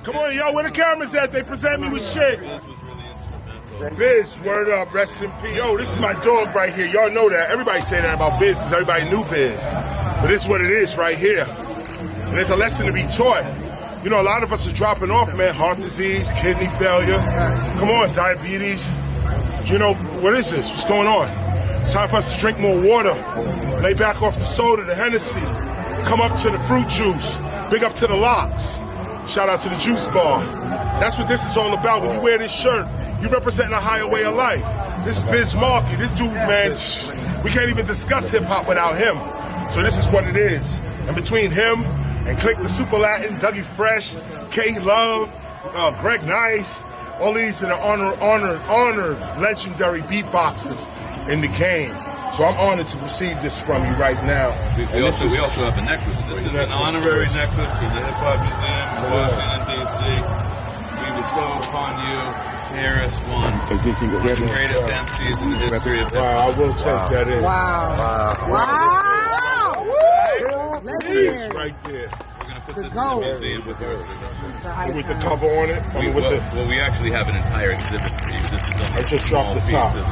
Come on, yo, where the cameras at? They present me with shit. Biz, word up, rest in peace. Yo, this is my dog right here. Y'all know that. Everybody say that about Biz because everybody knew Biz. But this is what it is right here. And there's a lesson to be taught. You know, a lot of us are dropping off, man. Heart disease, kidney failure. Come on, diabetes. You know, what is this? What's going on? It's time for us to drink more water. Lay back off the soda, the Hennessy. Come up to the fruit juice. Big up to the locks. Shout out to the juice bar. That's what this is all about. When you wear this shirt, you representing a higher way of life. This is Biz Markie. This dude, man, we can't even discuss hip-hop without him. So this is what it is. And between him and Click the Super Latin, Dougie Fresh, K Love, Greg Nice, all these are the honored legendary beatboxers in the game. So I'm honored to receive this from you right now. We also have a necklace. This is an honorary necklace for the Hip Hop Museum in Washington, D.C. We bestow upon you KRS-ONE, the greatest MCs in the history of hip hop. Wow, I will take that in. Wow. It's right there. We're going to put this in the museum with our signature. With the cover on it? Well, we actually have an entire exhibit for you. This is only I just dropped the top. Of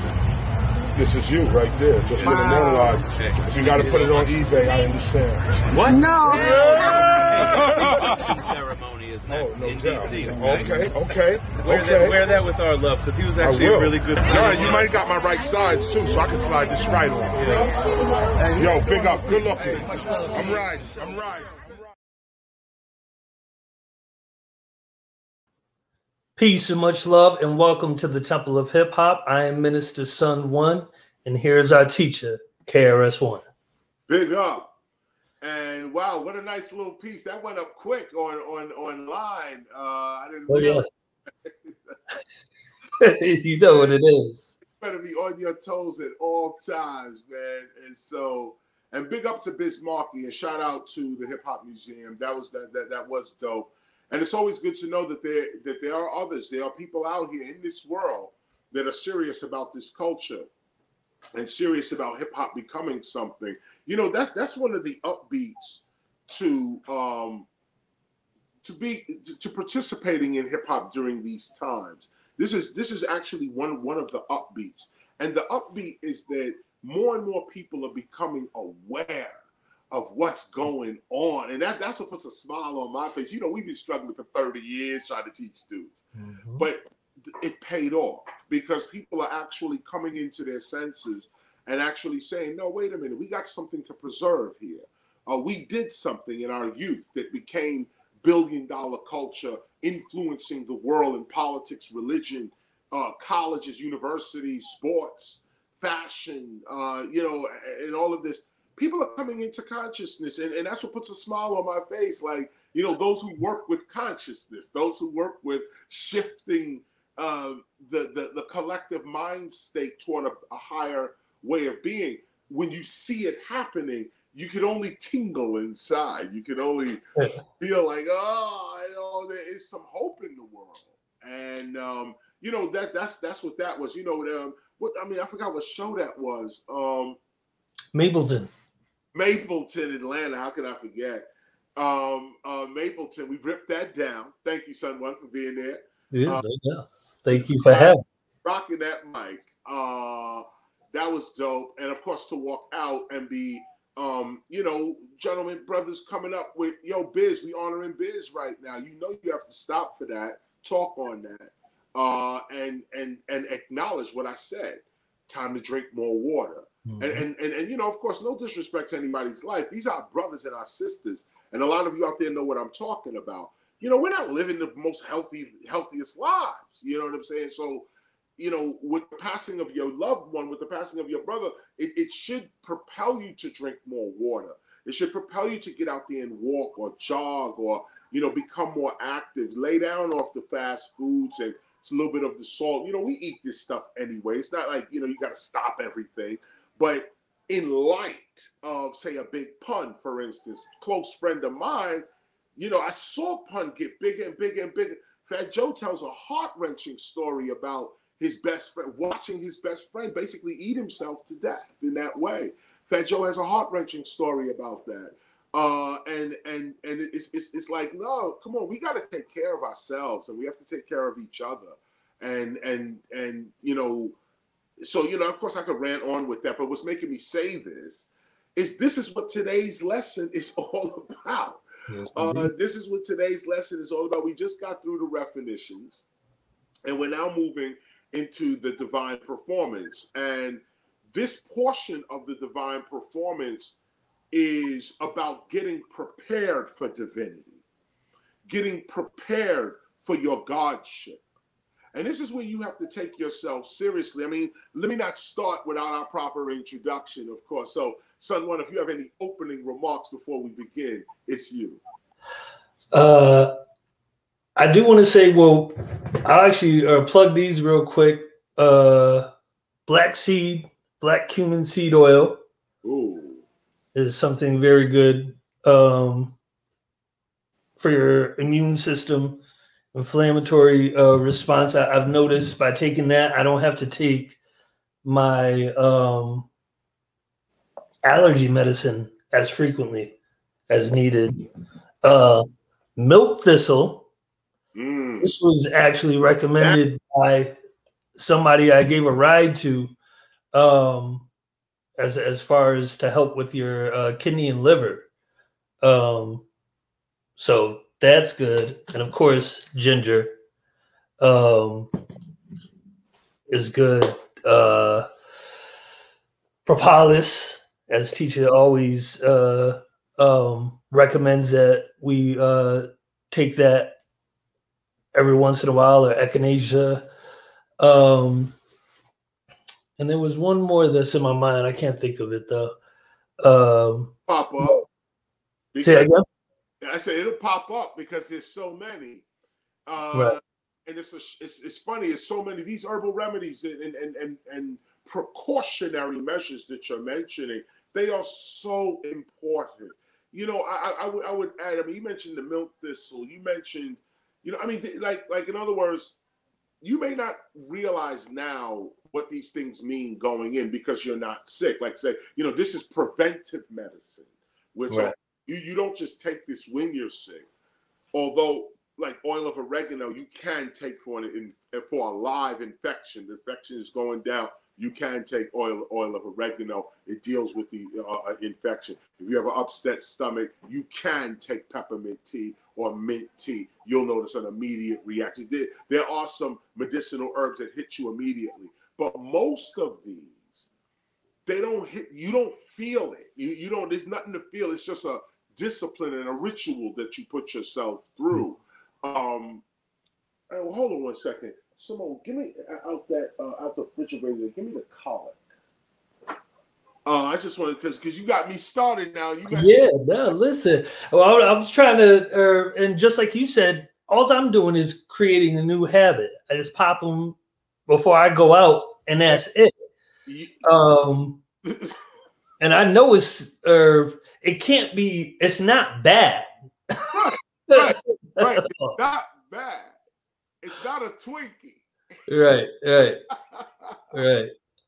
it. This is you right there. Just for the immortalized. If you got to put it on eBay, I understand. What? No. The ceremony is next in DC. Okay. Wear that with our love, because he was actually a really good friend. Yeah, you might have got my right size too, so I can slide this right on. Yo, big up. Good looking. I'm riding. Peace and much love, and welcome to the Temple of Hip Hop. I am Minister Son 1, and here's our teacher, KRS-ONE. Big up. And wow, what a nice little piece. That went up quick online. I didn't realize. Yeah. You know what it is. You better be on your toes at all times, man. And big up to Biz Markie, and shout out to the Hip Hop Museum. That was dope. And it's always good to know that there are others. There are people out here in this world that are serious about this culture and serious about hip hop becoming something. You know, that's one of the upbeats to participating in hip hop during these times. This is actually one of the upbeats. And the upbeat is that more and more people are becoming aware of what's going on, and that's what puts a smile on my face. You know, we've been struggling for 30 years trying to teach students, but it paid off because people are actually coming into their senses and actually saying, no, wait a minute, we got something to preserve here. We did something in our youth that became billion-dollar culture, influencing the world in politics, religion, colleges, universities, sports, fashion, and all of this. People are coming into consciousness, and that's what puts a smile on my face. Like, you know, those who work with consciousness, those who work with shifting the collective mind state toward a higher way of being. When you see it happening, you can only tingle inside. You can only feel like, there is some hope in the world. And that's what that was. You know, I forgot what show that was. Mapleton, Atlanta. How can I forget? Mapleton, we ripped that down. Thank you, Son 1, for being there. Yeah. Thank you for having me. Rocking that mic. That was dope. And of course, to walk out and be, gentlemen, brothers coming up with, yo, Biz, we honoring Biz right now. You know you have to stop for that, talk on that, and acknowledge what I said. Time to drink more water. And you know, of course, no disrespect to anybody's life. These are our brothers and our sisters. And a lot of you out there know what I'm talking about. You know, we're not living the most healthiest lives. You know what I'm saying? So, you know, with the passing of your loved one, with the passing of your brother, it should propel you to drink more water. It should propel you to get out there and walk or jog or, you know, become more active. Lay down off the fast foods and it's a little bit of the salt. You know, we eat this stuff anyway. It's not like, you know, you got to stop everything. But in light of, say, a big pun, for instance, close friend of mine, you know, I saw pun get bigger and bigger and bigger. Fat Joe tells a heart-wrenching story about his best friend, watching his best friend basically eat himself to death in that way. Fat Joe has a heart-wrenching story about that. And it's like, no, come on, we got to take care of ourselves, and we have to take care of each other, and you know, so you know, of course, I could rant on with that, but what's making me say this is what today's lesson is all about. Yes, this is what today's lesson is all about. We just got through the definitions, and we're now moving into the divine performance, and this portion of the divine performance is about getting prepared for divinity, getting prepared for your godship. And this is where you have to take yourself seriously. I mean, let me not start without our proper introduction, of course. So, Son One, if you have any opening remarks before we begin, it's you. I do want to say, well, I'll actually plug these real quick. Black cumin seed oil. Ooh. Is something very good for your immune system, inflammatory response. I've noticed by taking that, I don't have to take my allergy medicine as frequently as needed. Milk thistle. This was actually recommended by somebody I gave a ride to. As far as to help with your kidney and liver. So that's good. And of course, ginger is good. Propolis, as teacher always recommends that we take that every once in a while, or echinacea. And there was one more that's in my mind. I can't think of it though. Pop up. Say again? I said it'll pop up because there's so many. Right. And it's funny. It's so many. These herbal remedies and precautionary measures that you're mentioning, they are so important. You know, I would add. I mean, you mentioned the milk thistle. You mentioned, you know, I mean, like in other words, you may not realize now what these things mean going in because you're not sick. Like I said, you know, this is preventive medicine, which right. you don't just take this when you're sick. Although, like oil of oregano, you can take for a live infection. The infection is going down. You can take oil of oregano. It deals with the infection. If you have an upset stomach, you can take peppermint tea or mint tea. You'll notice an immediate reaction. There are some medicinal herbs that hit you immediately, but most of these, they don't hit. You don't feel it. You don't. There's nothing to feel. It's just a discipline and a ritual that you put yourself through. Hold on one second. Simone, give me out the refrigerator. Give me the colic. I just wanted because you got me started now. Listen. Well, I was trying to, and just like you said, all I'm doing is creating a new habit. I just pop them before I go out, and that's it. And I know it can't be. It's not bad. Right. It's not bad. It's not a Twinkie. Right.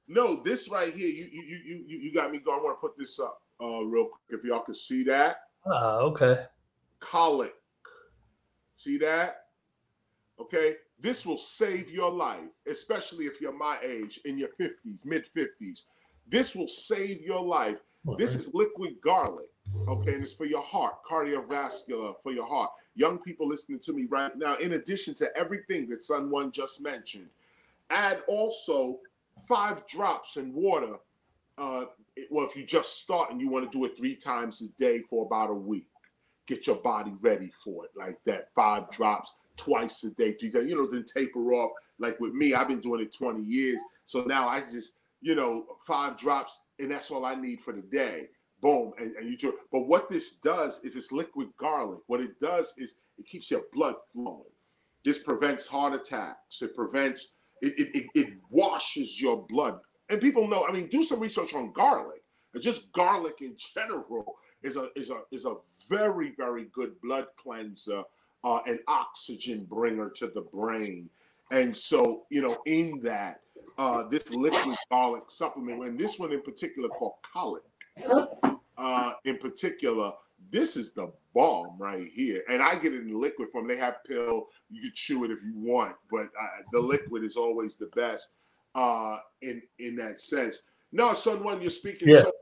No, this right here, you got me going. I want to put this up real quick if y'all can see that. Okay. Colic. See that? Okay. This will save your life, especially if you're my age, in your 50s, mid-50s. This will save your life. This is liquid garlic. Okay, and it's for your heart, cardiovascular, for your heart. Young people listening to me right now, in addition to everything that Son One just mentioned, add also 5 drops in water. Well, if you just start and you want to do it 3 times a day for about a week, get your body ready for it like that. 5 drops twice a day. You know, then taper off. Like with me, I've been doing it 20 years. So now I just, 5 drops, and that's all I need for the day. Boom, and you do. But what this does is it's liquid garlic. What it does is it keeps your blood flowing. This prevents heart attacks. It prevents. It washes your blood. And people know. I mean, do some research on garlic. Just garlic in general is a very, very good blood cleanser, an oxygen bringer to the brain. And so, in that, this liquid garlic supplement, and this one in particular called colic, in particular, this is the bomb right here. And I get it in liquid form. They have pill. You can chew it if you want, but the liquid is always the best in that sense. No, son, one, you're speaking. Yeah. So,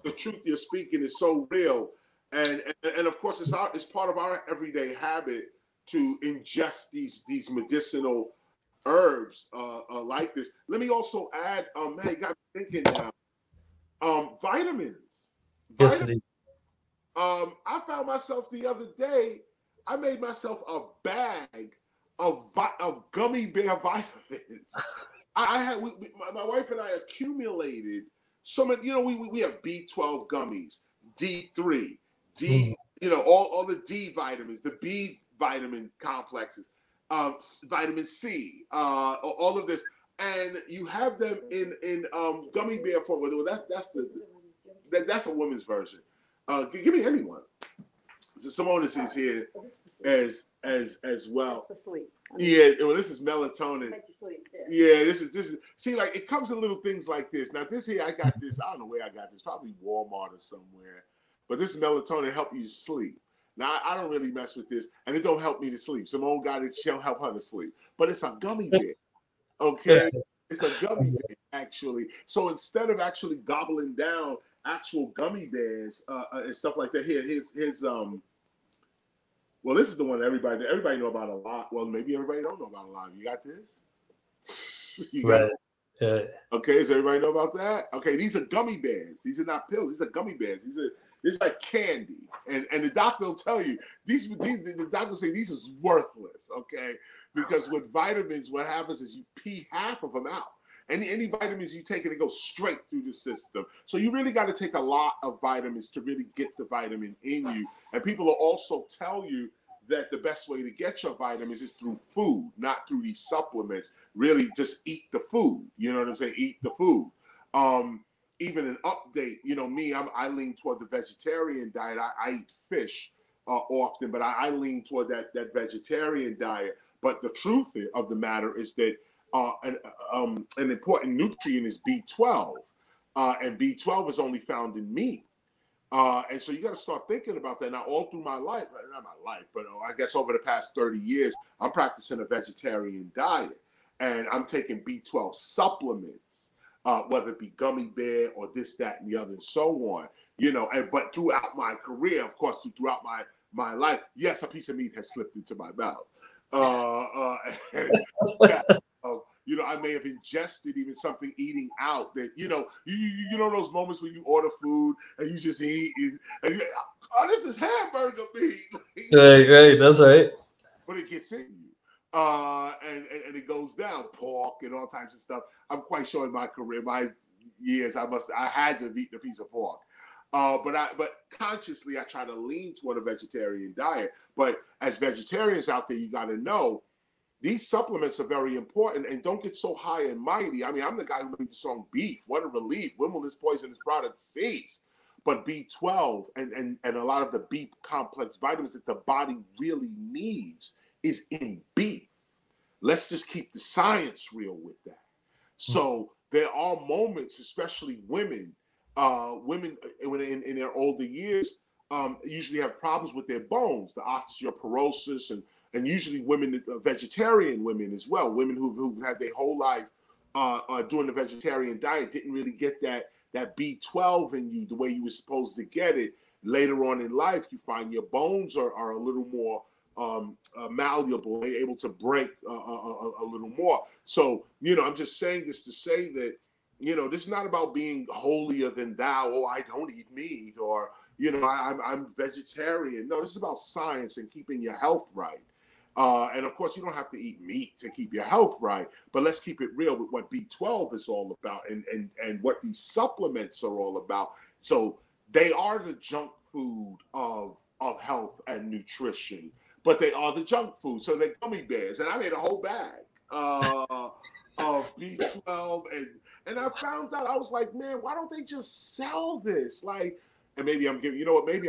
the truth you're speaking is so real. And of course, it's part of our everyday habit to ingest these medicinal herbs like this. Let me also add, man, you got me thinking now. Vitamins. Yes, it is. I found myself the other day. I made myself a bag of gummy bear vitamins. My wife and I accumulated so many. You know, we have B12 gummies, D3, D. You know, all the D vitamins, the B vitamin complexes, vitamin C, all of this, and you have them in gummy bear form. Well, that's a woman's version. Give me anyone. So Simone is here as well. That's for sleep. Yeah, well, this is melatonin. Make you sleep. Yeah, this is. See, like it comes in little things like this. Now, this here, I got this. I don't know where I got this. Probably Walmart or somewhere. But this melatonin help you sleep. Now, I don't really mess with this, and it don't help me to sleep. Simone got it. She'll help her to sleep. But it's a gummy bear. Okay, it's a gummy bear actually. So instead of actually gobbling down actual gummy bears and stuff like that, here's well, this is the one everybody know about a lot. Well, maybe everybody don't know about a lot. You got this? You got Right. Yeah. Okay, does everybody know about that? Okay, these are gummy bears. These are not pills. These are gummy bears. This is like candy. And the doctor will tell you, the doctor will say these is worthless, okay? Because with vitamins, what happens is you pee half of them out. Any vitamins you take, it goes straight through the system. So you really got to take a lot of vitamins to really get the vitamin in you. And people will also tell you that the best way to get your vitamins is through food, not through these supplements. Really just eat the food. You know what I'm saying? Eat the food. Even an update, you know, me, I lean toward the vegetarian diet. I eat fish often, but I lean toward that vegetarian diet. But the truth of the matter is that an important nutrient is B12, and B12 is only found in meat. And so you got to start thinking about that. Now, all through my life, not my life, but I guess over the past 30 years, I'm practicing a vegetarian diet, and I'm taking B12 supplements, whether it be gummy bear or this, that, and the other, and so on. You know, but throughout my career, of course, throughout my life, yes, a piece of meat has slipped into my mouth. You know, I may have ingested even something eating out that, you know those moments when you order food and you just eat and you, oh, this is hamburger meat. Right, that's right. But it gets in you. And it goes down, pork and all types of stuff. I'm quite sure in my career, my years, I had to have eaten a piece of pork. But consciously, I try to lean toward a vegetarian diet. But as vegetarians out there, you got to know these supplements are very important, and don't get so high and mighty. I mean, I'm the guy who made the song Beef. What a relief. When will this poisonous product cease? But B12 and a lot of the B complex vitamins that the body really needs is in beef. Let's just keep the science real with that. So there are moments, especially women in their older years, usually have problems with their bones, the osteoporosis, and usually women, vegetarian women as well, women who've had their whole life doing the vegetarian diet, didn't really get that B12 in you the way you were supposed to get it. Later on in life, you find your bones are a little more malleable. They're able to break a little more. So, you know, I'm just saying this to say that, you know, this is not about being holier than thou. Oh, I don't eat meat, or, you know, I'm vegetarian. No, this is about science and keeping your health right. And of course, you don't have to eat meat to keep your health right, but let's keep it real with what B12 is all about and what these supplements are all about. So they are the junk food of health and nutrition, but they are the junk food. So they're gummy bears, and I made a whole bag of B12, and I found out, I was like, man, why don't they just sell this? Like, and maybe I'm giving, you know what, maybe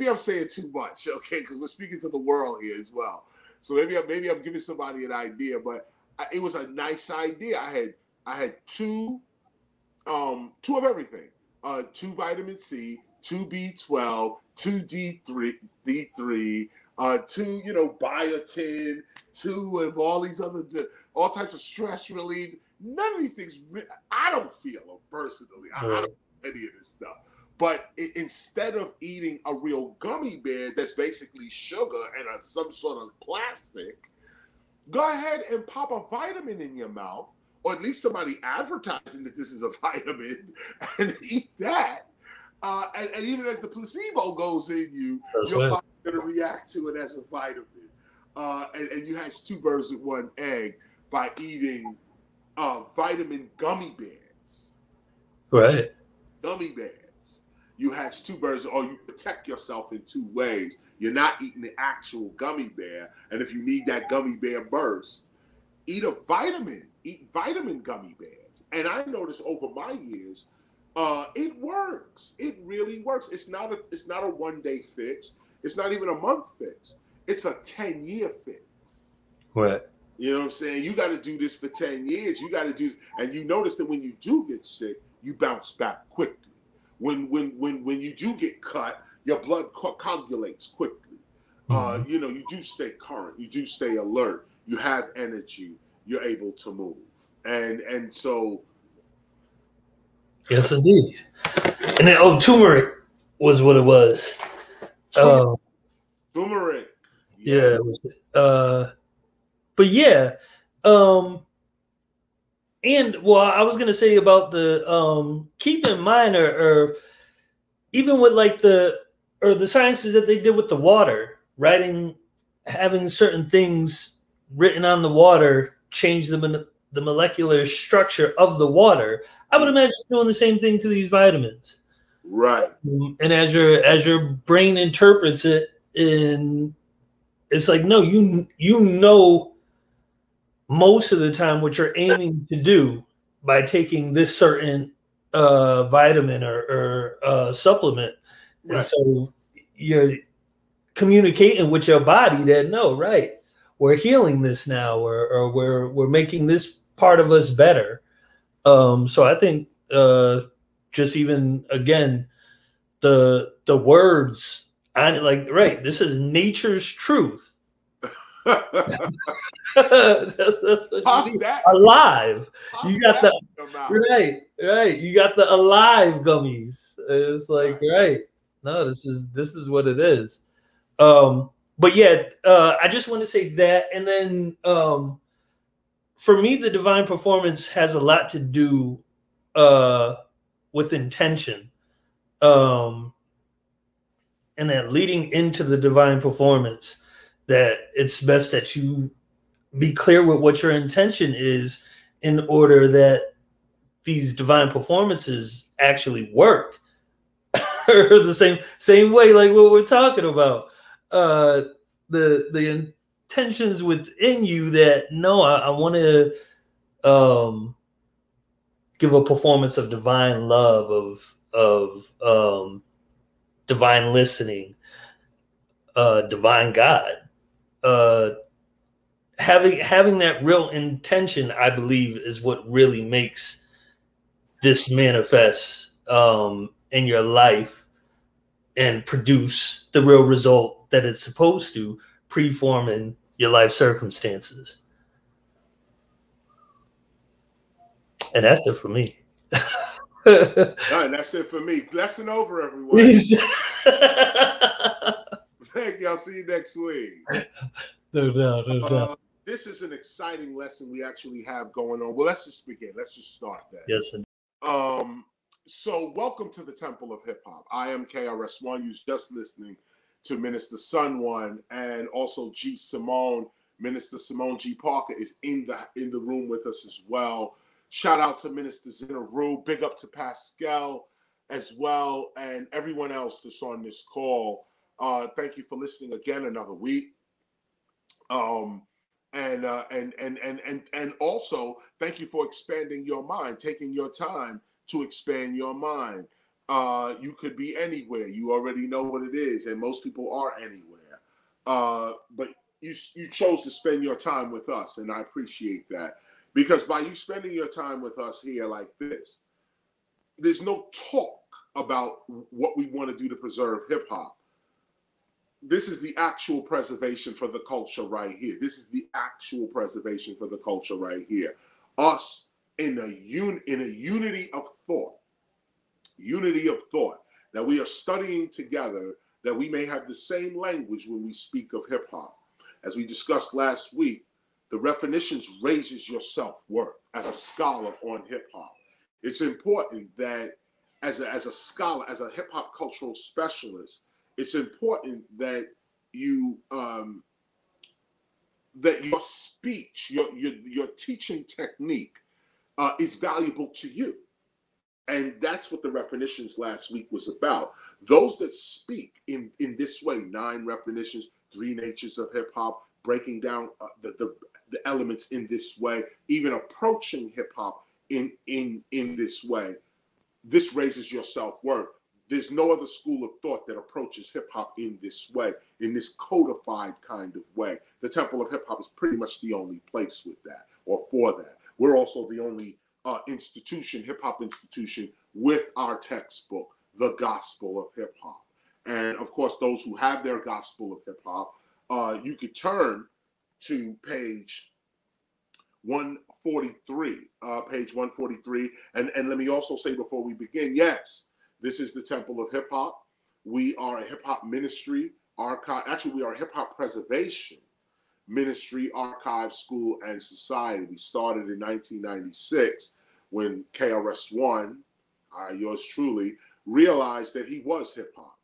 I'm saying too much, okay, because we're speaking to the world here as well. So maybe I'm giving somebody an idea, but it was a nice idea. I had two of everything, 2 vitamin C, 2 B12, 2 D3, 2 biotin, 2 of all these other all types of stress relief. None of these things. I don't feel them personally. I don't do any of this stuff. But instead of eating a real gummy bear that's basically sugar and some sort of plastic, go ahead and pop a vitamin in your mouth, or at least somebody advertising that this is a vitamin, and eat that. And even as the placebo goes in you, your body's going to react to it as a vitamin. And you hatch 2 birds with 1 egg by eating vitamin gummy bears. Right. Gummy bears. You hatch 2 birds, or you protect yourself in 2 ways. You're not eating the actual gummy bear, and if you need that gummy bear burst, eat a vitamin. Eat vitamin gummy bears. And I noticed over my years, it works. It really works. It's not a 1-day fix. It's not even a month fix. It's a 10-year fix. Right. You know what I'm saying? You got to do this for 10 years. You got to do, and you notice that when you do get sick, you bounce back quickly. When you do get cut, your blood coagulates quickly. You do stay current. You do stay alert. You have energy. You're able to move. And so. Yes, indeed. And then, turmeric was what it was. Turmeric. Yeah. But yeah. And I was gonna say about the keep in mind, or even with like the sciences that they did with the water, having certain things written on the water change the molecular structure of the water. I would imagine it's doing the same thing to these vitamins. Right. And as your brain interprets it, it's like, no, you know most of the time what you're aiming to do by taking this certain vitamin or supplement. Right. And so you're communicating with your body that, no, right, we're healing this now, or we're making this part of us better. So I think just even, again, the words on it, like, right, this is nature's truth. that's alive. You got the right. You got the alive gummies. It's like, right. No, this is what it is. But yeah, I just want to say that, and then for me, the divine performance has a lot to do with intention, and that leading into the divine performance, that it's best that you be clear with what your intention is in order that these divine performances actually work. The same way, like what we're talking about, the intentions within you that, no, I want to give a performance of divine love, of divine listening, divine God. Having that real intention, I believe, is what really makes this manifest in your life and produce the real result that it's supposed to, preforming your life circumstances. And that's it for me. And that's it for me. Lesson over, everyone. Thank y'all. See you next week. No doubt. This is an exciting lesson we actually have going on. Well, let's just begin. Let's just start that. Yes. So welcome to the Temple of Hip Hop. I am KRS-ONE. You're just listening to Minister Sun One, and also G. Simone. Minister Simone G. Parker is in the room with us as well. Shout out to Minister Zinaru. Big up to Pascal as well, and everyone else that's on this call. Thank you for listening again another week. And also thank you for expanding your mind, taking your time to expand your mind. You could be anywhere. You already know what it is, and most people are anywhere. But you chose to spend your time with us, and I appreciate that, because by you spending your time with us here like this, there's no talk about what we want to do to preserve hip hop. This is the actual preservation for the culture right here. This is the actual preservation for the culture right here. Us in a unity of thought. Unity of thought. That we are studying together, that we may have the same language when we speak of hip hop. As we discussed last week, the definitions raises your self-worth as a scholar on hip hop. It's important that as a scholar, as a hip hop cultural specialist, it's important that you that your speech, your teaching technique is valuable to you. And that's what the definitions last week was about. Those that speak in this way, 9 definitions, 3 natures of hip hop, breaking down the elements in this way, even approaching hip hop in this way, this raises your self-worth. There's no other school of thought that approaches hip hop in this way, in this codified kind of way. The Temple of Hip Hop is pretty much the only place with that, or for that. We're also the only institution, hip hop institution, with our textbook, The Gospel of Hip Hop. And of course, those who have their Gospel of Hip Hop, you could turn to page 143, page 143. And let me also say before we begin, yes, this is the Temple of Hip Hop. We are a hip hop ministry, archive. Actually, we are a hip hop preservation ministry, archive, school, and society. We started in 1996 when KRS-ONE, yours truly, realized that he was hip hop.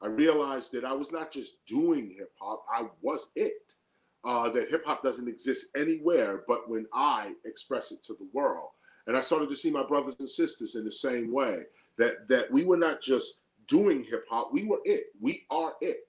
I realized that I was not just doing hip hop, I was it. That hip hop doesn't exist anywhere but when I express it to the world. And I started to see my brothers and sisters in the same way, that we were not just doing hip hop, we were it. We are it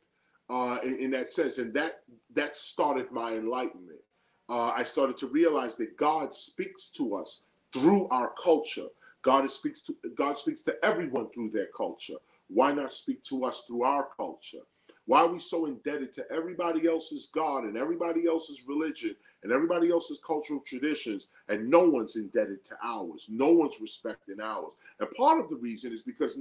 in that sense. And that started my enlightenment. I started to realize that God speaks to us through our culture. God speaks to everyone through their culture. Why not speak to us through our culture? Why are we so indebted to everybody else's God and everybody else's religion and everybody else's cultural traditions, and no one's indebted to ours? No one's respecting ours. And part of the reason is because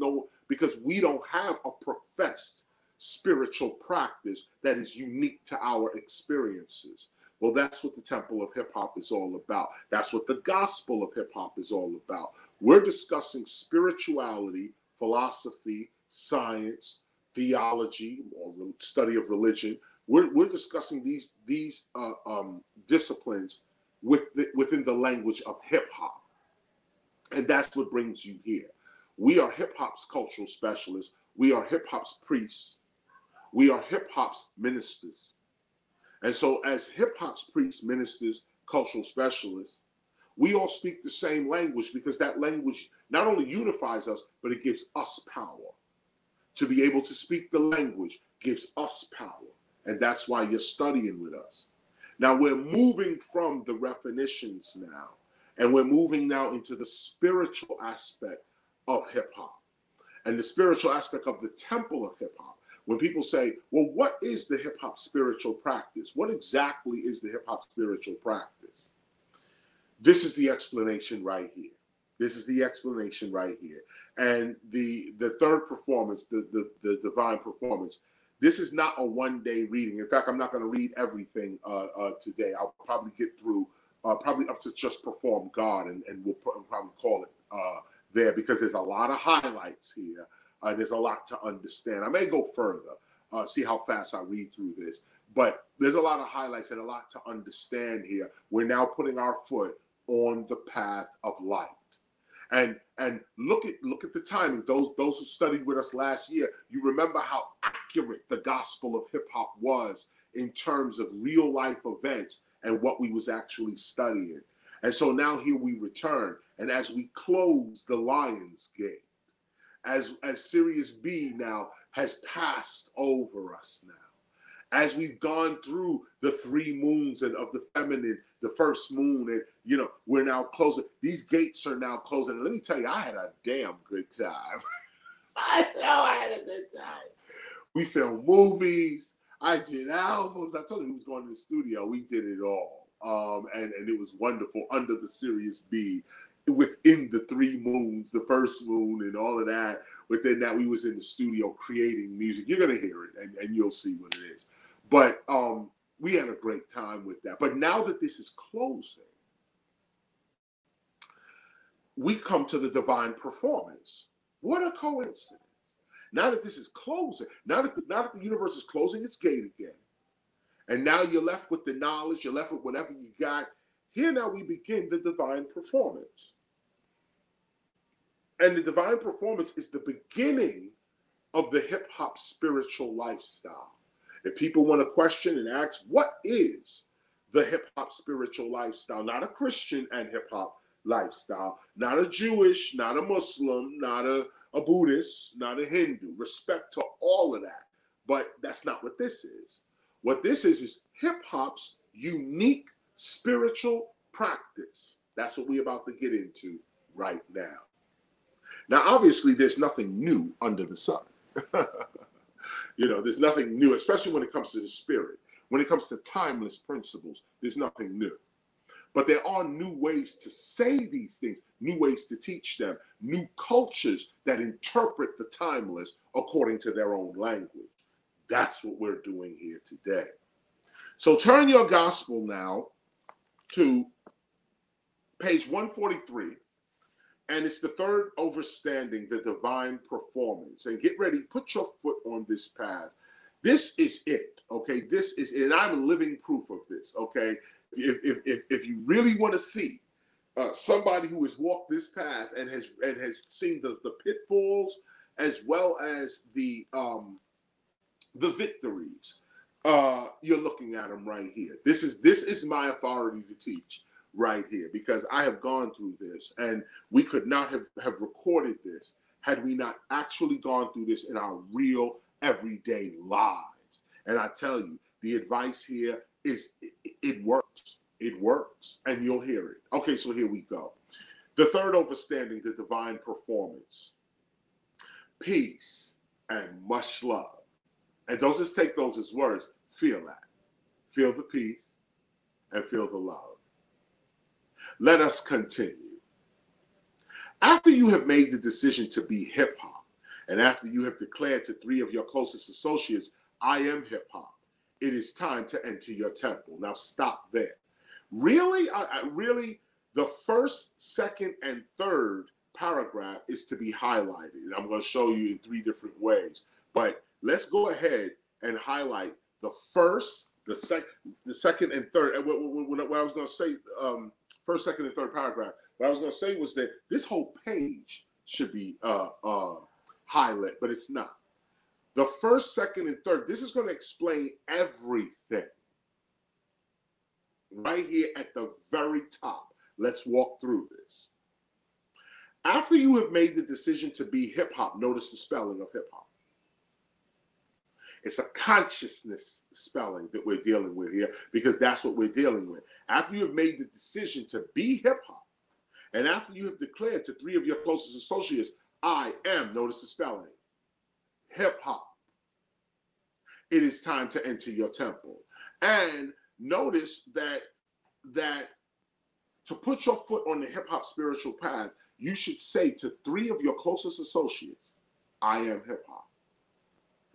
we don't have a professed spiritual practice that is unique to our experiences. Well, that's what the Temple of Hip Hop is all about. That's what the Gospel of Hip Hop is all about. We're discussing spirituality, philosophy, science, theology, or study of religion. We're discussing these disciplines within the language of hip hop, and that's what brings you here. We are hip hop's cultural specialists. We are hip hop's priests. We are hip hop's ministers. And so, as hip hop's priests, ministers, cultural specialists, we all speak the same language, because that language not only unifies us, but it gives us power. To be able to speak the language gives us power. And that's why you're studying with us. Now we're moving from the definitions now, and we're moving now into the spiritual aspect of hip hop and the spiritual aspect of the Temple of Hip Hop. When people say, well, what is the hip hop spiritual practice? What exactly is the hip hop spiritual practice? This is the explanation right here. This is the explanation right here. And the third performance, the divine performance, this is not a one-day reading. In fact, I'm not going to read everything today. I'll probably get through probably up to just Perform God, and we'll probably call it there, because there's a lot of highlights here. There's a lot to understand. I may go further, see how fast I read through this, but there's a lot of highlights and a lot to understand here. We're now putting our foot on the path of light. And look at the timing. Those who studied with us last year, you remember how accurate the Gospel of Hip Hop was in terms of real life events and what we was actually studying. And so now here we return, and as we close the Lion's Gate, as Sirius B now has passed over us now, as we've gone through the 3 moons and of the feminine, the first moon, and we're now closing. These gates are now closing. And let me tell you, I had a damn good time. I know I had a good time. We filmed movies. I did albums. I told you we was going to the studio. We did it all. And it was wonderful under the Sirius B, within the 3 moons, the first moon and all of that but then that we was in the studio creating music. You're gonna hear it, and you'll see what it is. But we had a great time with that. But now that this is closing, we come to the divine performance. What a coincidence. Now that this is closing, now that the universe is closing its gate again, and now you're left with the knowledge, you're left with whatever you got, here now we begin the divine performance. And the divine performance is the beginning of the hip-hop spiritual lifestyle. If people want to question and ask, what is the hip-hop spiritual lifestyle? Not a Christian and hip-hop lifestyle, not a Jewish, not a Muslim, not a Buddhist, not a Hindu. Respect to all of that. But that's not what this is. What this is hip-hop's unique spiritual practice. That's what we're about to get into right now. Now, obviously, there's nothing new under the sun. You know, there's nothing new, especially when it comes to the spirit. When it comes to timeless principles, there's nothing new. But there are new ways to say these things, new ways to teach them, new cultures that interpret the timeless according to their own language. That's what we're doing here today. So turn your gospel now to page 143. And it's the third overstanding, the divine performance. And get ready, put your foot on this path. This is it, okay? This is it. And I'm living proof of this, okay? If you really want to see somebody who has walked this path and has seen the pitfalls as well as the victories, you're looking at them right here. This is my authority to teach right here, because I have gone through this, and we could not have recorded this had we not actually gone through this in our real everyday lives. And I tell you, the advice here is it works. It works, and you'll hear it. Okay, so here we go. The third overstanding, the divine performance. Peace and much love. And don't just take those as words. Feel that. Feel the peace and feel the love. Let us continue. After you have made the decision to be hip-hop, and after you have declared to 3 of your closest associates, I am hip-hop, it is time to enter your temple. Now stop there. Really, really, the first, second, and third paragraph is to be highlighted. And I'm going to show you in 3 different ways. But let's go ahead and highlight the first, the second, and third. And what I was going to say, first, second, and third paragraph. What I was going to say was that this whole page should be highlighted, but it's not. The first, second, and third, this is going to explain everything. Right here at the very top. Let's walk through this. After you have made the decision to be hip-hop, notice the spelling of hip-hop. It's a consciousness spelling that we're dealing with here, because that's what we're dealing with. After you have made the decision to be hip-hop, and after you have declared to 3 of your closest associates, I am, notice the spelling, hip-hop, it is time to enter your temple. And notice that to put your foot on the hip-hop spiritual path, you should say to 3 of your closest associates, I am hip-hop.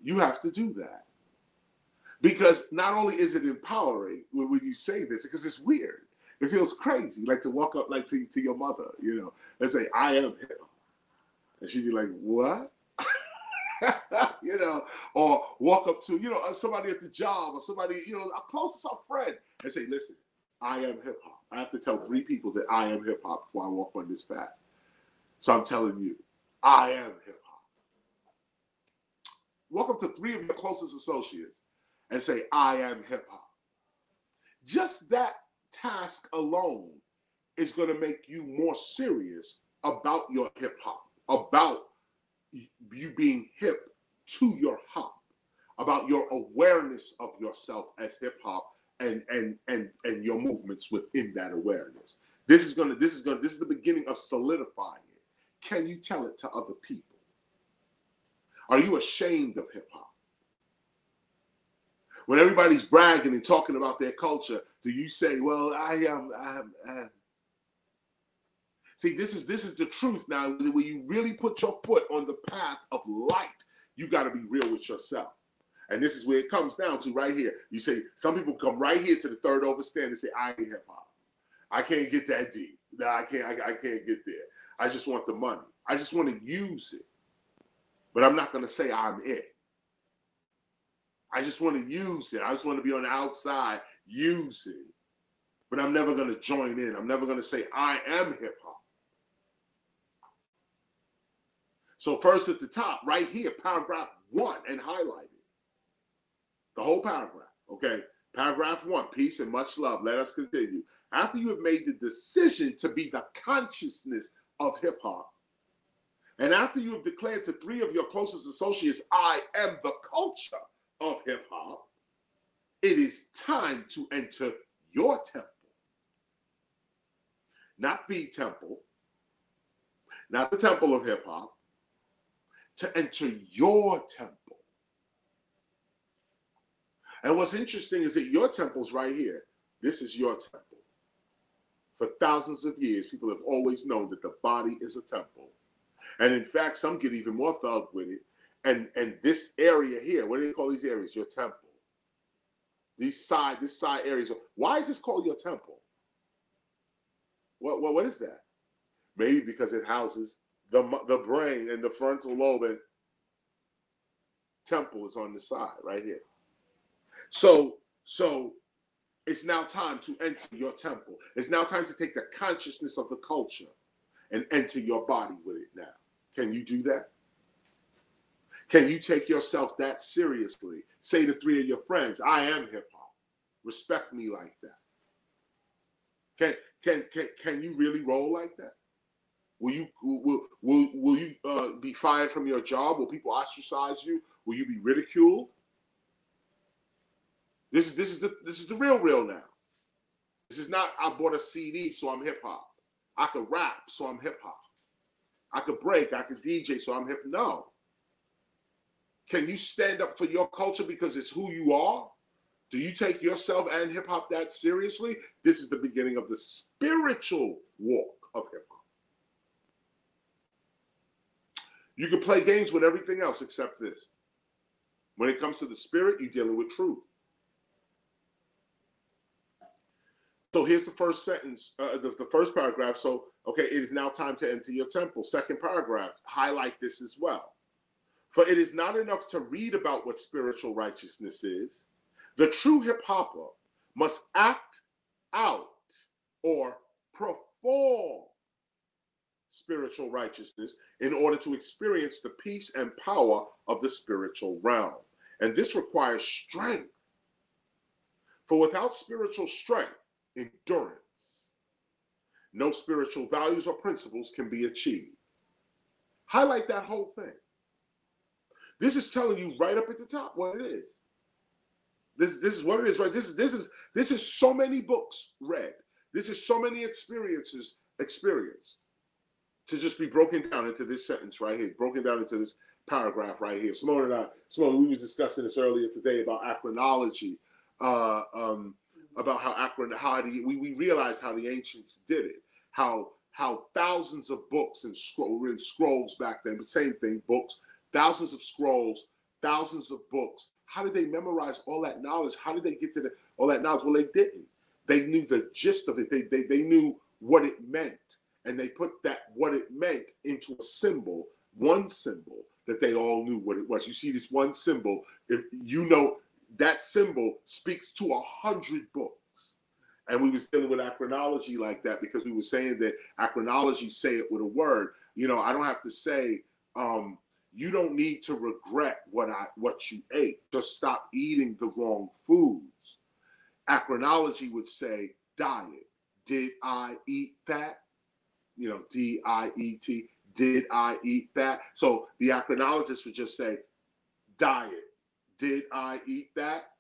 You have to do that. Because not only is it empowering when you say this, because it's weird. It feels crazy, like to walk up like to your mother, you know, and say, I am hip-hop. And she'd be like, what? You know, or walk up to, you know, somebody at the job or somebody, you know, a closest friend, and say, listen, I am hip-hop. I have to tell 3 people that I am hip-hop before I walk on this path. So I'm telling you, I am hip-hop. Walk up to 3 of your closest associates and say, I am hip-hop. Just that task alone is going to make you more serious about your hip-hop, about you being hip to your hop, about your awareness of yourself as hip-hop and your movements within that awareness. This is the beginning of solidifying it. Can you tell it to other people? Are you ashamed of hip-hop? When everybody's bragging and talking about their culture, do you say, well, I am. See, this is the truth now. When you really put your foot on the path of light, you got to be real with yourself. And this is where it comes down to right here. You say, some people come right here to the third overstand and say, I ain't hip hop. I can't get that deep. No, I can't get there. I just want the money. I just want to use it. But I'm not going to say I'm it. I just want to use it. I just want to be on the outside using. But I'm never going to join in. I'm never going to say I am hip hop. So first at the top, right here, paragraph 1, and highlight it. The whole paragraph, okay? Paragraph 1, peace and much love. Let us continue. After you have made the decision to be the consciousness of hip hop, and after you have declared to 3 of your closest associates, I am the culture of hip hop, it is time to enter your temple. Not the temple, not the temple of hip hop, to enter your temple. And what's interesting is that your temple's right here. This is your temple. For thousands of years, people have always known that the body is a temple. And in fact, some get even more thug with it. And this area here, what do they call these areas? Your temple. This side areas. Why is this called your temple? What is that? Maybe because it houses the brain and the frontal lobe, and temple is on the side right here. So it's now time to enter your temple. It's now time to take the consciousness of the culture and enter your body with it now. Can you do that? Can you take yourself that seriously? Say to 3 of your friends, I am hip hop. Respect me like that. Can you really roll like that? Will you be fired from your job? Will people ostracize you? Will you be ridiculed? This is the real now. This is not I bought a CD so I'm hip hop. I could rap so I'm hip hop. I could break, I could DJ so I'm hip. No. Can you stand up for your culture because it's who you are? Do you take yourself and hip hop that seriously? This is the beginning of the spiritual walk of hip hop. You can play games with everything else except this. When it comes to the spirit, you're dealing with truth. So here's the first sentence, the first paragraph. So, okay, it is now time to enter your temple. Second paragraph, highlight this as well. For it is not enough to read about what spiritual righteousness is. The true hip hopper must act out or perform spiritual righteousness in order to experience the peace and power of the spiritual realm. And this requires strength. For without spiritual strength, endurance, no spiritual values or principles can be achieved. Highlight that whole thing. This is telling you right up at the top what it is. This is what it is, right? This is so many books read. This is so many experiences experienced to just be broken down into this sentence right here, broken down into this paragraph right here. Simone, we were discussing this earlier today about acronology, about we realized how the ancients did it, how thousands of books and scrolls back then, but same thing, books, thousands of scrolls, thousands of books. How did they memorize all that knowledge? How did they get to all that knowledge? Well, they didn't. They knew the gist of it. They knew what it meant. And they put that what it meant into a symbol, one symbol that they all knew what it was. You see this one symbol, if you know that symbol speaks to 100 books. And we was dealing with acronology like that because we were saying that acronology say it with a word. You know, I don't have to say, you don't need to regret what you ate. Just stop eating the wrong foods. Acronology would say diet. Did I eat that? You know, D-I-E-T. Did I eat that? So the acronologist would just say diet. Did I eat that?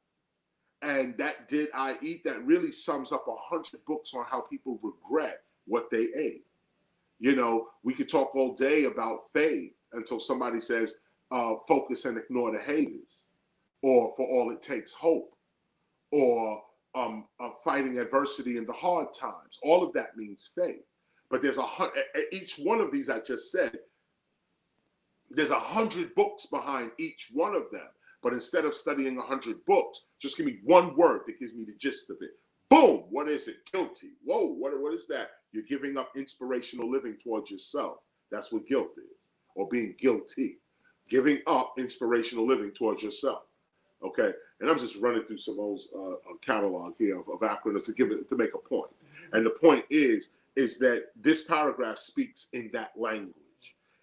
And that did I eat that really sums up 100 books on how people regret what they ate. You know, we could talk all day about faith until somebody says, focus and ignore the haters, or for all it takes hope, or fighting adversity in the hard times. All of that means faith. But there's each one of these I just said, there's 100 books behind each one of them. But instead of studying 100 books, just give me one word that gives me the gist of it. Boom, what is it? Guilty. Whoa, what is that? You're giving up inspirational living towards yourself. That's what guilt is, or being guilty. Giving up inspirational living towards yourself. Okay, and I'm just running through some old catalog here of acronyms to make a point. And the point is that this paragraph speaks in that language.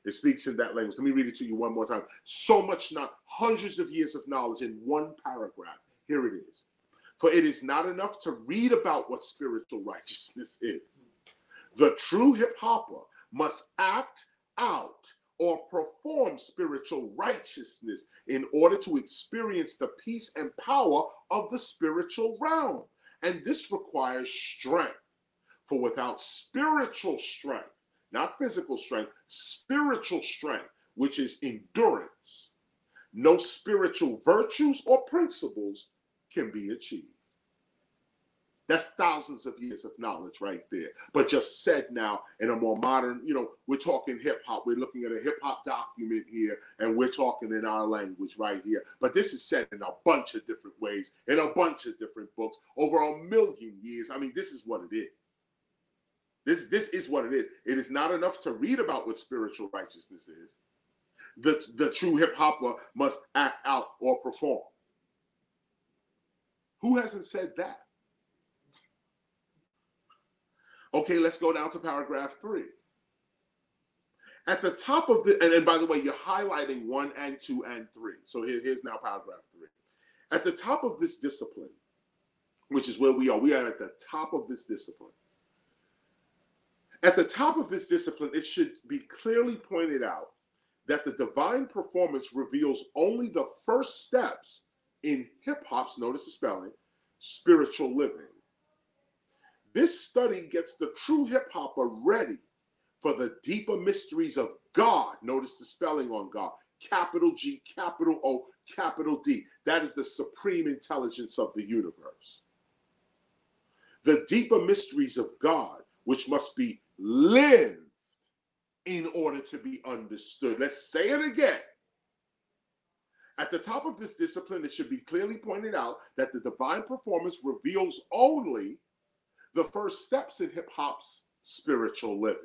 It speaks in that language. Let me read it to you one more time. So much, not hundreds of years of knowledge in one paragraph. Here it is. For it is not enough to read about what spiritual righteousness is. The true hip hopper must act out or perform spiritual righteousness in order to experience the peace and power of the spiritual realm. And this requires strength. For without spiritual strength, not physical strength, spiritual strength, which is endurance, no spiritual virtues or principles can be achieved. That's thousands of years of knowledge right there. But just said now in a more modern, we're talking hip hop. We're looking at a hip hop document here, and we're talking in our language right here. But this is said in a bunch of different ways, in a bunch of different books, over 1 million years. I mean, this is what it is. This is what it is. It is not enough to read about what spiritual righteousness is. The true hip hopper must act out or perform. Who hasn't said that? Okay, let's go down to paragraph 3. At the top of the, and by the way, you're highlighting 1 and 2 and 3. So here's now paragraph 3. At the top of this discipline, which is where we are at the top of this discipline. At the top of this discipline, it should be clearly pointed out that the divine performance reveals only the first steps in hip hop's, notice the spelling, spiritual living. This study gets the true hip hopper ready for the deeper mysteries of God. Notice the spelling on God. Capital G, capital O, capital D. That is the supreme intelligence of the universe. The deeper mysteries of God, which must be lived in order to be understood. Let's say it again. At the top of this discipline, it should be clearly pointed out that the divine performance reveals only the first steps in hip-hop's spiritual living.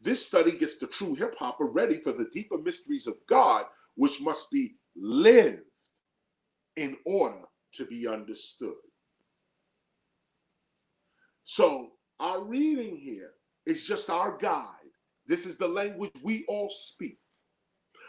This study gets the true hip-hopper ready for the deeper mysteries of God, which must be lived in order to be understood. So our reading here is just our guide. This is the language we all speak.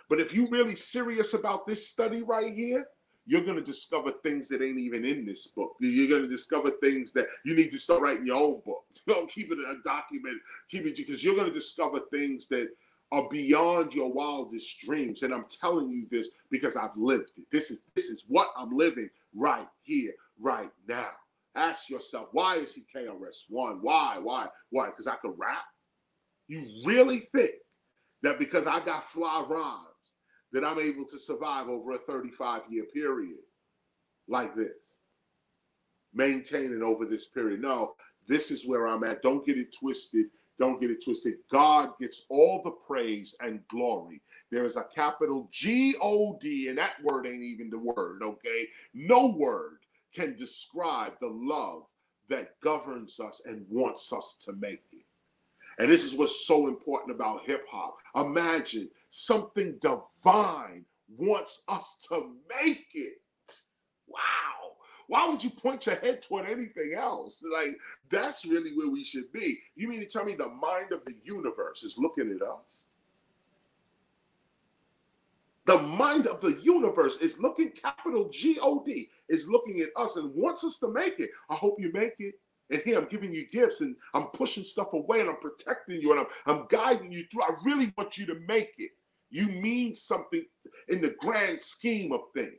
But if you're really serious about this study right here, you're going to discover things that ain't even in this book. You're going to discover things that you need to start writing your own book. Don't keep it a document. Keep it, because you're going to discover things that are beyond your wildest dreams. And I'm telling you this because I've lived it. This is what I'm living right here, right now. Ask yourself, why is he KRS-ONE? Why? Because I can rap? You really think that because I got fly rhymes that I'm able to survive over a 35-year period like this, maintaining over this period? No, this is where I'm at. Don't get it twisted. Don't get it twisted. God gets all the praise and glory. There is a capital G-O-D, and that word ain't even the word, okay? No word can describe the love that governs us and wants us to make it. And this is what's so important about hip hop. Imagine something divine wants us to make it. Wow. Why would you point your head toward anything else? Like, that's really where we should be. You mean to tell me the mind of the universe is looking at us? The mind of the universe is looking, capital G-O-D, is looking at us and wants us to make it. I hope you make it. And here I'm giving you gifts and I'm pushing stuff away and I'm protecting you and I'm guiding you through. I really want you to make it. You mean something in the grand scheme of things.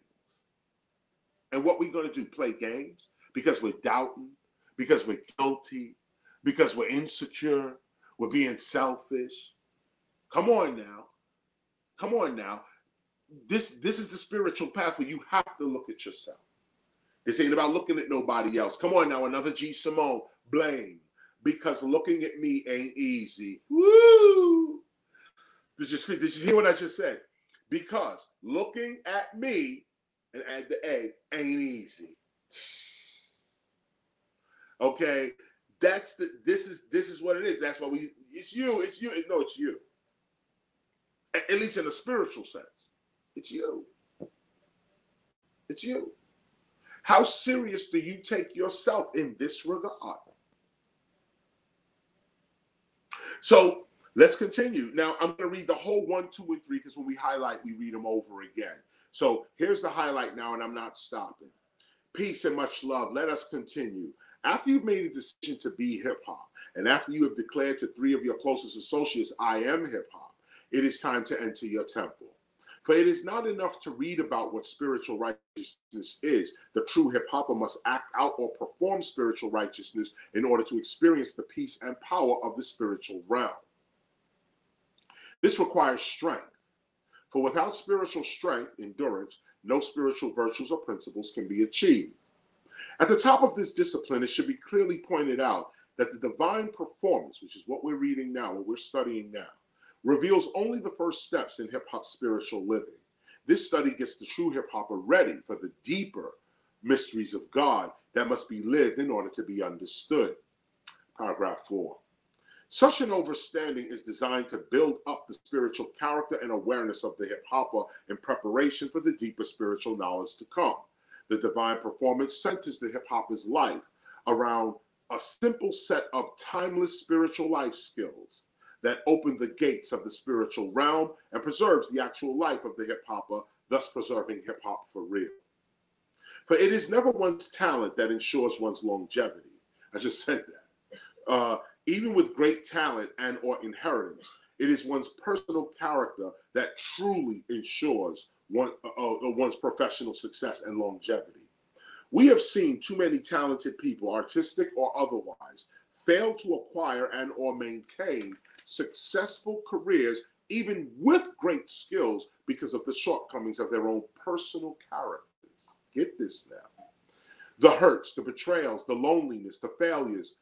And what we're going to do, play games because we're doubting, because we're guilty, because we're insecure, we're being selfish. Come on now. Come on now. This is the spiritual path where you have to look at yourself. This ain't about looking at nobody else. Come on now, another G. Simone. Blame. because looking at me ain't easy. Woo! Did you hear what I just said? Because looking at me, and add the A, ain't easy. Okay, this is what it is. That's why it's you. No, it's you. At least in a spiritual sense, it's you. It's you. How serious do you take yourself in this regard? So let's continue. Now, I'm going to read the whole 1, 2, and 3 because when we highlight, we read them over again. So here's the highlight now, and I'm not stopping. Peace and much love. Let us continue. After you've made a decision to be hip-hop, and after you have declared to 3 of your closest associates, I am hip-hop, it is time to enter your temple. For it is not enough to read about what spiritual righteousness is. The true hip-hopper must act out or perform spiritual righteousness in order to experience the peace and power of the spiritual realm. This requires strength. For without spiritual strength, endurance, no spiritual virtues or principles can be achieved. At the top of this discipline, it should be clearly pointed out that the divine performance, which is what we're reading now, what we're studying now, reveals only the first steps in hip-hop spiritual living. This study gets the true hip-hopper ready for the deeper mysteries of God that must be lived in order to be understood. Paragraph 4. Such an understanding is designed to build up the spiritual character and awareness of the hip-hopper in preparation for the deeper spiritual knowledge to come. The divine performance centers the hip-hopper's life around a simple set of timeless spiritual life skills that open the gates of the spiritual realm and preserves the actual life of the hip-hopper, thus preserving hip-hop for real. For it is never one's talent that ensures one's longevity. I just said that. Even with great talent and or inheritance, it is one's personal character that truly ensures one's professional success and longevity. We have seen too many talented people, artistic or otherwise, fail to acquire and or maintain successful careers even with great skills because of the shortcomings of their own personal characters. Get this now. The hurts, the betrayals, the loneliness, the failures,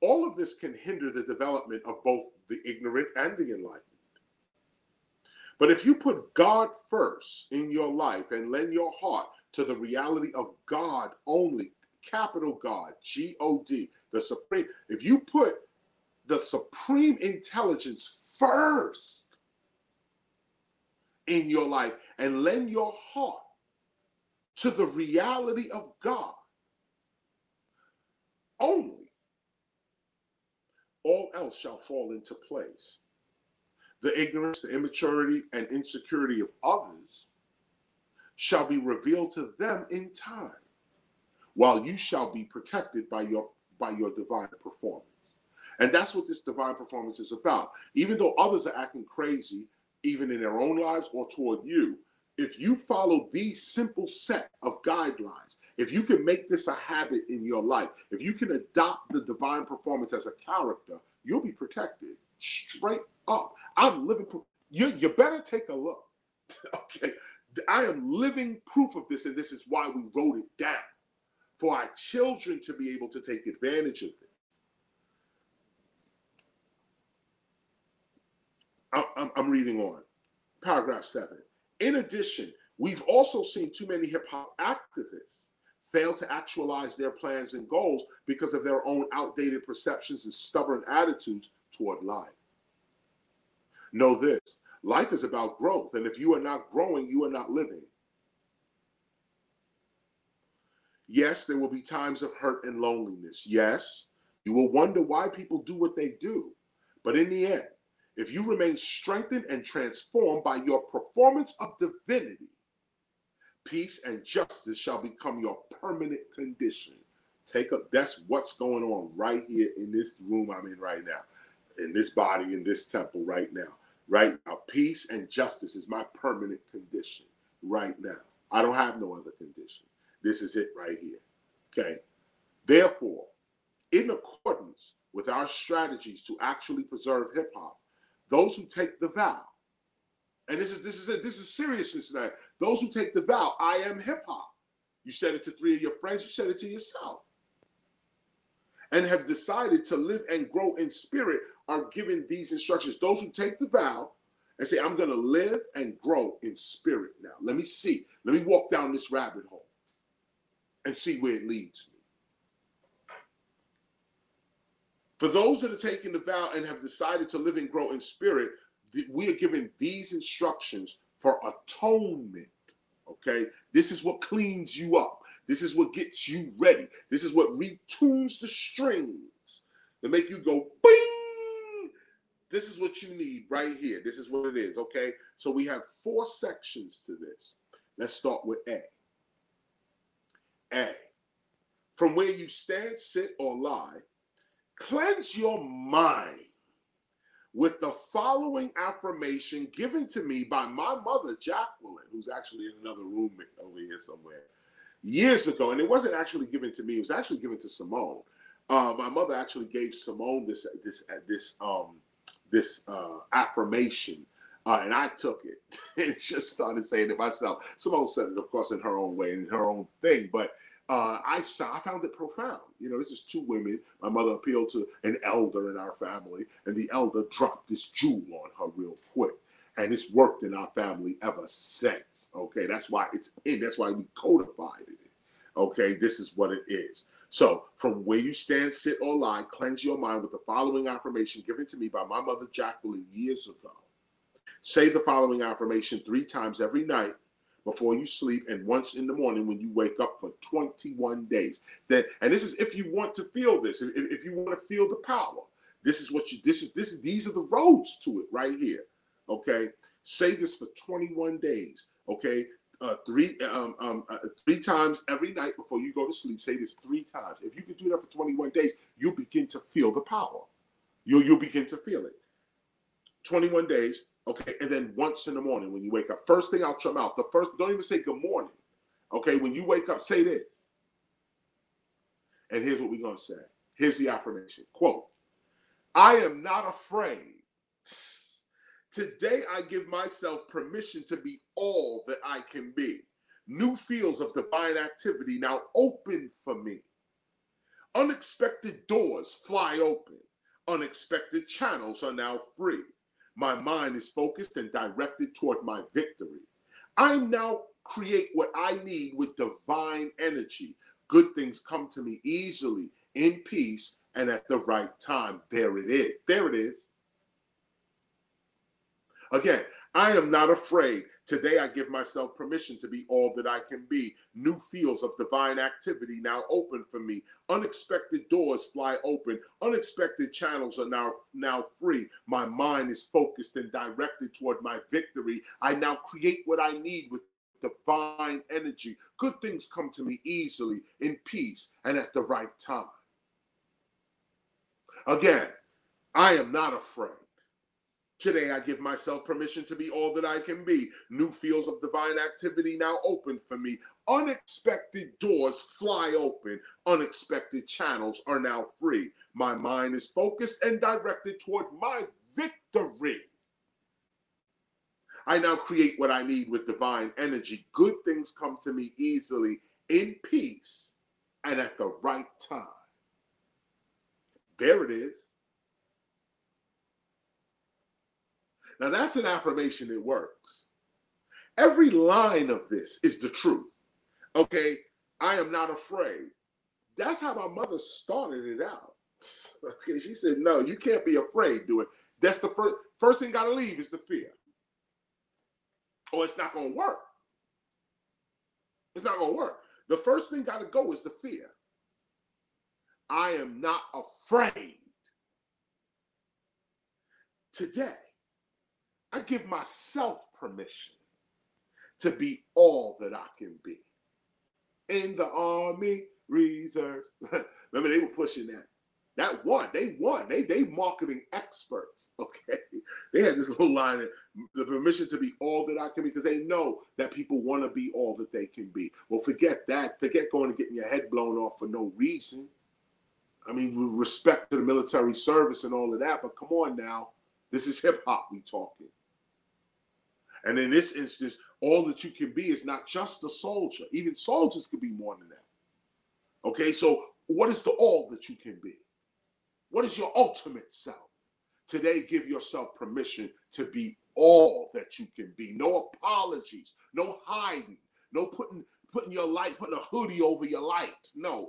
all of this can hinder the development of both the ignorant and the enlightened. But if you put God first in your life and lend your heart to the reality of God only, capital God, G-O-D, the supreme, if you put the supreme intelligence first in your life and lend your heart to the reality of God only, all else shall fall into place. The ignorance, the immaturity, and insecurity of others shall be revealed to them in time, while you shall be protected by your divine performance. And that's what this divine performance is about. Even though others are acting crazy, even in their own lives or toward you, if you follow these simple set of guidelines, if you can make this a habit in your life, if you can adopt the divine performance as a character, you'll be protected straight up. I'm living proof. You better take a look. Okay, I am living proof of this, and this is why we wrote it down, for our children to be able to take advantage of it. I'm reading on. Paragraph 7. In addition, we've also seen too many hip-hop activists fail to actualize their plans and goals because of their own outdated perceptions and stubborn attitudes toward life. Know this, life is about growth, and if you are not growing, you are not living. Yes, there will be times of hurt and loneliness. Yes, you will wonder why people do what they do. But in the end, if you remain strengthened and transformed by your performance of divinity, peace and justice shall become your permanent condition. That's what's going on right here in this room I'm in right now, in this body, in this temple right now. Right now, peace and justice is my permanent condition right now. I don't have no other condition. This is it right here. Okay. Therefore, in accordance with our strategies to actually preserve hip hop, those who take the vow, and this is seriousness tonight. Those who take the vow, I am hip hop. You said it to 3 of your friends. You said it to yourself. and have decided to live and grow in spirit are given these instructions. Those who take the vow and say, I'm going to live and grow in spirit now. Let me see. Let me walk down this rabbit hole and see where it leads me. For those that are taking the vow and have decided to live and grow in spirit, we are given these instructions for atonement. Okay? This is what cleans you up. This is what gets you ready. This is what retunes the strings to make you go bing. This is what you need right here. This is what it is, okay? So we have 4 sections to this. Let's start with A. A. From where you stand, sit, or lie, cleanse your mind with the following affirmation given to me by my mother, Jacqueline, who's actually in another room over here somewhere, years ago. And it wasn't actually given to me. It was actually given to Simone. My mother actually gave Simone this affirmation, and I took it and just started saying it myself. Simone said it, of course, in her own way, in her own thing, but I found it profound. You know, this is 2 women. My mother appealed to an elder in our family, and the elder dropped this jewel on her real quick. And it's worked in our family ever since. Okay, that's why it's in. That's why we codified it. Okay, this is what it is. So, from where you stand, sit, or lie, cleanse your mind with the following affirmation given to me by my mother, Jacqueline, years ago. Say the following affirmation 3 times every night before you sleep and once in the morning when you wake up for 21 days. And this is if you want to feel this, if you want to feel the power. This is what these are the roads to it right here. Okay, say this for 21 days. Okay, 3 times every night before you go to sleep. Say this 3 times. If you can do that for 21 days, you'll begin to feel the power. You'll begin to feel it. 21 days. Okay, and then once in the morning when you wake up, first thing out your mouth. Don't even say good morning. Okay, when you wake up, say this. And here's what we're gonna say. Here's the affirmation. Quote: I am not afraid. Today I give myself permission to be all that I can be. New fields of divine activity now open for me. Unexpected doors fly open. Unexpected channels are now free. My mind is focused and directed toward my victory. I now create what I need with divine energy. Good things come to me easily, in peace, and at the right time. There it is. There it is. Again, I am not afraid. Today I give myself permission to be all that I can be. New fields of divine activity now open for me. Unexpected doors fly open. Unexpected channels are now free. My mind is focused and directed toward my victory. I now create what I need with divine energy. Good things come to me easily, in peace, and at the right time. Again, I am not afraid. Today, I give myself permission to be all that I can be. New fields of divine activity now open for me. Unexpected doors fly open. Unexpected channels are now free. My mind is focused and directed toward my victory. I now create what I need with divine energy. Good things come to me easily, in peace, and at the right time. There it is. Now that's an affirmation that works. Every line of this is the truth. Okay, I am not afraid. That's how my mother started it out. Okay, she said, no, you can't be afraid, do it. That's the first thing got to leave is the fear. Or it's not going to work. It's not going to work. The first thing got to go is the fear. I am not afraid. Today, I give myself permission to be all that I can be. In the Army Reserves. Remember, they were pushing that. That won. They won. They marketing experts. Okay. They had this little line, the permission to be all that I can be, because they know that people want to be all that they can be. Well, forget that. Forget going and getting your head blown off for no reason. I mean, with respect to the military service and all of that, but come on now. This is hip hop we talking. And in this instance, all that you can be is not just a soldier. Even soldiers could be more than that. Okay, so What is the all that you can be? What is your ultimate self? Today, give yourself permission to be all that you can be. No apologies, no hiding, no putting your light, putting a hoodie over your light. No,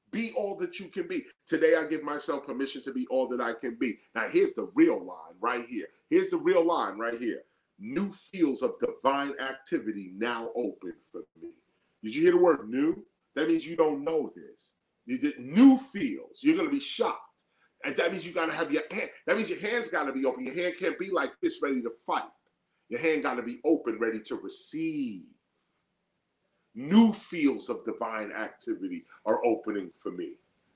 Be all that you can be. Today, I give myself permission to be all that I can be. Now, here's the real line right here. Here's the real line right here. New fields of divine activity now open for me. Did you hear the word new? That means you don't know this. You did new fields. You're going to be shocked. And that means you got to have your hand. That means your hands got to be open. Your hand can't be like this, ready to fight. Your hand got to be open, ready to receive. New fields of divine activity are opening for me.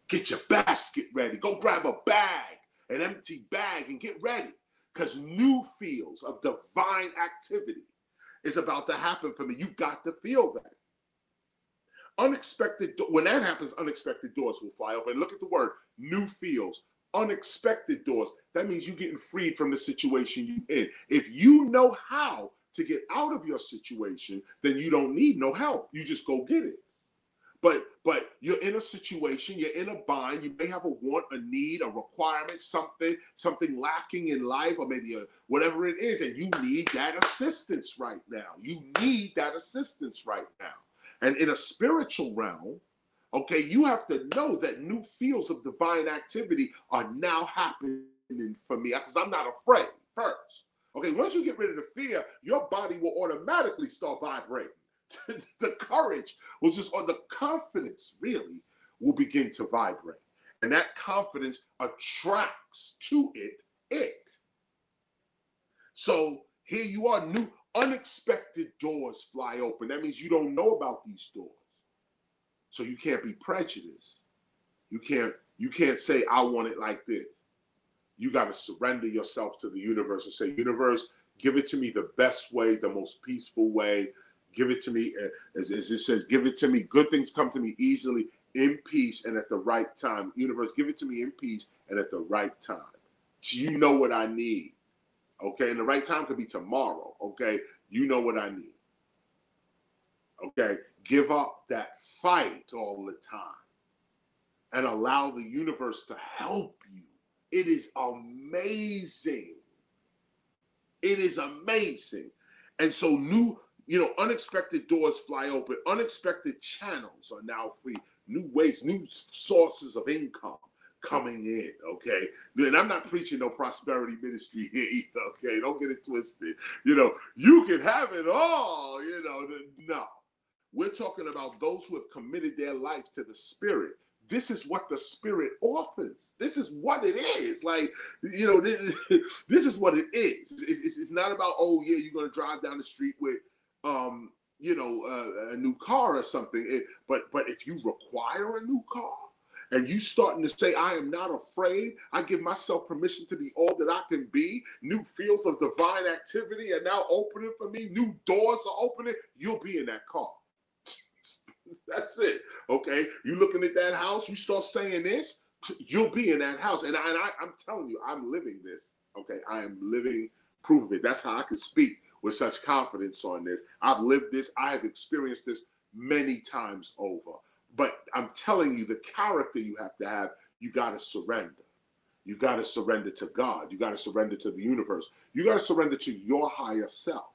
Get your basket ready. Go grab a bag, an empty bag, and get ready. Because new fields of divine activity is about to happen for me. You got to feel that. When that happens, unexpected doors will fly open. Look at the word, new fields, unexpected doors. That means you're getting freed from the situation you're in. If you know how to get out of your situation, then you don't need no help. You just go get it. But you're in a situation, you're in a bind, you may have a want, a need, a requirement, something lacking in life, or maybe whatever it is, and you need that assistance right now. You need that assistance right now. And in a spiritual realm, okay, you have to know that new fields of divine activity are now happening for me, because I'm not afraid first. Okay, once you get rid of the fear, your body will automatically start vibrating. The courage will just, or the confidence really will begin to vibrate. And that confidence attracts to it. So here you are, new unexpected doors fly open. That means you don't know about these doors. So you can't be prejudiced. You can't say, I want it like this. You got to surrender yourself to the universe and say, universe, give it to me the best way, the most peaceful way. Give it to me, as it says, give it to me. Good things come to me easily, in peace, and at the right time. Universe, give it to me in peace and at the right time. You know what I need. Okay, and the right time could be tomorrow. Okay, you know what I need. Okay, give up that fight all the time and allow the universe to help you. It is amazing. It is amazing. And so unexpected doors fly open. Unexpected channels are now free. New ways, new sources of income coming in, okay? And I'm not preaching no prosperity ministry here either, okay? Don't get it twisted. You can have it all, no. We're talking about those who have committed their life to the Spirit. This is what the Spirit offers. This is what it is. Like, this is what it is. It's not about, oh, yeah, you're going to drive down the street with, a new car or something. But if you require a new car and you starting to say, I am not afraid, I give myself permission to be all that I can be, new fields of divine activity are now opening for me, new doors are opening, you'll be in that car. That's it. Okay. You looking at that house, you start saying this, you'll be in that house. And I'm telling you, I'm living this. Okay. I am living proof of it. That's how I can speak with such confidence on this. I've lived this. I have experienced this many times over. But I'm telling you, the character you have to have, you got to surrender. You got to surrender to God. You got to surrender to the universe. You got to surrender to your higher self.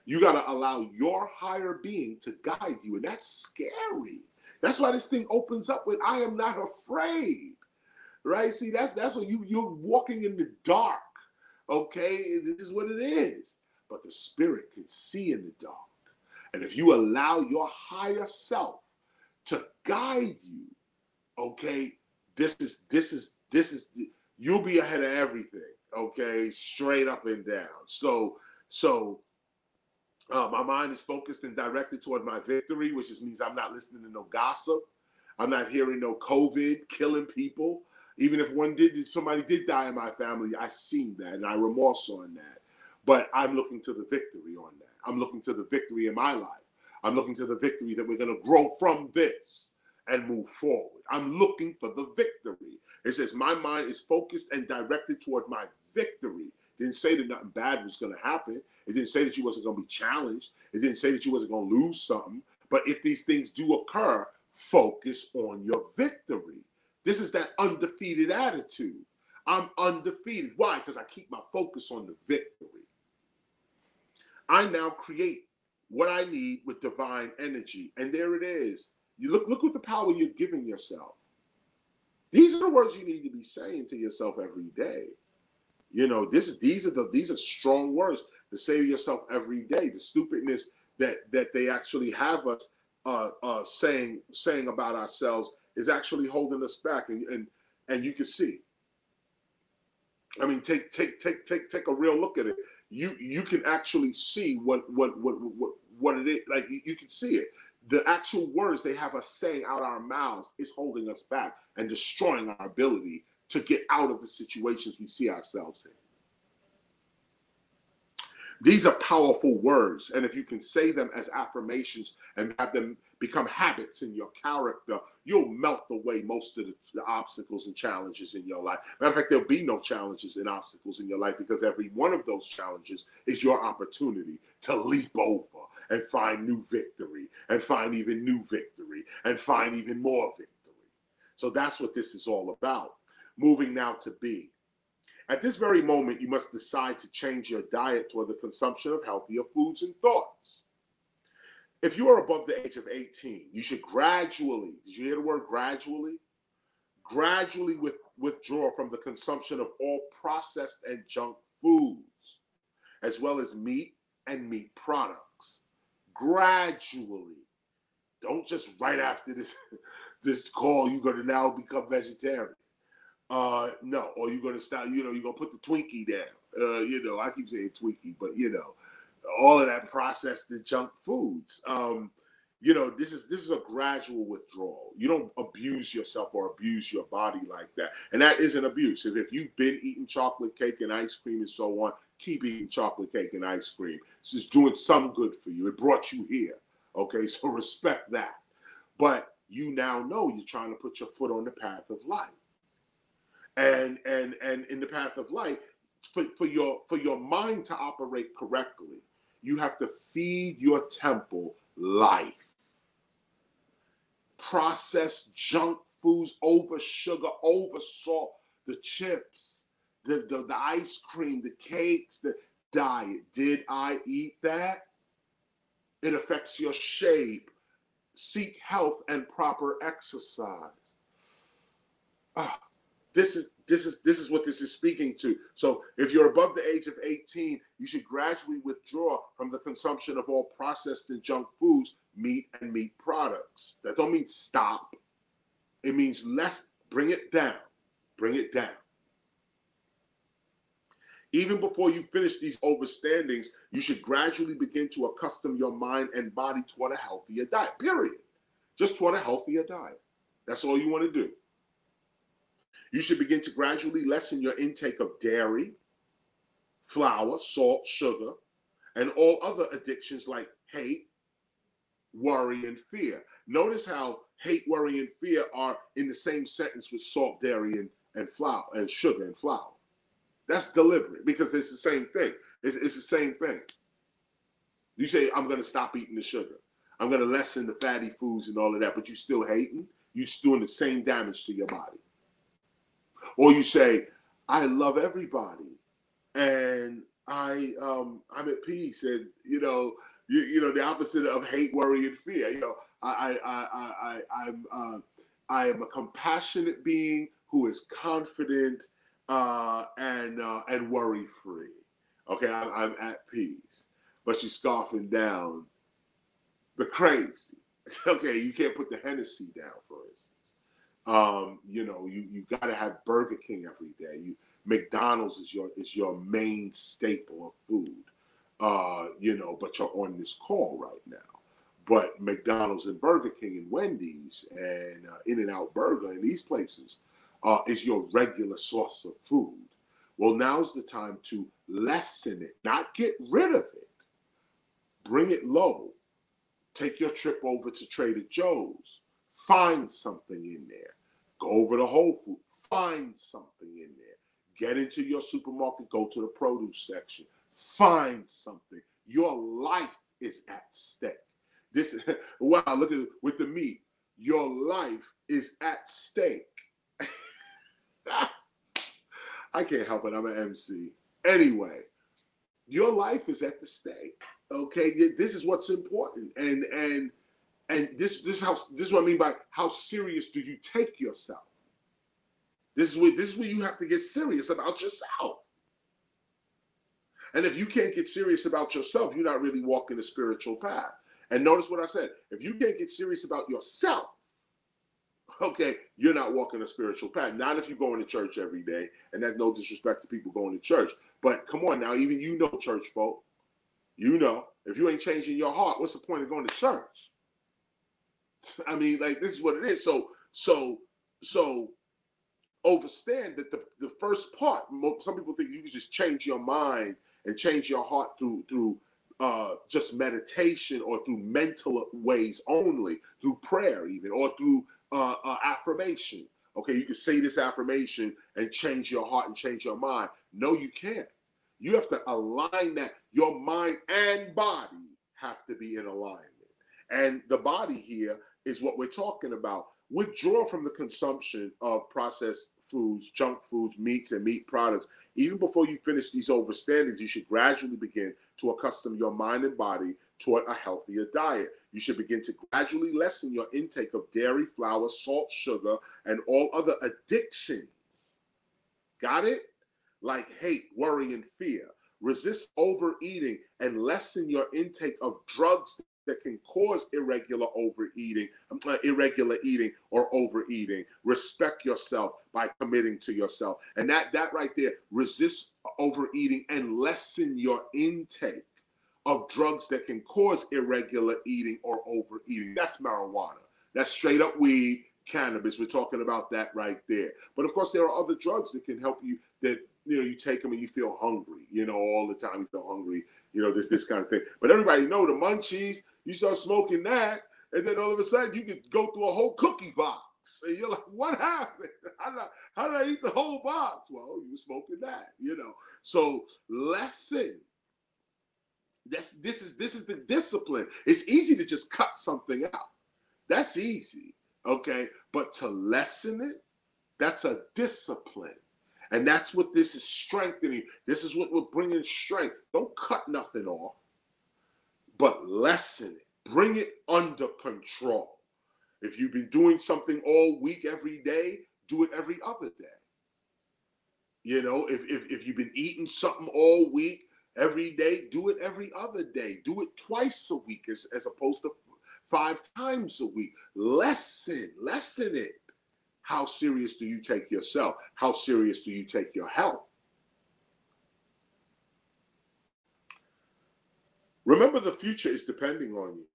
You got to allow your higher being to guide you. And that's scary. That's why this thing opens up with, I am not afraid. Right? See, that's what you're walking in the dark. Okay? This is what it is. But the Spirit can see in the dark. And if you allow your higher self to guide you, okay, this is you'll be ahead of everything. Okay? Straight up and down. So my mind is focused and directed toward my victory, which just means I'm not listening to no gossip. I'm not hearing no COVID killing people. Even if somebody did die in my family, I seen that and I remorse on that. But I'm looking to the victory on that. I'm looking to the victory in my life. I'm looking to the victory that we're going to grow from this and move forward. I'm looking for the victory. It says my mind is focused and directed toward my victory. It didn't say that nothing bad was going to happen. It didn't say that you wasn't going to be challenged. It didn't say that you wasn't going to lose something. But if these things do occur, Focus on your victory. This is that undefeated attitude. I'm undefeated. Why? Because I keep my focus on the victory. I now create what I need with divine energy. And there it is. You look at the power you're giving yourself. These are the words you need to be saying to yourself every day. You know, these are strong words to say to yourself every day. The stupidness that they actually have us saying about ourselves is actually holding us back, and you can see. I mean, take a real look at it. You can actually see what it is. Like you can see it. The actual words they have us saying out our mouths is holding us back and destroying our ability to get out of the situations we see ourselves in. These are powerful words, and if you can say them as affirmations and have them become habits in your character, you'll melt away most of the obstacles and challenges in your life. Matter of fact, there'll be no challenges and obstacles in your life because every one of those challenges is your opportunity to leap over and find new victory and find even new victory and find even more victory. So that's what this is all about. Moving now to B. At this very moment, you must decide to change your diet toward the consumption of healthier foods and thoughts. If you are above the age of 18, you should gradually, did you hear the word gradually? Gradually withdraw from the consumption of all processed and junk foods, as well as meat and meat products. Gradually. Don't just right after this call, you're going to now become vegetarian. No, or you're going to start, you're going to put the Twinkie down. I keep saying Twinkie, but, all of that processed and junk foods. This is a gradual withdrawal. You don't abuse yourself or abuse your body like that. And that is an abuse. And if you've been eating chocolate cake and ice cream and so on, keep eating chocolate cake and ice cream. It's just doing some good for you. It brought you here. Okay, so respect that. But you now know you're trying to put your foot on the path of life. And in the path of life, for your mind to operate correctly, you have to feed your temple life. Processed junk foods, over sugar, over salt, the chips, the ice cream, the cakes, the diet. Did I eat that? It affects your shape. Seek health and proper exercise. This is what this is speaking to. So if you're above the age of 18, you should gradually withdraw from the consumption of all processed and junk foods, meat and meat products. That don't mean stop. It means less, bring it down. Bring it down. Even before you finish these overstandings, you should gradually begin to accustom your mind and body toward a healthier diet, period. Just toward a healthier diet. That's all you want to do. You should begin to gradually lessen your intake of dairy, flour, salt, sugar, and all other addictions like hate, worry, and fear. Notice how hate, worry, and fear are in the same sentence with salt, dairy, and flour, and sugar and flour. That's deliberate because it's the same thing. It's the same thing. You say, I'm going to stop eating the sugar. I'm going to lessen the fatty foods and all of that, but you still hating. You're doing the same damage to your body. Or you say, I love everybody, and I'm at peace, and the opposite of hate, worry, and fear. I am a compassionate being who is confident and worry free. Okay, I'm at peace, but you're scarfing down the crazy. Okay, you can't put the Hennessy down, for instance. You got to have Burger King every day. McDonald's is your main staple of food. But you're on this call right now. But McDonald's and Burger King and Wendy's and In-N-Out Burger and these places is your regular source of food. Well, now's the time to lessen it, not get rid of it. Bring it low. Take your trip over to Trader Joe's. Find something in there. Go over to Whole Foods. Find something in there. Get into your supermarket. Go to the produce section. Find something. Your life is at stake. Wow, look at it with the meat. your life is at stake. I can't help it. I'm an MC. Anyway, your life is at the stake. Okay, this is what's important, and this is what I mean by how serious do you take yourself. This is where you have to get serious about yourself. And if you can't get serious about yourself, you're not really walking the spiritual path. And notice what I said. If you can't get serious about yourself, okay, you're not walking a spiritual path. Not if you're going to church every day, and that's no disrespect to people going to church. But come on now, even you know, church folk, you know, if you ain't changing your heart, what's the point of going to church? I mean, like, this is what it is. So understand that the first part, some people think you can just change your mind and change your heart through just meditation or through mental ways only, through prayer even, or through affirmation. Okay, you can say this affirmation and change your heart and change your mind. No, you can't. You have to align that. Your mind and body have to be in alignment. And the body here is what we're talking about. Withdraw from the consumption of processed foods, junk foods, meats, and meat products. Even before you finish these overstandings, you should gradually begin to accustom your mind and body toward a healthier diet. You should begin to gradually lessen your intake of dairy, flour, salt, sugar, and all other addictions. Got it? Like hate, worry, and fear. Resist overeating and lessen your intake of drugs that can cause irregular eating or overeating. Respect yourself by committing to yourself. And that right there, resist overeating and lessen your intake of drugs that can cause irregular eating or overeating. That's marijuana. That's straight up weed, cannabis. We're talking about that right there. But of course, there are other drugs that can help you that, you know, you take them and you feel hungry, you know, all the time you feel hungry, you know, this kind of thing. But everybody know the munchies, you start smoking that, and then all of a sudden you could go through a whole cookie box. And you're like, what happened? How did I eat the whole box? Well, you were smoking that, you know. So lessen. This is the discipline. It's easy to just cut something out. That's easy, okay? But to lessen it, that's a discipline. And that's what this is strengthening. This is what we're bringing strength. Don't cut nothing off, but lessen it. Bring it under control. If you've been doing something all week, every day, do it every other day. You know, if you've been eating something all week, every day, do it every other day. Do it twice a week as opposed to 5 times a week. Lessen it. How serious do you take yourself? How serious do you take your health? Remember, the future is depending on you.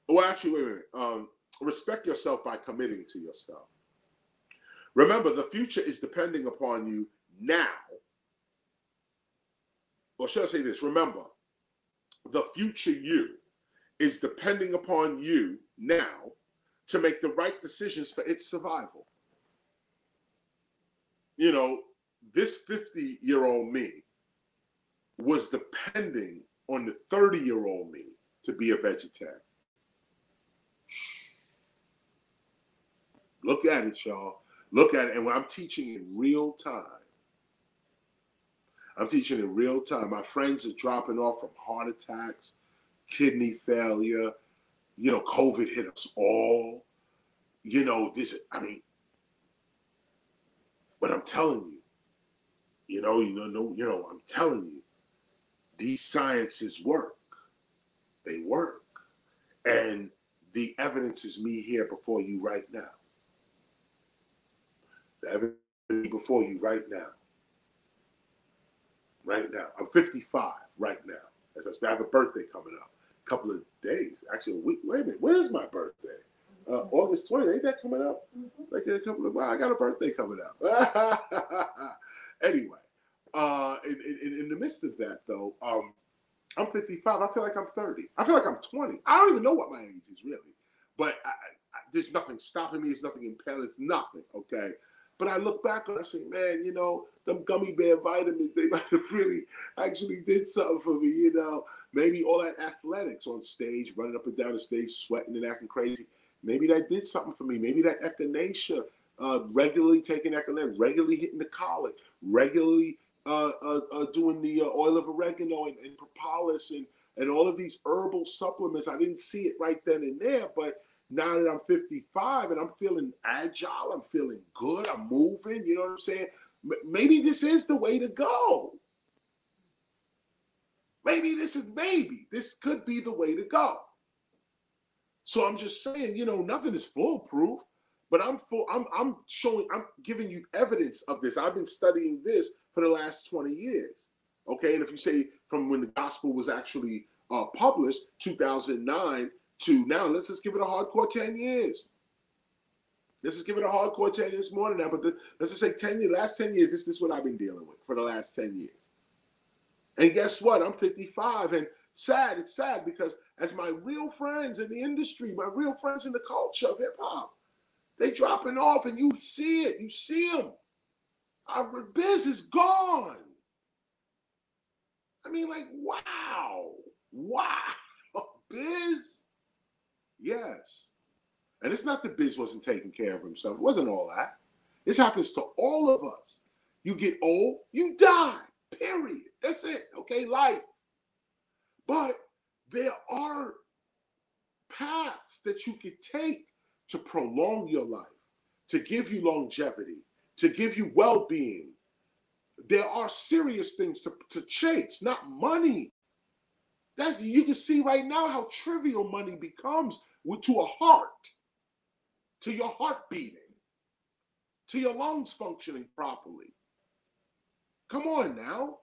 Oh, actually, wait a minute. Respect yourself by committing to yourself. Remember, the future is depending upon you now. Or should I say this? Remember, the future you is depending upon you now to make the right decisions for its survival. You know, this 50-year-old me was depending on the 30-year-old me to be a vegetarian. Look at it, y'all. Look at it. And when I'm teaching in real time, my friends are dropping off from heart attacks, kidney failure. You know, COVID hit us all. You know, but I'm telling you, I'm telling you, these sciences work. They work. And the evidence is me here before you right now. The evidence is me before you right now. Right now. I'm 55 right now. As I have a birthday coming up. A couple of days. Actually, a week. Wait a minute. Where is my birthday? August 20th. Ain't that coming up? Like a couple of, wow, I got a birthday coming up. Anyway, in the midst of that, though, I'm 55. I feel like I'm 30. I feel like I'm 20. I don't even know what my age is, really. But there's nothing stopping me. There's nothing impairing. It's nothing, okay? But I look back and I say, man, you know, them gummy bear vitamins, they might have really actually did something for me, you know. Maybe all that athletics on stage, running up and down the stage, sweating and acting crazy, Maybe that did something for me. Maybe that echinacea, regularly taking echinacea, regularly hitting the colic, regularly doing the oil of oregano and propolis and all of these herbal supplements. I didn't see it right then and there, but now that I'm 55 and I'm feeling agile, I'm feeling good, I'm moving, you know what I'm saying? Maybe this is the way to go. Maybe this could be the way to go. So I'm just saying, you know, nothing is foolproof, but I'm giving you evidence of this. I've been studying this for the last 20 years. Okay. And if you say from when the gospel was actually published, 2009 to now, let's just give it a hardcore 10 years. Let's just give it a hardcore 10 years, more than that. But let's just say 10 years, last 10 years, this is what I've been dealing with for the last 10 years. And guess what? I'm 55 and it's sad because as my real friends in the industry, my real friends in the culture of hip hop, they dropping off and you see it. You see them. Our biz is gone. I mean, like, wow. Biz? Yes. And it's not that Biz wasn't taking care of himself. It wasn't all that. This happens to all of us. You get old, you die. Period. That's it. Okay, life. But there are paths that you could take to prolong your life, to give you longevity, to give you well-being. There are serious things to chase, not money. You can see right now how trivial money becomes to a heart, to your heart beating, to your lungs functioning properly. Come on now.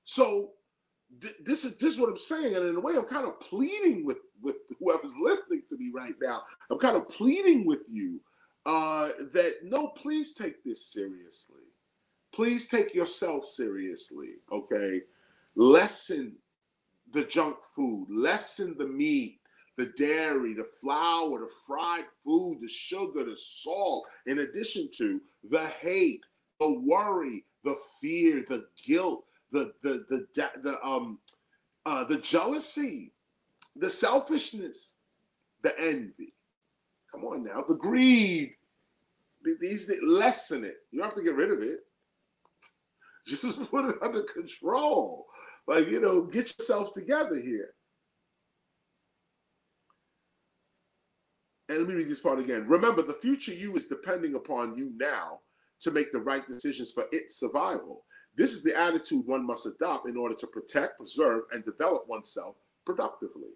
So this is what I'm saying, and in a way, I'm kind of pleading with whoever's listening to me right now. I'm kind of pleading with you that no, please take this seriously. Please take yourself seriously. Okay, lessen the junk food, lessen the meat, the dairy, the flour, the fried food, the sugar, the salt. In addition to the hate, the worry, the fear, the guilt, the jealousy, the selfishness, the envy. Come on now, the greed. These lessen it. You don't have to get rid of it. Just put it under control. Like, you know, get yourselves together here. And let me read this part again. Remember, the future you is depending upon you now to make the right decisions for its survival. This is the attitude one must adopt in order to protect, preserve, and develop oneself productively.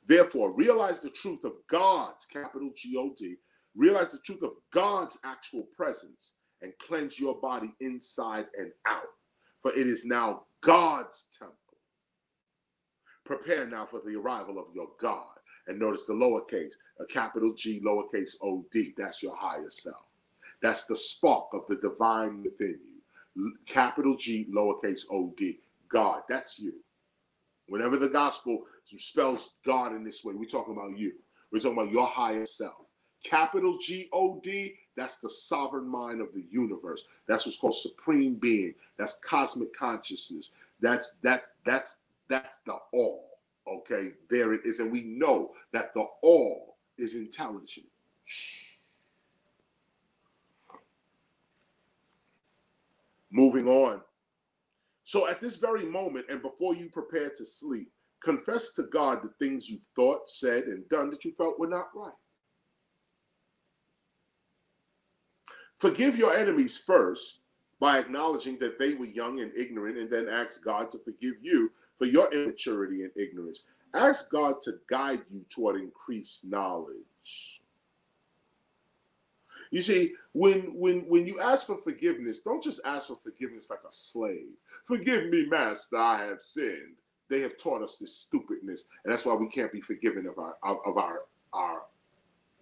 Therefore, realize the truth of God's, capital G-O-D, realize the truth of God's actual presence and cleanse your body inside and out, for it is now God's temple. Prepare now for the arrival of your God. And notice the lowercase, a capital G, lowercase O-D, that's your higher self. That's the spark of the divine within you. Capital G, lowercase O-D, God, that's you. Whenever the gospel spells God in this way, we're talking about you. We're talking about your higher self. Capital G-O-D, that's the sovereign mind of the universe. That's what's called supreme being. That's cosmic consciousness. That's the all. Okay, there it is. And we know that the all is intelligent. Moving on. So at this very moment, and before you prepare to sleep, confess to God the things you thought, said, and done that you felt were not right. Forgive your enemies first by acknowledging that they were young and ignorant, and then ask God to forgive you for your immaturity and ignorance. Ask God to guide you toward increased knowledge. You see, when you ask for forgiveness, don't just ask for forgiveness like a slave. Forgive me, Master, I have sinned. They have taught us this stupidness, and that's why we can't be forgiven of our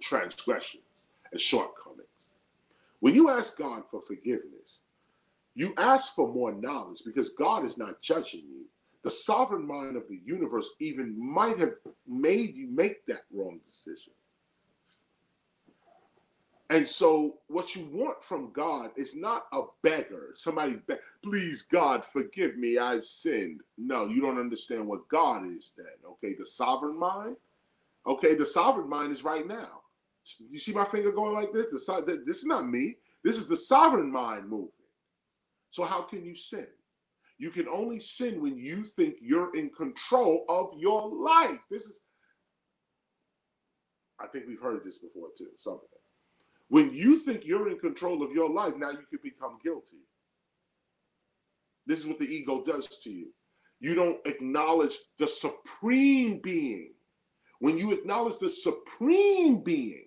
transgressions and shortcomings. When you ask God for forgiveness, you ask for more knowledge because God is not judging you. The sovereign mind of the universe even might have made you make that wrong decision. And so what you want from God is not a beggar. Somebody, please, God, forgive me, I've sinned. No, you don't understand what God is then. Okay, the sovereign mind? Okay, the sovereign mind is right now. You see my finger going like this? This is not me. This is the sovereign mind moving. So how can you sin? You can only sin when you think you're in control of your life. I think we've heard this before too, some of it. When you think you're in control of your life, now you can become guilty. This is what the ego does to you. You don't acknowledge the supreme being. When you acknowledge the supreme being,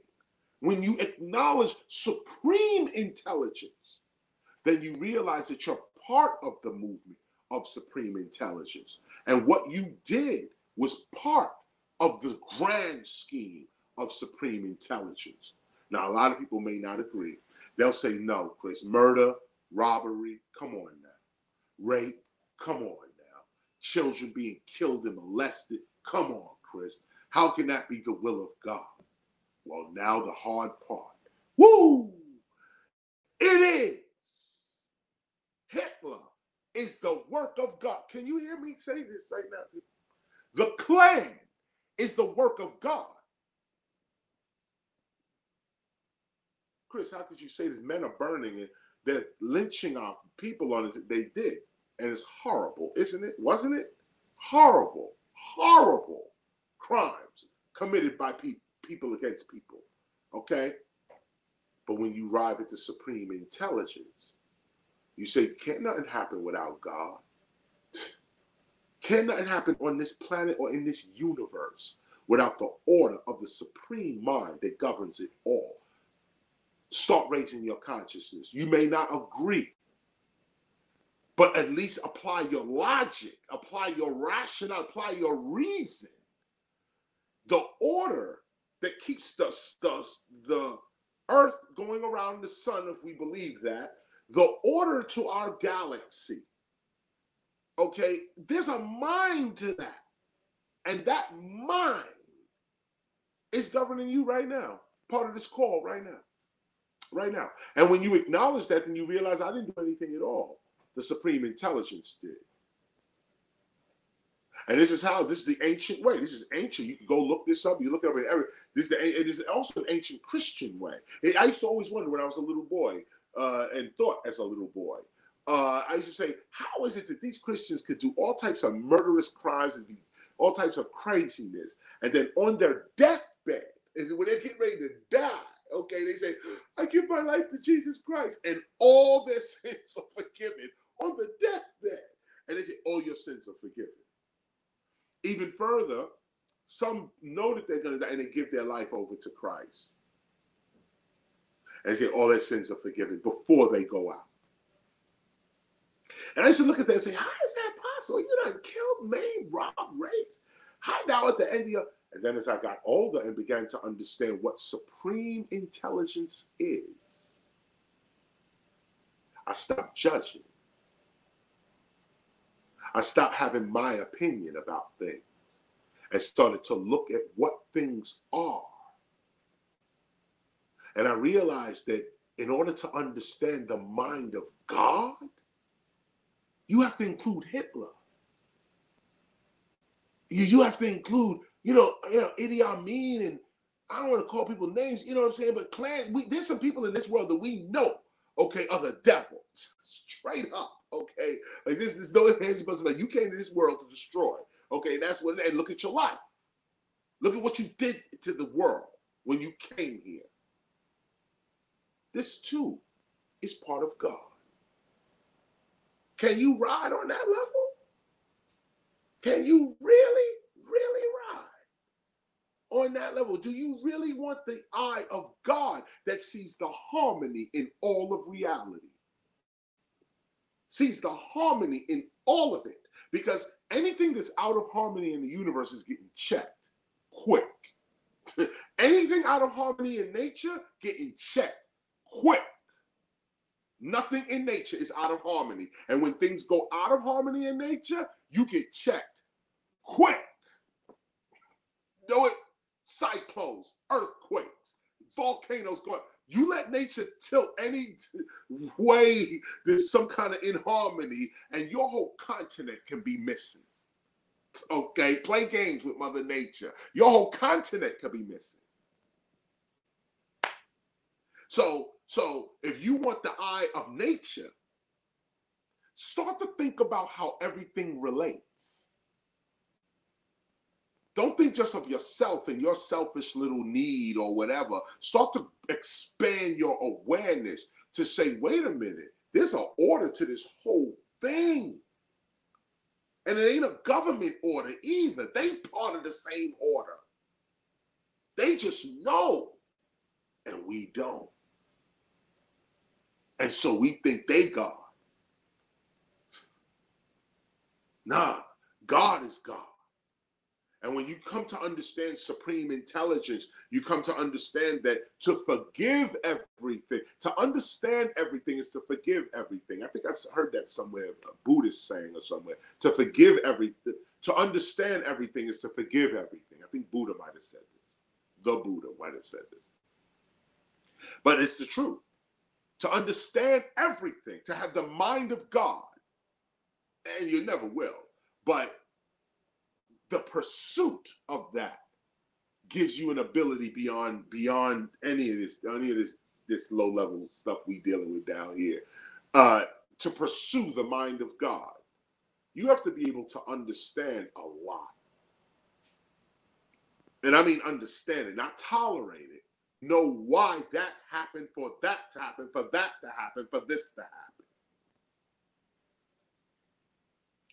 when you acknowledge supreme intelligence, then you realize that you're part of the movement of supreme intelligence. And what you did was part of the grand scheme of supreme intelligence. Now, a lot of people may not agree. They'll say, no, Chris, murder, robbery, come on now. Rape, come on now. Children being killed and molested, come on, Chris. How can that be the will of God? Well, now the hard part. Woo! It is. Hitler is the work of God. Can you hear me say this right now? The Klan is the work of God. Chris, how could you say this? Men are burning and they're lynching our people on it. They did. And it's horrible, isn't it? Wasn't it? Horrible, horrible crimes committed by people against people. Okay? But when you arrive at the supreme intelligence, you say, can't nothing happen without God? Can nothing happen on this planet or in this universe without the order of the supreme mind that governs it all? Start raising your consciousness. You may not agree, but at least apply your logic, apply your rationale, apply your reason. The order that keeps the earth going around the sun, if we believe that, the order to our galaxy, okay, there's a mind to that. And that mind is governing you right now, part of this call right now. Right now. And when you acknowledge that, then you realize I didn't do anything at all. The supreme intelligence did. And this is the ancient way. This is ancient. You can go look this up. You look it up in every. It is also an ancient Christian way. I used to always wonder when I was a little boy and thought as a little boy. I used to say, how is it that these Christians could do all types of murderous crimes and all types of craziness, and then on their deathbed, and when they get ready to die, okay, they say, I give my life to Jesus Christ, and all their sins are forgiven on the deathbed. And they say, all your sins are forgiven. Even further, some know that they're going to die, and they give their life over to Christ. And they say, all their sins are forgiven before they go out. And I used to look at that and say, how is that possible? You done killed, maimed, robbed, raped. How now at the end of your... And then as I got older and began to understand what supreme intelligence is, I stopped judging. I stopped having my opinion about things and started to look at what things are. And I realized that in order to understand the mind of God, you have to include Hitler. You have to include, Idi Amin, and I don't want to call people names, you know what I'm saying? But there's some people in this world that we know, okay, are the devil. Straight up, okay? Like this is no hands supposed to be. You came to this world to destroy, okay? And that's what. And look at your life. Look at what you did to the world when you came here. This too is part of God. Can you ride on that level? Can you really, really ride on that level? Do you really want the eye of God that sees the harmony in all of reality? Sees the harmony in all of it. Because anything that's out of harmony in the universe is getting checked quick. Anything out of harmony in nature, getting checked quick. Nothing in nature is out of harmony. And when things go out of harmony in nature, you get checked quick. Know it? Cyclones, earthquakes, volcanoes going. You let nature tilt any way there's some kind of inharmony, and your whole continent can be missing. Okay? Play games with Mother Nature. Your whole continent can be missing. So if you want the eye of nature, start to think about how everything relates. Don't think just of yourself and your selfish little need or whatever. Start to expand your awareness to say, wait a minute, there's an order to this whole thing. And it ain't a government order either. They part of the same order. They just know, and we don't. And so we think they God. Nah, God is God. And when you come to understand supreme intelligence, you come to understand that to forgive everything, to understand everything is to forgive everything. I think I heard that somewhere, a Buddhist saying or somewhere. To forgive everything, to understand everything is to forgive everything. I think Buddha might have said this. The Buddha might have said this. But it's the truth. To understand everything, to have the mind of God, and you never will, but the pursuit of that gives you an ability beyond any of this low level stuff we dealing with down here. To pursue the mind of God, you have to be able to understand a lot. And I mean understand it, not tolerate it. Know why that happened, for that to happen, for that to happen, for this to happen.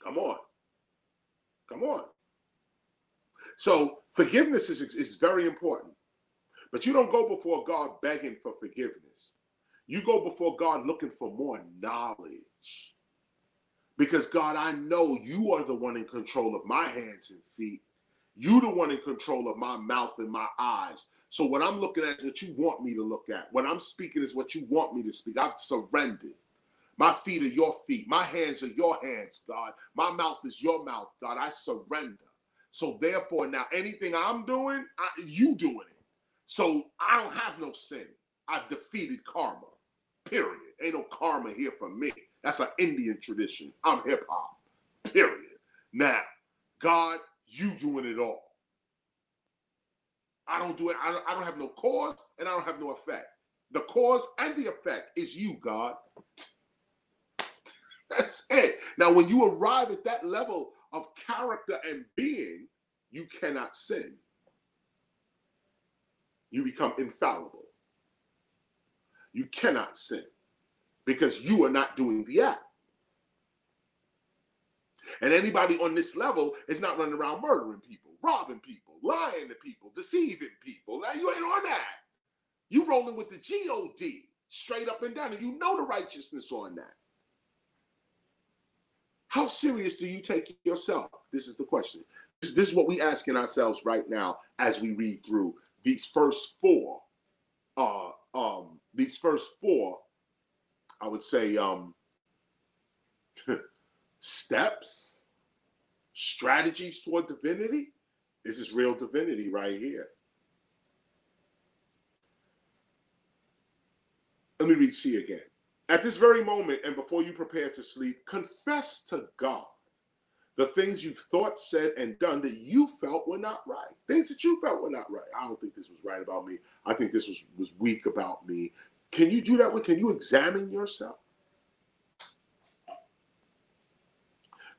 Come on. Come on. So forgiveness is very important. But you don't go before God begging for forgiveness. You go before God looking for more knowledge. Because God, I know you are the one in control of my hands and feet. You the one in control of my mouth and my eyes. So what I'm looking at is what you want me to look at. What I'm speaking is what you want me to speak. I've surrendered. My feet are your feet. My hands are your hands, God. My mouth is your mouth, God. I surrender. So therefore, now anything I'm doing, you doing it. So I don't have no sin. I've defeated karma, period. Ain't no karma here for me. That's an Indian tradition. I'm hip hop, period. Now, God, you doing it all. I don't do it. I don't have no cause and I don't have no effect. The cause and the effect is you, God. That's it. Now, when you arrive at that level of character and being, you cannot sin. You become infallible. You cannot sin because you are not doing the act. And anybody on this level is not running around murdering people, robbing people, lying to people, deceiving people. Now, you ain't on that. You rolling with the G-O-D, straight up and down, and you know the righteousness on that. How serious do you take yourself? This is the question. This is what we asking ourselves right now as we read through these first four. I would say, steps, strategies toward divinity. This is real divinity right here. Let me read C again. At this very moment and before you prepare to sleep, confess to God the things you've thought, said, and done that you felt were not right. Things that you felt were not right. I don't think this was right about me. I think this was weak about me. Can you do that? Can you examine yourself?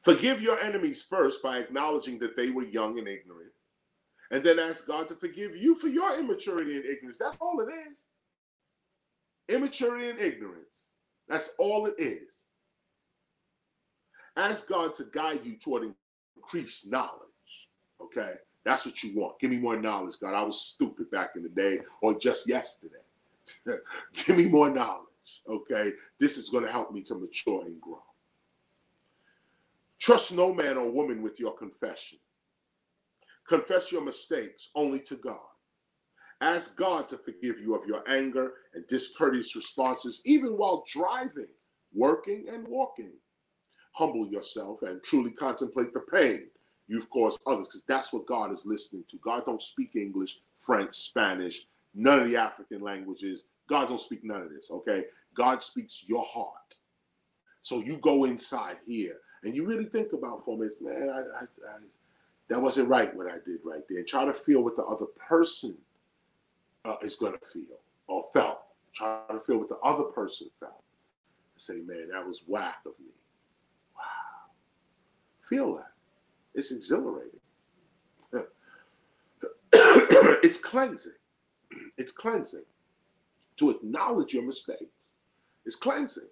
Forgive your enemies first by acknowledging that they were young and ignorant. And then ask God to forgive you for your immaturity and ignorance. That's all it is. Immaturity and ignorance. That's all it is. Ask God to guide you toward increased knowledge. Okay? That's what you want. Give me more knowledge, God. I was stupid back in the day or just yesterday. Give me more knowledge. Okay? This is going to help me to mature and grow. Trust no man or woman with your confession. Confess your mistakes only to God. Ask God to forgive you of your anger and discourteous responses, even while driving, working, and walking. Humble yourself and truly contemplate the pain you've caused others, because that's what God is listening to. God don't speak English, French, Spanish, none of the African languages. God don't speak none of this, okay? God speaks your heart. So you go inside here and you really think about for a minute, man, that wasn't right what I did right there. Try to feel what the other person is going to feel or felt. Try to feel what the other person felt. Say, man, that was whack of me. Wow. Feel that. It's exhilarating. It's cleansing. It's cleansing. To acknowledge your mistakes is cleansing.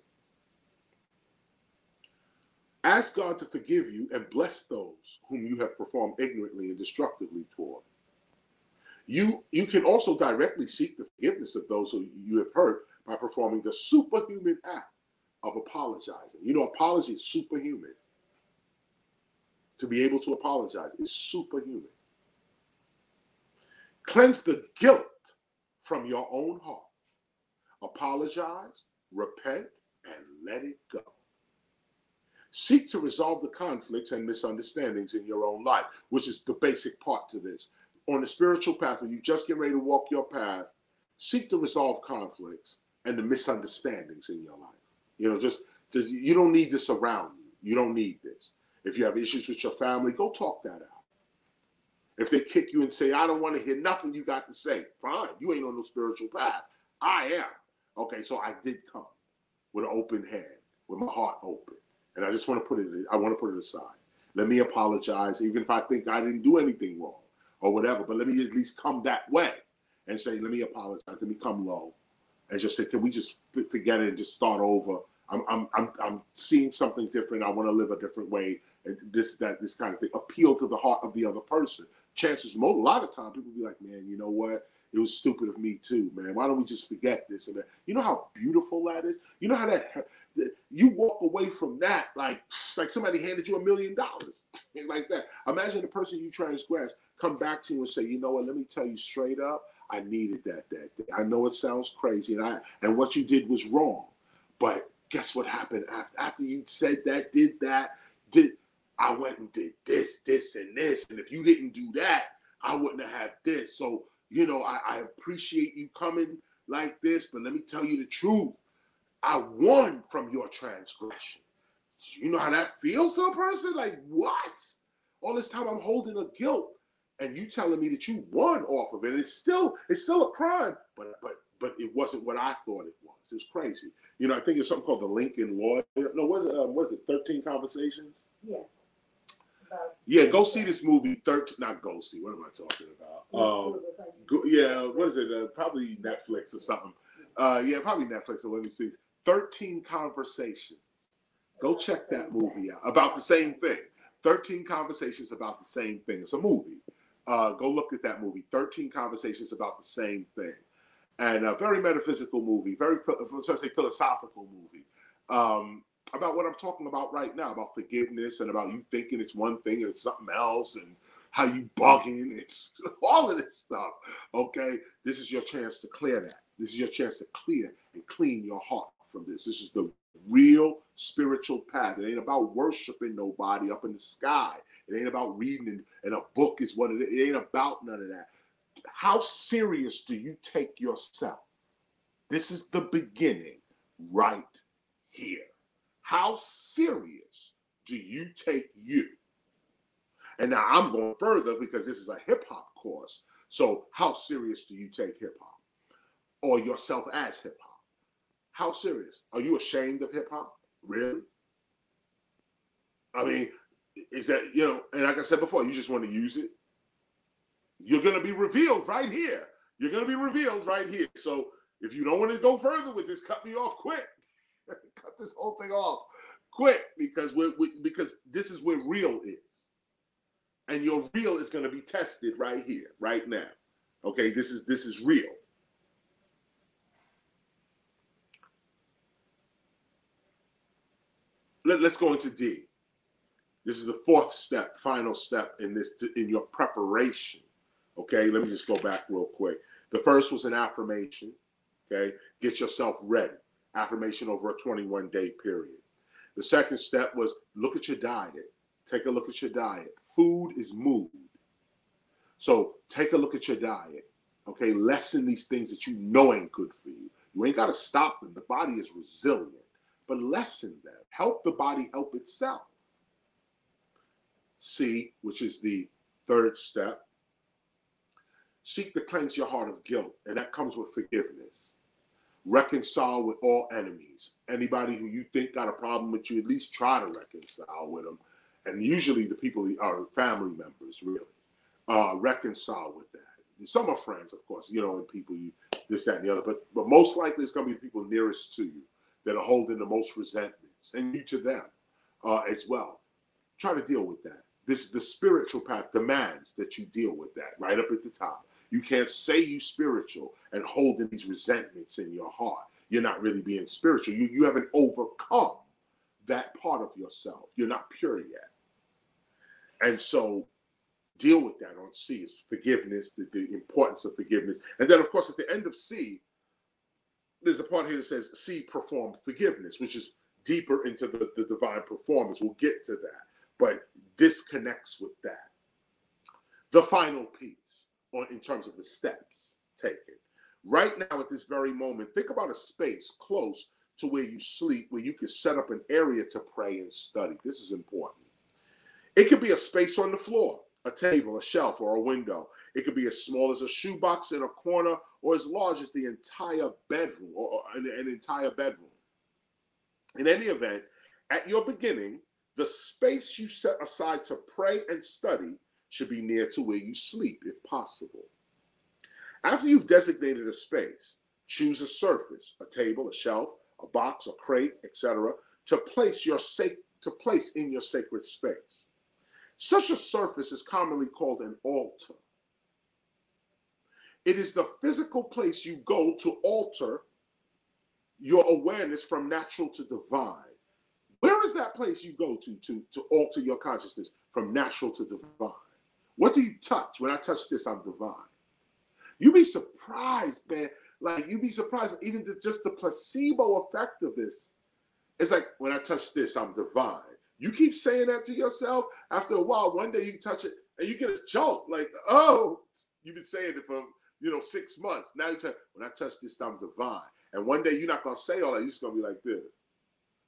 Ask God to forgive you and bless those whom you have performed ignorantly and destructively toward. You can also directly seek the forgiveness of those who you have hurt by performing the superhuman act of apologizing. You know, apology is superhuman. To be able to apologize is superhuman. Cleanse the guilt from your own heart. Apologize, repent, and let it go. Seek to resolve the conflicts and misunderstandings in your own life, which is the basic part to this. On the spiritual path, when you just get ready to walk your path, seek to resolve conflicts and the misunderstandings in your life. You know, just you don't need this around you. You don't need this. If you have issues with your family, go talk that out. If they kick you and say, I don't want to hear nothing you got to say, fine. You ain't on no spiritual path. I am. Okay, so I did come with an open hand, with my heart open. And I just want to put it aside. Let me apologize, even if I think I didn't do anything wrong or whatever, but let me at least come that way and say, let me apologize, let me come low and just say, can we just forget it and just start over? I'm seeing something different. I want to live a different way. And this kind of thing. Appeal to the heart of the other person. Chances, a lot of times people be like, man, you know what? It was stupid of me too, man. Why don't we just forget this and that? You know how beautiful that is? You know how that you walk away from that like somebody handed you $1 million. Like that. Imagine the person you transgressed come back to you and say, you know what, let me tell you straight up, I needed that day. I know it sounds crazy and what you did was wrong. But guess what happened after you said that, I went and did this, and this. And if you didn't do that, I wouldn't have had this. So, you know, I appreciate you coming like this, but let me tell you the truth. I won from your transgression. You know how that feels to a person? Like, what? All this time I'm holding a guilt, and you telling me that you won off of it. And it's still a crime, but it wasn't what I thought it was. It's crazy. You know, I think it's something called the Lincoln Law. No, what is it? 13 Conversations? Yeah. Yeah, go see this movie. Not go see. What am I talking about? What is it? Probably Netflix or something. Probably Netflix or one of these things. 13 Conversations. Go check that movie out. About the same thing. 13 Conversations about the same thing. It's a movie. Go look at that movie. 13 Conversations about the same thing. And a very metaphysical movie. Very, let's say, philosophical movie. About what I'm talking about right now, about forgiveness and about you thinking it's one thing and it's something else and how you bugging. It's all of this stuff, okay? This is your chance to clear that. This is your chance to clear and clean your heart from this. This is the real spiritual path. It ain't about worshiping nobody up in the sky. It ain't about reading and a book is what it is. It ain't about none of that. How serious do you take yourself? This is the beginning right here. How serious do you take you? And now I'm going further because this is a hip-hop course. So how serious do you take hip-hop? Or yourself as hip-hop? How serious? Are you ashamed of hip-hop? Really? I mean, is that, you know, and like I said before, you just want to use it? You're going to be revealed right here. You're going to be revealed right here. So if you don't want to go further with this, cut me off quick. Cut this whole thing off quick because because this is where real is. And your real is going to be tested right here, right now. Okay, this is real. Let's go into D. This is the fourth step, final step in your preparation. Okay, let me just go back real quick. The first was an affirmation. Okay, get yourself ready. Affirmation over a 21-day period. The second step was look at your diet. Take a look at your diet. Food is mood. So take a look at your diet. Okay, lessen these things that you know ain't good for you. You ain't got to stop them. The body is resilient. But lessen them. Help the body help itself. C, which is the third step. Seek to cleanse your heart of guilt. And that comes with forgiveness. Reconcile with all enemies. Anybody who you think got a problem with you, at least try to reconcile with them. And usually the people are family members, really. Reconcile with that. Some are friends, of course, you know, and people you this, that, and the other. But most likely it's going to be the people nearest to you that are holding the most resentments, and you to them as well. Try to deal with that. The spiritual path demands that you deal with that right up at the top. You can't say you spiritual and holding these resentments in your heart. You're not really being spiritual. You haven't overcome that part of yourself. You're not pure yet. And so deal with that on C. It's forgiveness, the importance of forgiveness. And then, of course, at the end of C, there's a part here that says C, perform forgiveness, which is deeper into the divine performance. We'll get to that. But this connects with that. The final piece in terms of the steps taken. Right now, at this very moment, think about a space close to where you sleep, where you can set up an area to pray and study. This is important. It could be a space on the floor, a table, a shelf, or a window. It could be as small as a shoebox in a corner or as large as the entire bedroom or an entire bedroom. In any event, at your beginning, the space you set aside to pray and study should be near to where you sleep, if possible. After you've designated a space, choose a surface, a table, a shelf, a box, a crate, etc., to place in your sacred space. Such a surface is commonly called an altar. It is the physical place you go to alter your awareness from natural to divine. Where is that place you go to alter your consciousness from natural to divine? What do you touch? When I touch this, I'm divine. You'd be surprised, man. Like, you'd be surprised even just the placebo effect of this. It's like, when I touch this, I'm divine. You keep saying that to yourself. After a while, one day you touch it and you get a jolt. Like, oh, you've been saying it for 6 months. Now you tell, when I touch this, I'm divine. And one day you're not gonna say all that. You're just gonna be like this.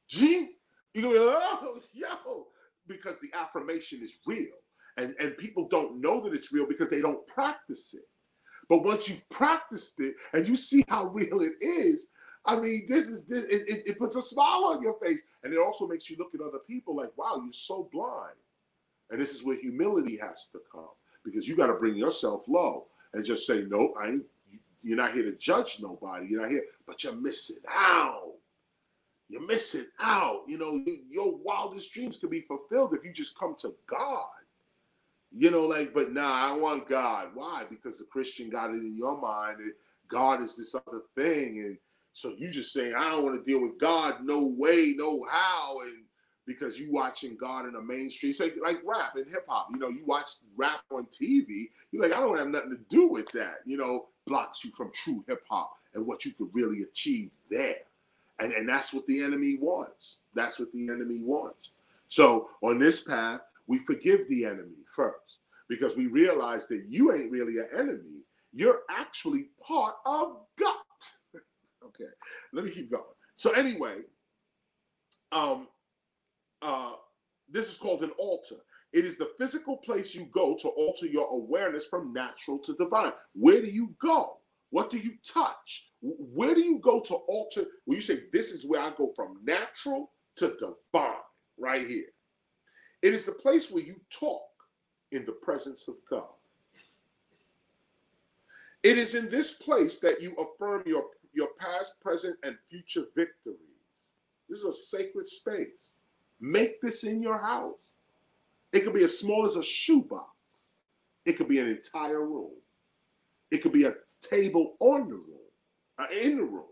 Gee, you're gonna be like, oh, yo, because the affirmation is real. And people don't know that it's real because they don't practice it. But once you've practiced it and you see how real it is, I mean, it puts a smile on your face. And it also makes you look at other people like, wow, you're so blind. And this is where humility has to come, because you got to bring yourself low and just say, nope, you're not here to judge nobody. You're not here, but you're missing out. You're missing out. Your wildest dreams could be fulfilled if you just come to God. But nah, I don't want God. Why? Because the Christian got it in your mind that God is this other thing. And so you just saying, I don't want to deal with God. No way, no how. And because you watching God in a mainstream, say like rap and hip hop, you watch rap on TV. You're like, I don't have nothing to do with that. Blocks you from true hip hop and what you could really achieve there. And that's what the enemy wants. That's what the enemy wants. So on this path, we forgive the enemy first, because we realize that you ain't really an enemy. You're actually part of God. Okay, let me keep going. So anyway, this is called an altar. It is the physical place you go to alter your awareness from natural to divine. Where do you go? What do you touch? Where do you go to alter? Well, you say, this is where I go from natural to divine, right here. It is the place where you talk in the presence of God. It is in this place that you affirm your past, present, and future victories. This is a sacred space. Make this in your house. It could be as small as a shoebox. It could be an entire room. It could be a table on the room, in the room.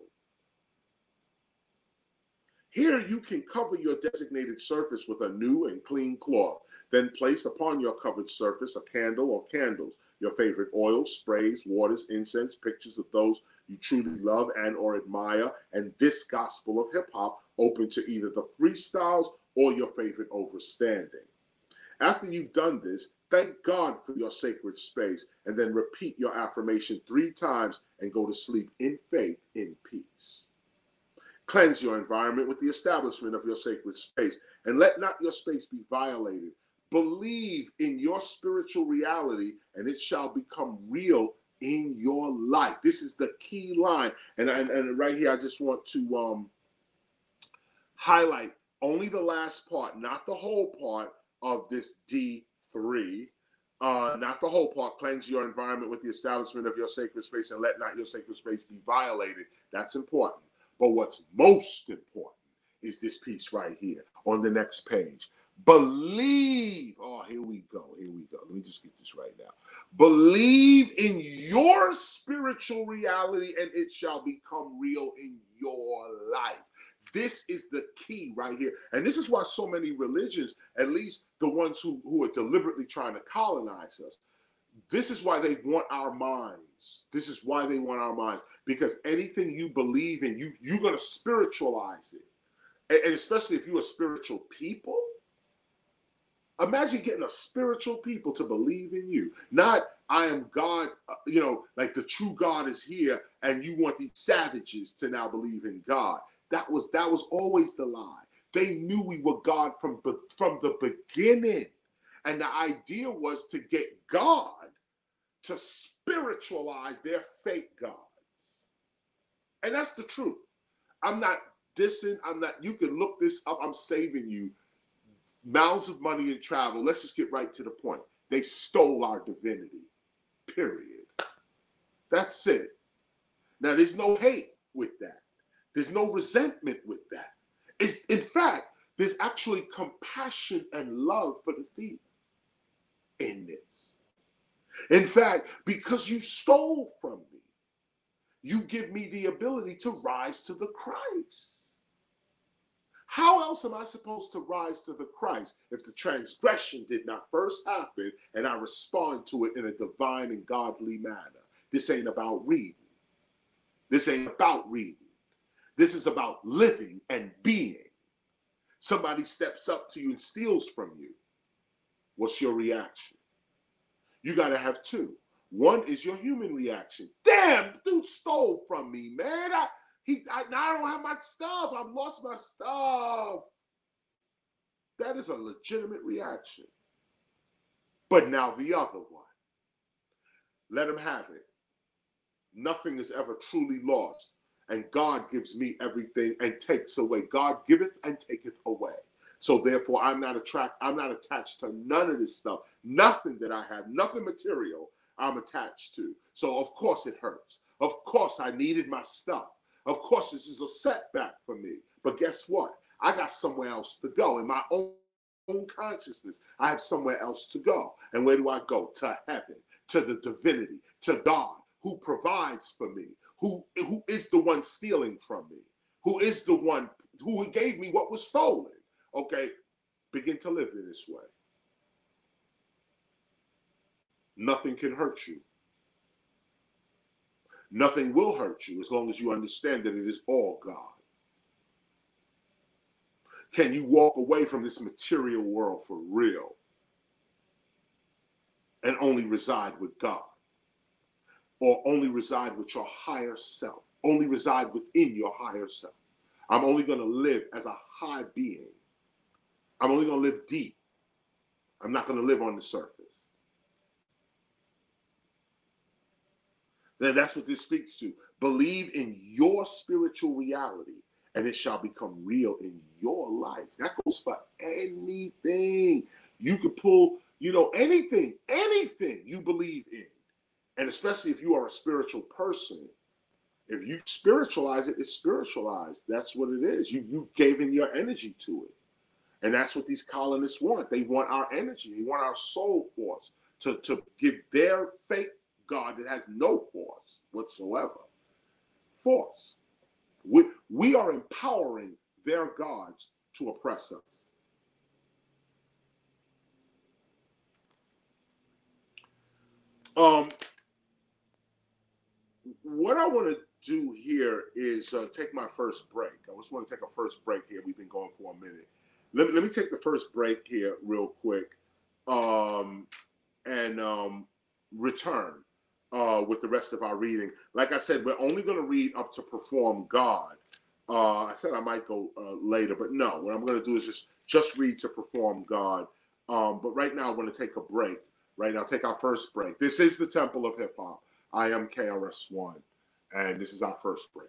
Here you can cover your designated surface with a new and clean cloth. Then place upon your covered surface a candle or candles, your favorite oils, sprays, waters, incense, pictures of those you truly love and or admire, and this gospel of hip-hop open to either the freestyles or your favorite overstanding. After you've done this, thank God for your sacred space, and then repeat your affirmation 3 times and go to sleep in faith, in peace. Cleanse your environment with the establishment of your sacred space, and let not your space be violated. Believe in your spiritual reality, and it shall become real in your life. This is the key line. And right here, I just want to highlight only the last part, not the whole part of this D3. Not the whole part. Cleanse your environment with the establishment of your sacred space and let not your sacred space be violated. That's important. But what's most important is this piece right here on the next page. Believe. Oh, here we go. Here we go. Let me just get this right now. Believe in your spiritual reality and it shall become real in your life. This is the key right here. And this is why so many religions, at least the ones who are deliberately trying to colonize us, this is why they want our minds. This is why they want our minds. Because anything you believe in, you're going to spiritualize it. And especially if you're a spiritual people. Imagine getting a spiritual people to believe in you. Not, I am God, like the true God is here, and you want these savages to now believe in God. That was always the lie. They knew we were God from the beginning. And the idea was to get God to spiritualize their fake gods. And that's the truth. I'm not dissing. You can look this up. I'm saving you mounds of money and travel. Let's just get right to the point. They stole our divinity. Period. That's it. Now, there's no hate with that. There's no resentment with that. In fact, there's actually compassion and love for the thief in this. In fact, because you stole from me, you give me the ability to rise to the Christ. How else am I supposed to rise to the Christ if the transgression did not first happen and I respond to it in a divine and godly manner? This ain't about reading. This ain't about reading. This is about living and being. Somebody steps up to you and steals from you. What's your reaction? You got to have two. One is your human reaction. Damn, dude stole from me, man. Now I don't have my stuff. I've lost my stuff. That is a legitimate reaction. But now the other one. Let him have it. Nothing is ever truly lost. And God gives me everything and takes away. God giveth and taketh away. So therefore, I'm not attached to none of this stuff. Nothing that I have, nothing material I'm attached to. So of course it hurts. Of course I needed my stuff. Of course this is a setback for me. But guess what? I got somewhere else to go. In my own consciousness, I have somewhere else to go. And where do I go? To heaven, to the divinity, to God, who provides for me. Who is the one stealing from me? Who is the one who gave me what was stolen? Okay, begin to live in this way. Nothing can hurt you. Nothing will hurt you as long as you understand that it is all God. Can you walk away from this material world for real and only reside with God? Or only reside with your higher self. Only reside within your higher self. I'm only going to live as a high being. I'm only going to live deep. I'm not going to live on the surface. Then that's what this speaks to. Believe in your spiritual reality and it shall become real in your life. That goes for anything. You could pull, anything you believe in. And especially if you are a spiritual person, if you spiritualize it, it's spiritualized. That's what it is. You gave in your energy to it. And that's what these colonists want. They want our energy. They want our soul force to give their fake God that has no force whatsoever. Force. We are empowering their gods to oppress us. What I want to do here is take my first break. I just want to take a first break here. We've been going for a minute. Let me take the first break here real quick and return with the rest of our reading. Like I said, we're only going to read up to Perform God. I said I might go later, but no. What I'm going to do is just read to Perform God. But right now, I'm going to take a break. Right now, take our first break. This is the Temple of Hip Hop. I am KRS-ONE, and this is our first break.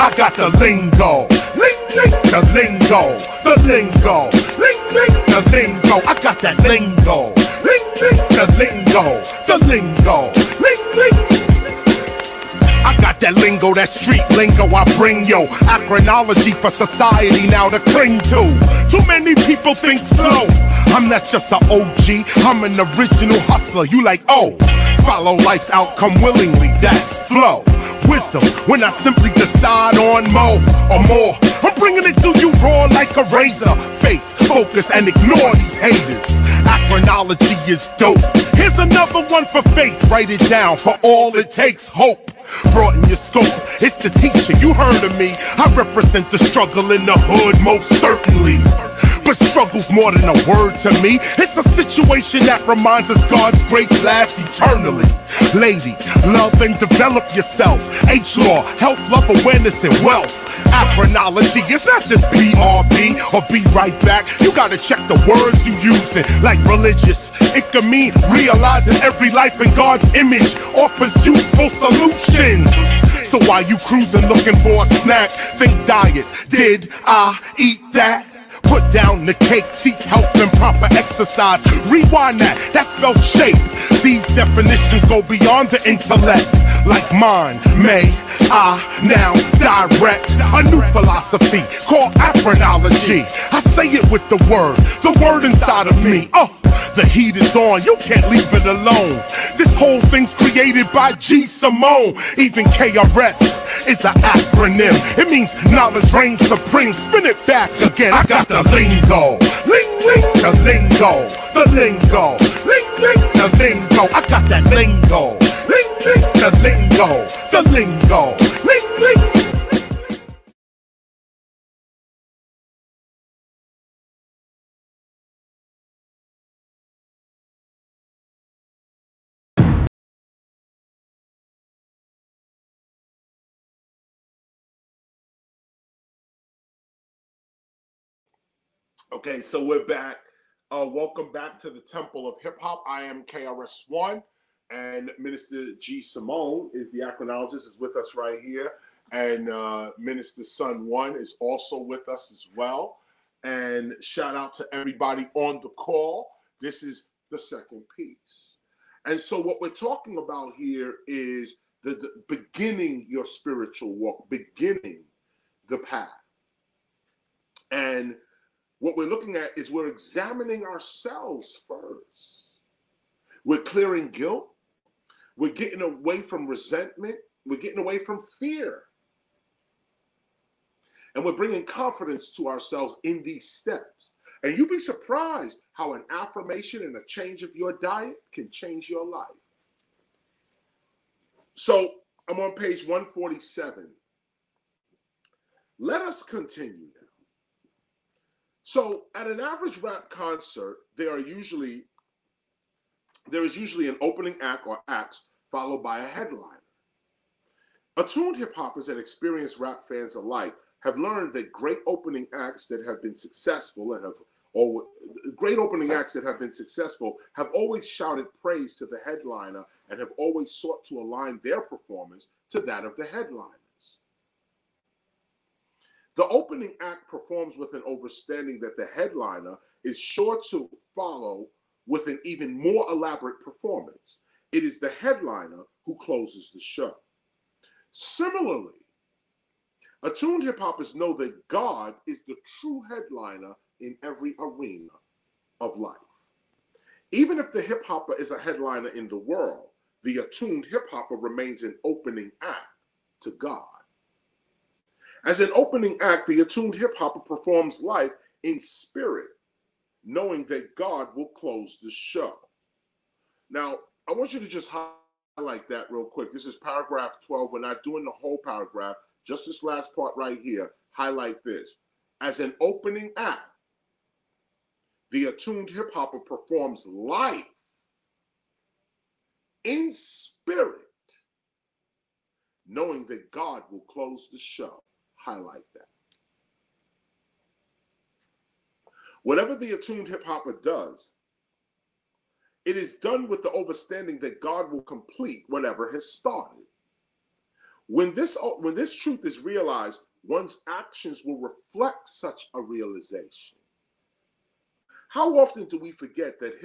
I got the lingo, the lingo, the lingo, the lingo. I got that lingo, the lingo, the lingo. I got that lingo, that street lingo I bring, yo. Acronology for society now to cling to. Too many people think so. I'm not just an OG, I'm an original hustler. You like, oh, follow life's outcome willingly, that's flow. Wisdom, when I simply decide on more or more. I'm bringing it to you raw like a razor. Faith, focus, and ignore these haters. Acronology is dope. Here's another one for faith. Write it down, for all it takes, hope. Broaden your scope, it's the teacher, you heard of me. I represent the struggle in the hood, most certainly. But struggle's more than a word to me. It's a situation that reminds us God's grace lasts eternally. Lady, love and develop yourself. H-law, health, love, awareness, and wealth. Acronology, it's not just BRB or be right back. You gotta check the words you using, like religious. It can mean realizing every life in God's image offers useful solutions. So while you cruising looking for a snack, think diet. Did I eat that? Put down the cake, seek health and proper exercise. Rewind that spells shape. These definitions go beyond the intellect. Like mine, may I now direct a new philosophy called Acronology. I say it with the word inside of me. Oh, the heat is on, you can't leave it alone. This whole thing's created by G. Simone. Even KRS is an acronym. It means knowledge reigns supreme. Spin it back again. I got the lingo, the lingo, the lingo, the lingo. I got that lingo, the lingo, the lingo. Okay, so we're back. Welcome back to the Temple of Hip Hop. I am KRS-ONE, and Minister G. Simone is the acronologist, is with us right here. And Minister Son One is also with us as well. And shout out to everybody on the call. This is the second piece. And so what we're talking about here is the beginning your spiritual walk, beginning the path. And what we're looking at is we're examining ourselves first. We're clearing guilt. We're getting away from resentment. We're getting away from fear. And we're bringing confidence to ourselves in these steps. And you'd be surprised how an affirmation and a change of your diet can change your life. So I'm on page 147. Let us continue now. So at an average rap concert, there is usually an opening act or acts followed by a headliner. Attuned hip hoppers and experienced rap fans alike have learned that great opening acts that have been successful have always shouted praise to the headliner and have always sought to align their performance to that of the headliners. The opening act performs with an understanding that the headliner is sure to follow with an even more elaborate performance. It is the headliner who closes the show. Similarly, attuned hip hoppers know that God is the true headliner in every arena of life. Even if the hip hopper is a headliner in the world, the attuned hip-hopper remains an opening act to God. As an opening act, the attuned hip-hopper performs life in spirit, knowing that God will close the show. Now, I want you to just highlight that real quick. This is paragraph 12. We're not doing the whole paragraph, just this last part right here. Highlight this. As an opening act, the attuned hip-hopper performs life in spirit, knowing that God will close the show. Highlight that. Whatever the attuned hip-hopper does, it is done with the understanding that God will complete whatever has started. When this truth is realized, one's actions will reflect such a realization. How often do we forget that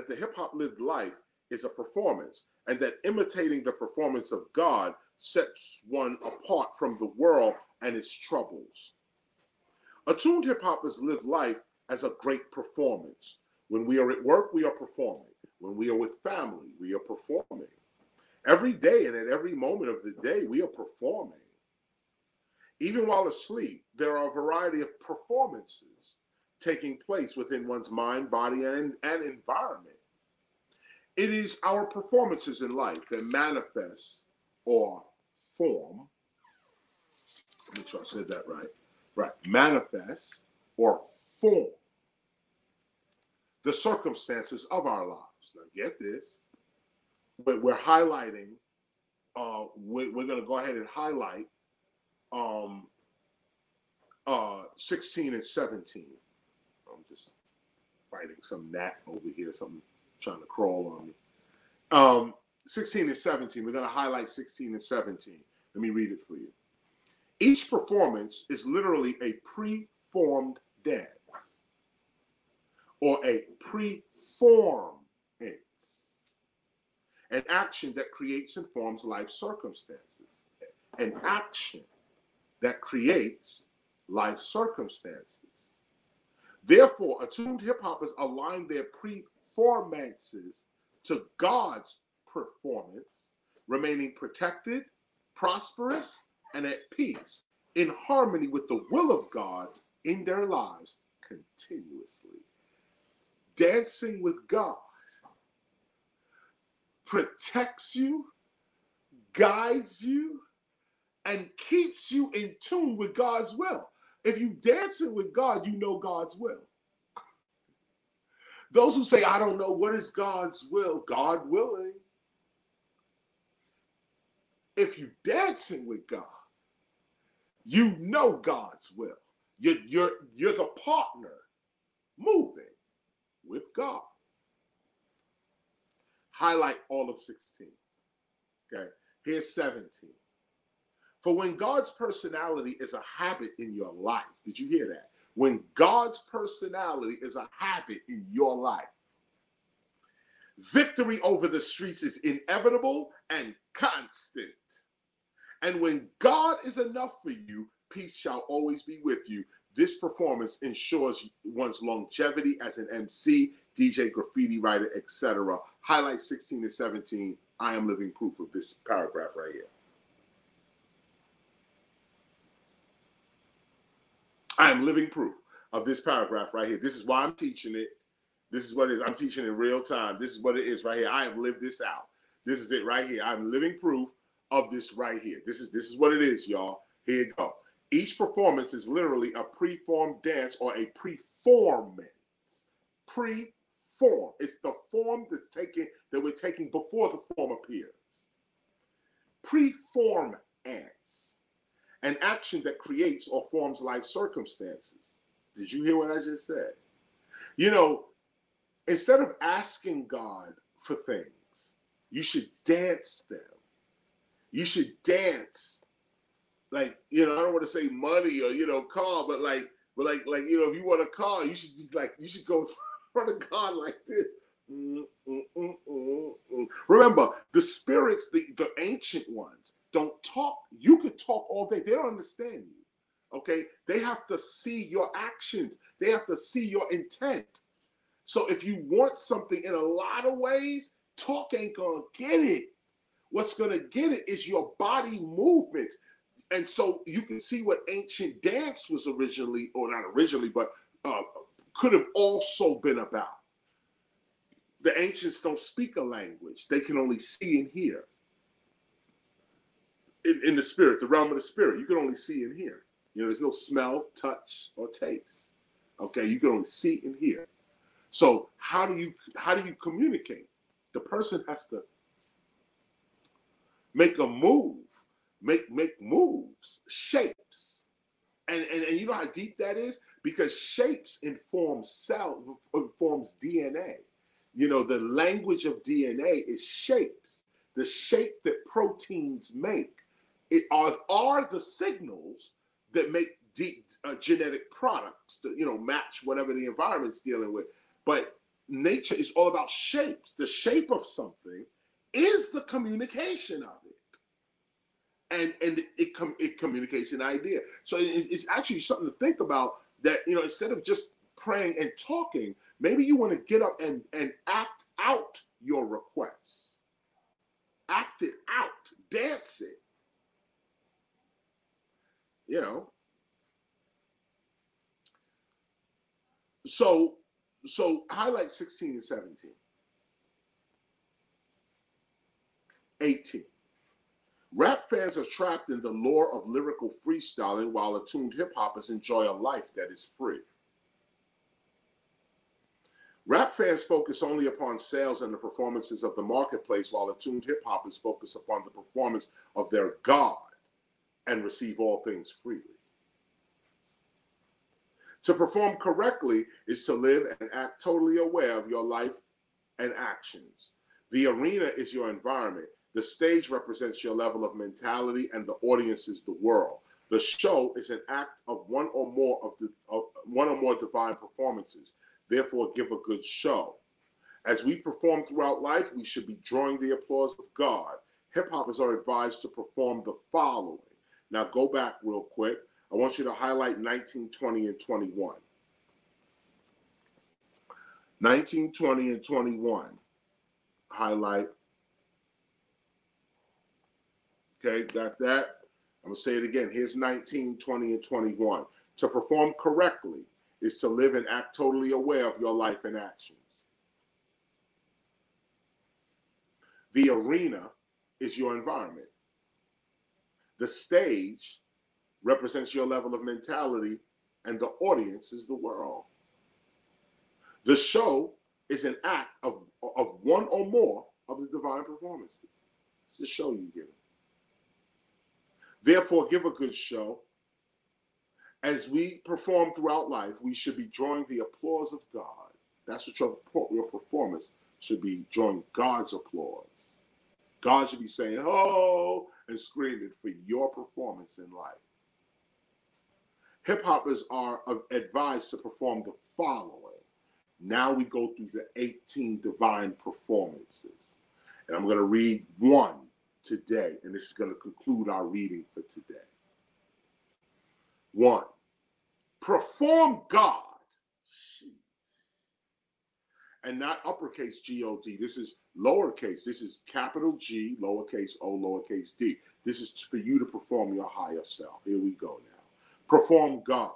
the hip-hop lived life is a performance, and that imitating the performance of God sets one apart from the world and its troubles? Attuned hip-hoppers live life as a great performance. When we are at work, we are performing. When we are with family, we are performing. Every day and at every moment of the day, we are performing. Even while asleep, there are a variety of performances taking place within one's mind, body, and environment. It is our performances in life that manifest or form. Let me try to say that right. Right. Manifest or form the circumstances of our lives. Now, get this. But we're highlighting, we're going to go ahead and highlight 16 and 17. I'm just fighting some gnat over here, something trying to crawl on me. 16 and 17, we're going to highlight 16 and 17. Let me read it for you. Each performance is literally a preformed dance or a performance, an action that creates and forms life circumstances. An action that creates life circumstances. Therefore, attuned hip-hoppers align their performances to God's performance, remaining protected, prosperous, and at peace, in harmony with the will of God in their lives continuously. Dancing with God protects you, guides you, and keeps you in tune with God's will. If you dancing with God, you know God's will. Those who say, I don't know what is God's will, God willing. If you dancing with God, you know God's will. You're the partner moving with God. Highlight all of 16. Okay, here's 17. For when God's personality is a habit in your life, did you hear that? When God's personality is a habit in your life, victory over the streets is inevitable and constant. And when God is enough for you, peace shall always be with you. This performance ensures one's longevity as an MC, DJ, graffiti writer, etc. Highlight 16 and 17. I am living proof of this paragraph right here. I am living proof of this paragraph right here. This is why I'm teaching it. This is what it is. I'm teaching in real time. This is what it is right here. I have lived this out. This is it right here. I'm living proof of this right here. This is what it is, y'all. Here you go. Each performance is literally a preformed dance or a performance. Preform. It's the form that we're taking before the form appears. Performance. An action that creates or forms life circumstances. Did you hear what I just said? You know, instead of asking God for things, you should dance them. You should dance, like, you know, I don't want to say money or, you know, car, but like, you know, if you want a car, you should be like, you should go in front of God like this. Remember, the spirits, the ancient ones, don't talk. You could talk all day. They don't understand you. Okay? They have to see your actions. They have to see your intent. So if you want something in a lot of ways, Talk ain't gonna get it. What's gonna get it is your body movement. And so you can see what ancient dance was originally, or not originally, but could have also been about. The ancients don't speak a language. They can only see and hear. In the spirit, the realm of the spirit, you can only see and hear. You know, there's no smell, touch, or taste. Okay, you can only see and hear. So how do you communicate? The person has to make a move, make moves, shapes. And you know how deep that is? Because shapes informs DNA. You know, the language of DNA is shapes. The shape that proteins make. It are the signals that make genetic products to, you know, match whatever the environment's dealing with. But nature is all about shapes. The shape of something is the communication of it. And it communicates an idea. So it's actually something to think about, that, you know, instead of just praying and talking, maybe you want to get up and act out your requests. Act it out. Dance it. You know. So highlight 16 and 17. 18. Rap fans are trapped in the lure of lyrical freestyling, while attuned hip-hoppers enjoy a life that is free. Rap fans focus only upon sales and the performances of the marketplace, while attuned hip-hoppers focus upon the performance of their God and receive all things freely. To perform correctly is to live and act totally aware of your life and actions. The arena is your environment. The stage represents your level of mentality, and the audience is the world. The show is an act of one or more divine performances. Therefore, give a good show. As we perform throughout life, we should be drawing the applause of God. Hip-hoppers are advised to perform the following. Now, go back real quick. I want you to highlight 19, 20, and 21. 19, 20, and 21. Highlight. Okay, got that? I'm going to say it again. Here's 19, 20, and 21. To perform correctly is to live and act totally aware of your life and actions. The arena is your environment. The stage represents your level of mentality, and the audience is the world. The show is an act of one or more of the divine performances. It's the show you give. Therefore, give a good show. As we perform throughout life, we should be drawing the applause of God. That's what your performance should be, drawing God's applause. God should be saying, oh, and screaming for your performance in life. Hip-hoppers are advised to perform the following. Now we go through the 18 divine performances. And I'm going to read one today, and this is going to conclude our reading for today. 1. Perform God. And not uppercase G-O-D. This is lowercase. This is capital G, lowercase O, lowercase d. This is for you to perform your higher self. Here we go now. Perform God.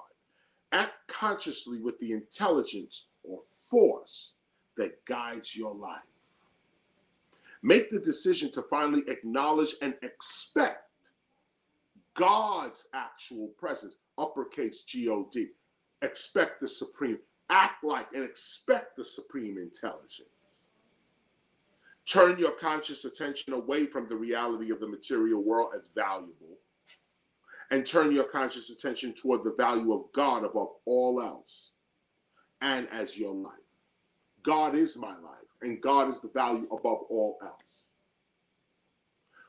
Act consciously with the intelligence or force that guides your life. Make the decision to finally acknowledge and expect God's actual presence, uppercase G-O-D. Expect the supreme. Act like and expect the supreme intelligence. Turn your conscious attention away from the reality of the material world as valuable, and turn your conscious attention toward the value of God above all else and as your life. God is my life, and God is the value above all else.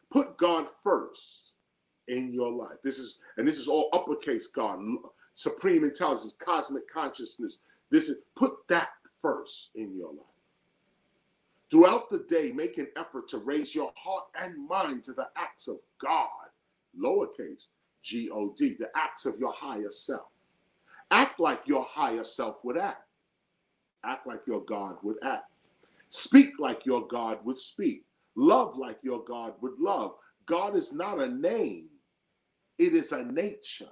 Put God first in your life. This is all uppercase God, supreme intelligence, cosmic consciousness. Put that first in your life. Throughout the day, make an effort to raise your heart and mind to the acts of God, lowercase G-O-D, the acts of your higher self. Act like your higher self would act. Act like your God would act. Speak like your God would speak. Love like your God would love. God is not a name. It is a nature.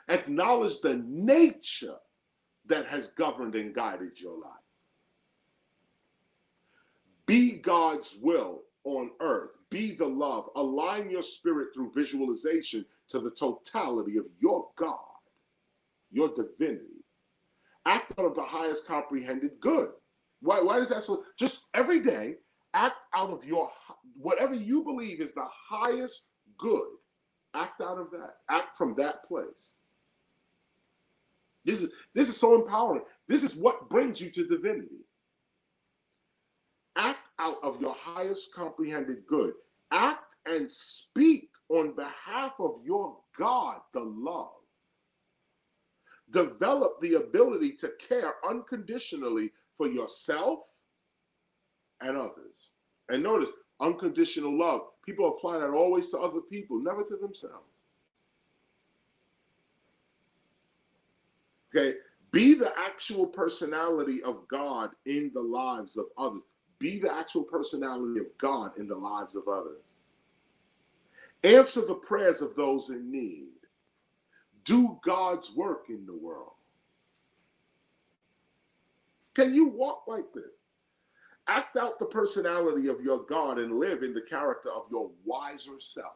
Acknowledge the nature that has governed and guided your life. Be God's will on earth. Be the love. Align your spirit through visualization to the totality of your God, your divinity. Act out of the highest comprehended good. Why is that so? Just every day, act out of your, whatever you believe is the highest good. Act out of that. Act from that place. This is so empowering. This is what brings you to divinity. Act out of your highest comprehended good. Act and speak on behalf of your God, the love. Develop the ability to care unconditionally for yourself and others. And notice, unconditional love. People apply that always to other people, never to themselves. Okay? Be the actual personality of God in the lives of others. Be the actual personality of God in the lives of others. Answer the prayers of those in need. Do God's work in the world. Can you walk like this? Act out the personality of your God and live in the character of your wiser self.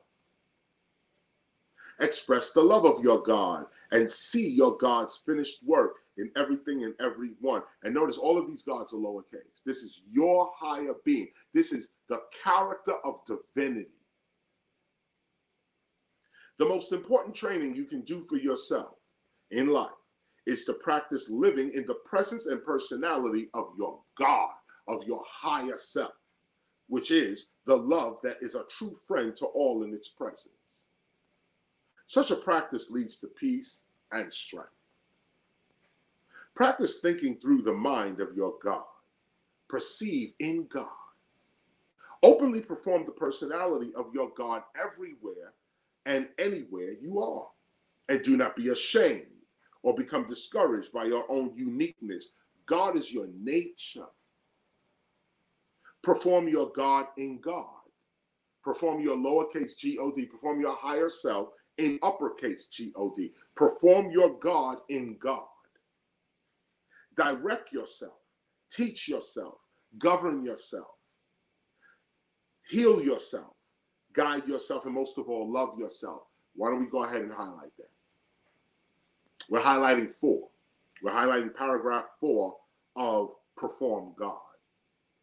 Express the love of your God and see your God's finished work in everything and everyone. And notice all of these gods are lowercase. This is your higher being. This is the character of divinity. The most important training you can do for yourself in life is to practice living in the presence and personality of your God, of your higher self, which is the love that is a true friend to all in its presence. Such a practice leads to peace and strength. Practice thinking through the mind of your God. Perceive in God. Openly perform the personality of your God everywhere and anywhere you are. And do not be ashamed or become discouraged by your own uniqueness. God is your nature. Perform your God in God. Perform your lowercase G-O-D. Perform your higher self in uppercase G-O-D. Perform your God in God. Direct yourself. Teach yourself. Govern yourself. Heal yourself. Guide yourself. And most of all, love yourself. Why don't we go ahead and highlight that? We're highlighting 4. We're highlighting paragraph 4 of Perform God.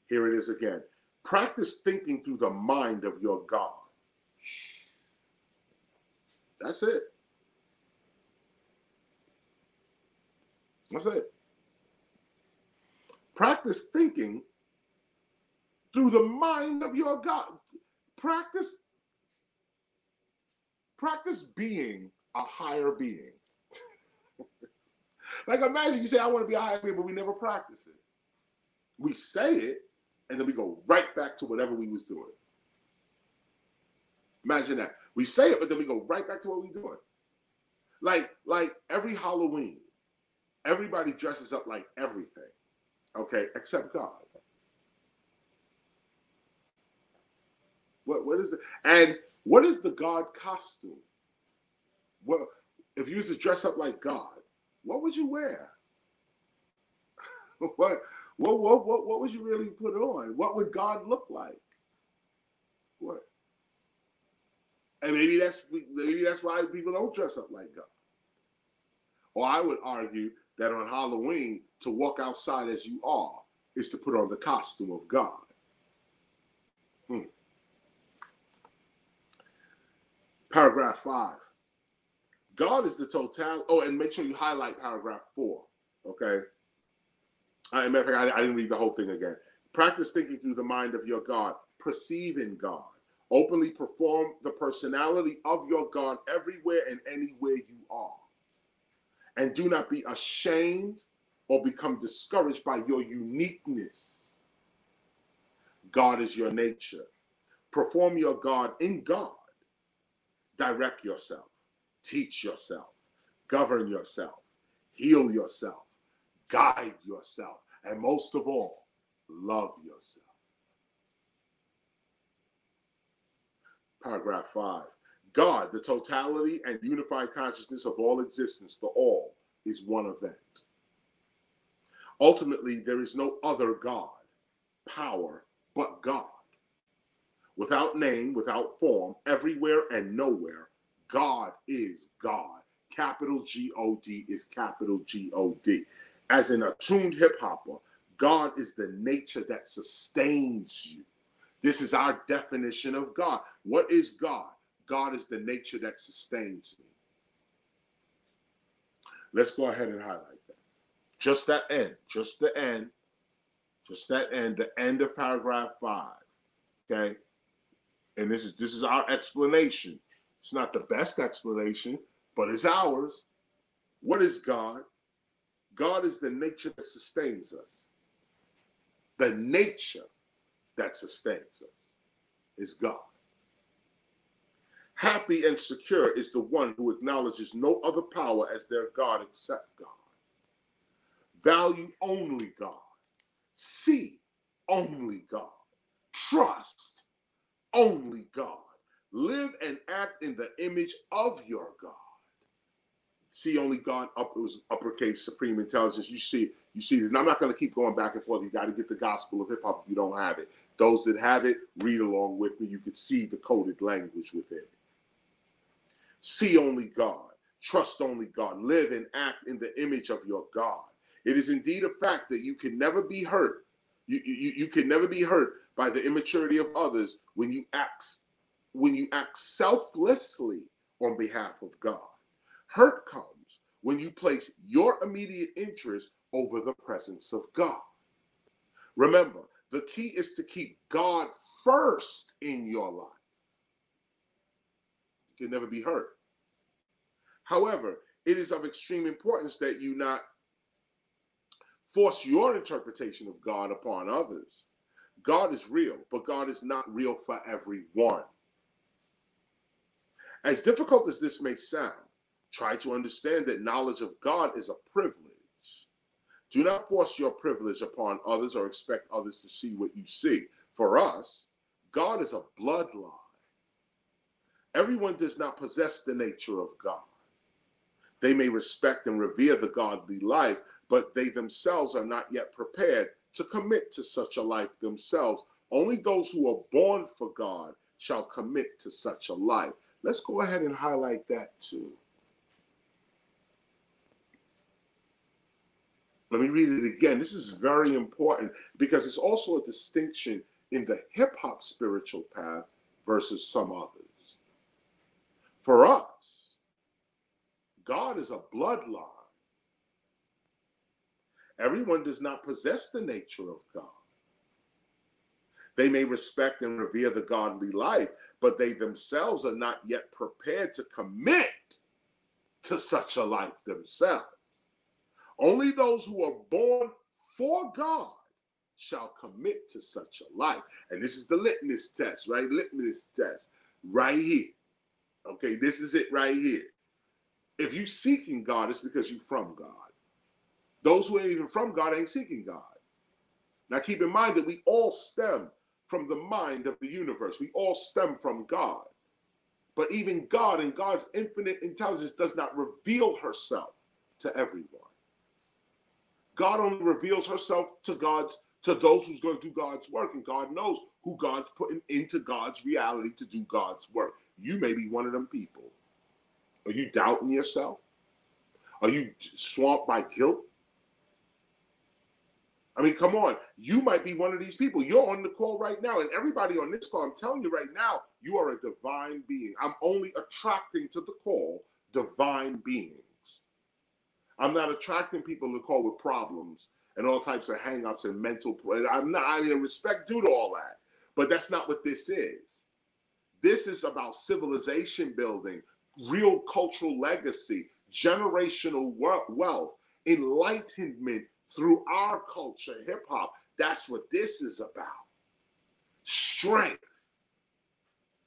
Here it is again. Practice thinking through the mind of your God. That's it. That's it. Practice thinking through the mind of your God. Practice being a higher being. Like imagine you say, I want to be a higher being, but we never practice it. We say it, and then we go right back to whatever we was doing. Imagine that. We say it, but then we go right back to what we doing. Like every Halloween, everybody dresses up like everything, okay, except God. What is it? And what is the God costume? Well, if you used to dress up like God, what would you wear? What would you really put on? What would God look like? What? And maybe that's why people don't dress up like God. Or I would argue that on Halloween, to walk outside as you are is to put on the costume of God. Paragraph 5. God is the total. Oh, and make sure you highlight paragraph 4. Okay. Matter of fact, I didn't read the whole thing again. Practice thinking through the mind of your God. Perceive in God. Openly perform the personality of your God everywhere and anywhere you are. And do not be ashamed or become discouraged by your uniqueness. God is your nature. Perform your God in God. Direct yourself. Teach yourself. Govern yourself. Heal yourself. Guide yourself. And most of all, love yourself. Paragraph 5. God, the totality and unified consciousness of all existence, the all, is one event. Ultimately, there is no other God, power, but God. Without name, without form, everywhere and nowhere, God is God. Capital G-O-D is capital G-O-D. As an attuned hip-hopper, God is the nature that sustains you. This is our definition of God. What is God? God is the nature that sustains me. Let's go ahead and highlight that. Just that end, just the end, just that end, the end of paragraph 5. Okay? And this is our explanation. It's not the best explanation, but it's ours. What is God? God is the nature that sustains us. The nature that sustains us is God. Happy and secure is the one who acknowledges no other power as their God except God. Value only God. See only God. Trust only God. Live and act in the image of your God. See only God, it was uppercase, supreme intelligence. You see this. And I'm not going to keep going back and forth. You got to get the gospel of hip hop if you don't have it. Those that have it, read along with me. You can see the coded language within it. See only God. Trust only God. Live and act in the image of your God. It is indeed a fact that you can never be hurt. You can never be hurt by the immaturity of others when you act selflessly on behalf of God. Hurt comes when you place your immediate interest over the presence of God. Remember, the key is to keep God first in your life. You can never be hurt. However, it is of extreme importance that you not force your interpretation of God upon others. God is real, but God is not real for everyone. As difficult as this may sound, try to understand that knowledge of God is a privilege. Do not force your privilege upon others or expect others to see what you see. For us, God is a bloodline. Everyone does not possess the nature of God. They may respect and revere the godly life, but they themselves are not yet prepared to commit to such a life themselves. Only those who are born for God shall commit to such a life. Let's go ahead and highlight that too. Let me read it again. This is very important because it's also a distinction in the hip-hop spiritual path versus some others. For us, God is a bloodline. Everyone does not possess the nature of God. They may respect and revere the godly life, but they themselves are not yet prepared to commit to such a life themselves. Only those who are born for God shall commit to such a life. And this is the litmus test, right? Litmus test right here. Okay, this is it right here. If you seeking God, it's because you from God. Those who ain't even from God ain't seeking God. Now keep in mind that we all stem from the mind of the universe. We all stem from God. But even God and God's infinite intelligence does not reveal herself to everyone. God only reveals herself to those who's going to do God's work, and God knows who God's putting into God's reality to do God's work. You may be one of them people. Are you doubting yourself? Are you swamped by guilt? I mean, come on. You might be one of these people. You're on the call right now, and everybody on this call, I'm telling you right now, you are a divine being. I'm only attracting to the call divine beings. I'm not attracting people to call with problems and all types of hang-ups and mental. I'm not, I mean, respect due to all that. But that's not what this is. This is about civilization building, real cultural legacy, generational wealth, enlightenment through our culture, hip-hop. That's what this is about. Strength.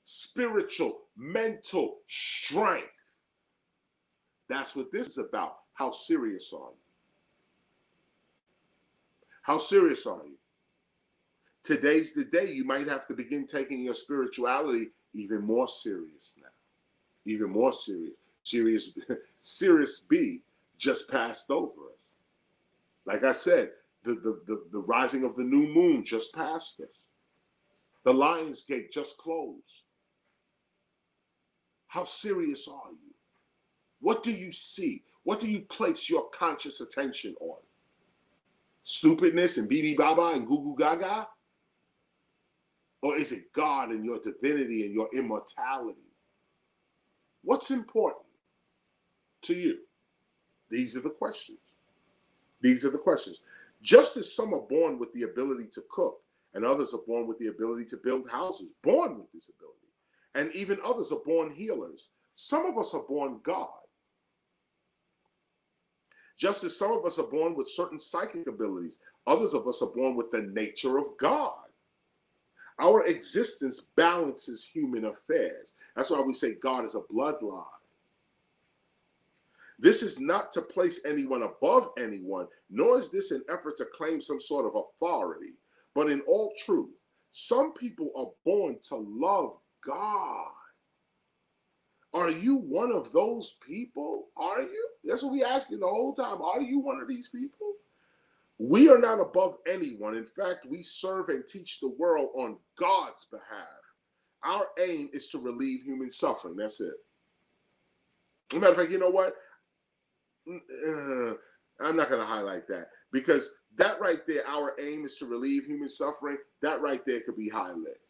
Spiritual, mental strength. That's what this is about. How serious are you? How serious are you? Today's the day you might have to begin taking your spirituality even more serious now. Even more serious. Sirius B just passed over us. Like I said, the rising of the new moon just passed us. The Lion's Gate just closed. How serious are you? What do you see? What do you place your conscious attention on? Stupidness and BB Baba and Goo Goo Gaga? Or is it God and your divinity and your immortality? What's important to you? These are the questions. These are the questions. Just as some are born with the ability to cook, and others are born with the ability to build houses, born with this ability, and even others are born healers, some of us are born God. Just as some of us are born with certain psychic abilities, others of us are born with the nature of God. Our existence balances human affairs. That's why we say God is a bloodline. This is not to place anyone above anyone, nor is this an effort to claim some sort of authority. But in all truth, some people are born to love God. Are you one of those people? Are you? That's what we asking the whole time. Are you one of these people? We are not above anyone. In fact, we serve and teach the world on God's behalf. Our aim is to relieve human suffering. That's it. As a matter of fact, you know what? I'm not going to highlight that, because that right there, our aim is to relieve human suffering. That right there could be highlighted.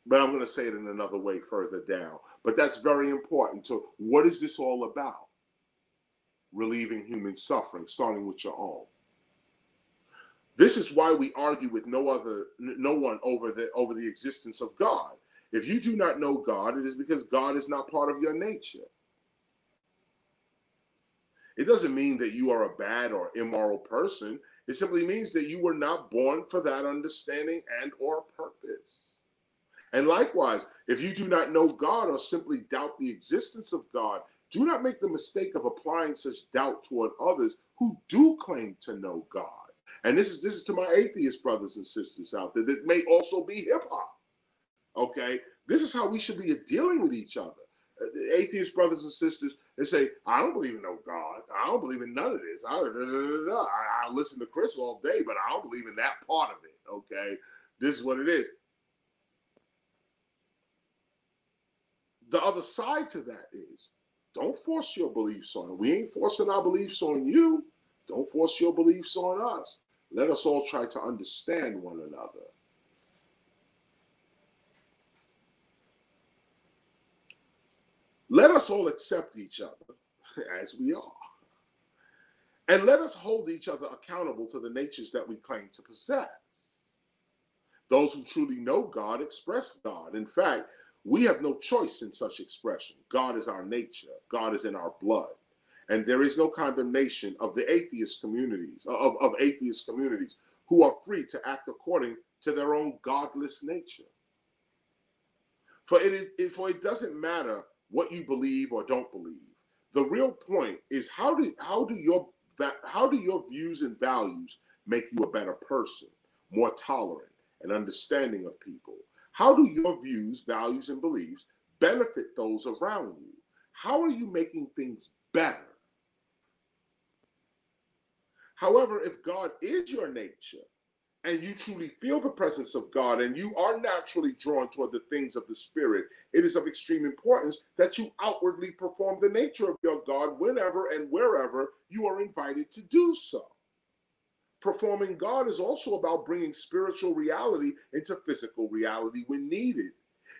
But I'm going to say it in another way further down. But that's very important. So what is this all about? Relieving human suffering, starting with your own. This is why we argue with no one over the existence of God. If you do not know God, it is because God is not part of your nature. It doesn't mean that you are a bad or immoral person. It simply means that you were not born for that understanding and or purpose. And likewise, if you do not know God or simply doubt the existence of God, do not make the mistake of applying such doubt toward others who do claim to know God. And this is to my atheist brothers and sisters out there that may also be hip-hop. Okay? This is how we should be dealing with each other. Atheist brothers and sisters, they say, I don't believe in no God. I don't believe in none of this. I listen to Chris all day, but I don't believe in that part of it. Okay? This is what it is. The other side to that is, don't force your beliefs on it. We ain't forcing our beliefs on you. Don't force your beliefs on us. Let us all try to understand one another. Let us all accept each other as we are. And let us hold each other accountable to the natures that we claim to possess. Those who truly know God express God. In fact, we have no choice in such expression. God is our nature. God is in our blood. And there is no condemnation of the atheist communities, of atheist communities who are free to act according to their own godless nature. For it doesn't matter what you believe or don't believe. The real point is how do your views and values make you a better person, more tolerant and understanding of people? How do your views, values, and beliefs benefit those around you? How are you making things better? However, if God is your nature, and you truly feel the presence of God, and you are naturally drawn toward the things of the Spirit, it is of extreme importance that you outwardly perform the nature of your God whenever and wherever you are invited to do so. Performing God is also about bringing spiritual reality into physical reality when needed.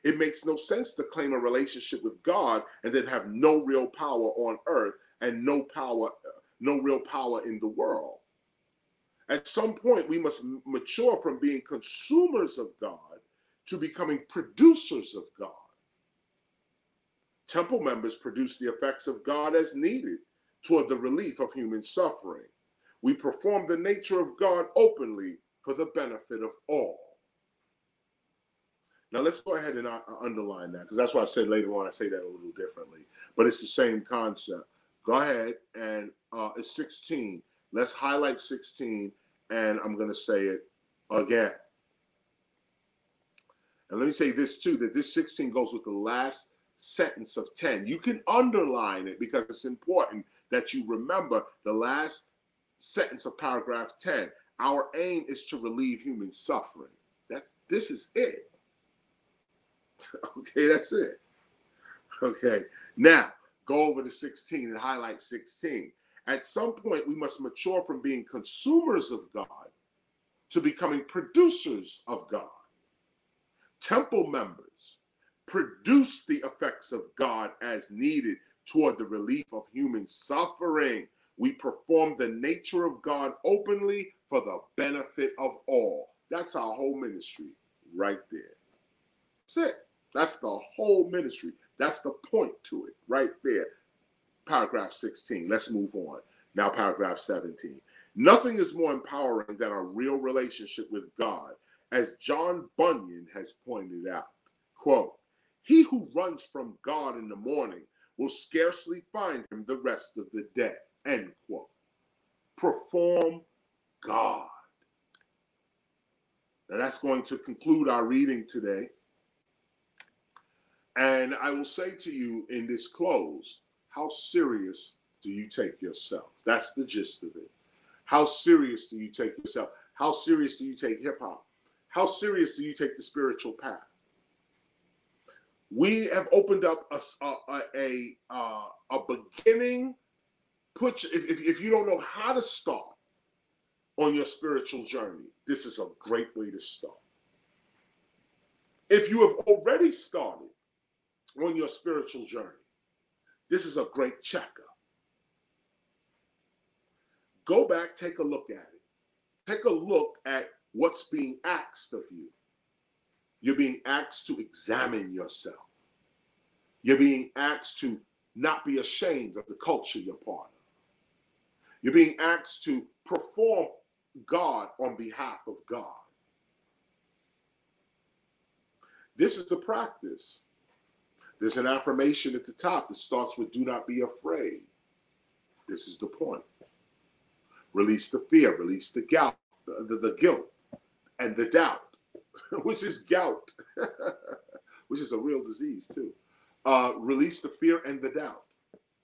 It makes no sense to claim a relationship with God and then have no real power on earth and no real power in the world. At some point, we must mature from being consumers of God to becoming producers of God. Temple members produce the effects of God as needed toward the relief of human suffering. We perform the nature of God openly for the benefit of all. Now let's go ahead and underline that, because that's why I said later on I say that a little differently. But it's the same concept. Go ahead and it's 16. Let's highlight 16 And I'm going to say it again. And let me say this too, that this 16 goes with the last sentence of 10. You can underline it because it's important that you remember the last sentence of paragraph 10. Our aim is to relieve human suffering. This is it. Okay, that's it. Okay, now go over to 16 and highlight 16. At some point, we must mature from being consumers of God to becoming producers of God. Temple members produce the effects of God as needed toward the relief of human suffering. We perform the nature of God openly for the benefit of all. That's our whole ministry right there. That's it. That's the whole ministry. That's the point to it right there. Paragraph 16. Let's move on. Now, paragraph 17. Nothing is more empowering than a real relationship with God, as John Bunyan has pointed out. Quote, he who runs from God in the morning will scarcely find him the rest of the day. End quote. Perform God. Now that's going to conclude our reading today. And I will say to you in this close, how serious do you take yourself? That's the gist of it. How serious do you take yourself? How serious do you take hip hop? How serious do you take the spiritual path? We have opened up a beginning. If you don't know how to start on your spiritual journey, this is a great way to start. If you have already started on your spiritual journey, this is a great checkup. Go back, take a look at it. Take a look at what's being asked of you. You're being asked to examine yourself. You're being asked to not be ashamed of the culture you're part of. You're being asked to perform God on behalf of God. This is the practice. There's an affirmation at the top that starts with, do not be afraid. This is the point. Release the fear, release the guilt, the guilt and the doubt, which is gout, which is a real disease too. Release the fear and the doubt.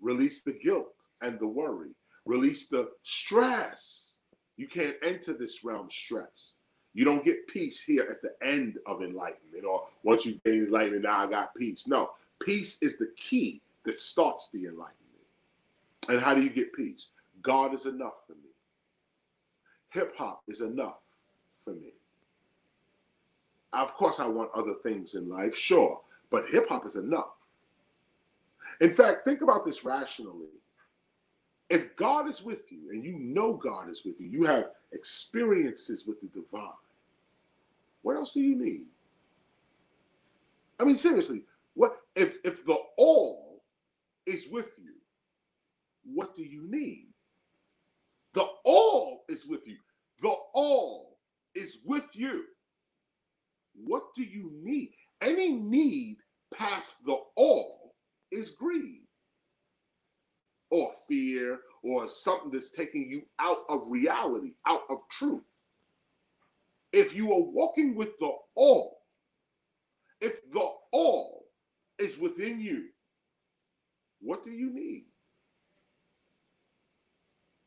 Release the guilt and the worry. Release the stress. You can't enter this realm stressed. You don't get peace here at the end of enlightenment, or once you gain enlightenment, now I got peace. No, peace is the key that starts the enlightenment. And how do you get peace? God is enough for me. Hip hop is enough for me. Of course, I want other things in life, sure, but hip hop is enough. In fact, think about this rationally. If God is with you and you know God is with you, you have experiences with the divine, what else do you need? I mean, seriously, what if the all is with you, what do you need? The all is with you. The all is with you. What do you need? Any need past the all is greed or fear or something that's taking you out of reality, out of truth. If you are walking with the all, if the all is within you, what do you need?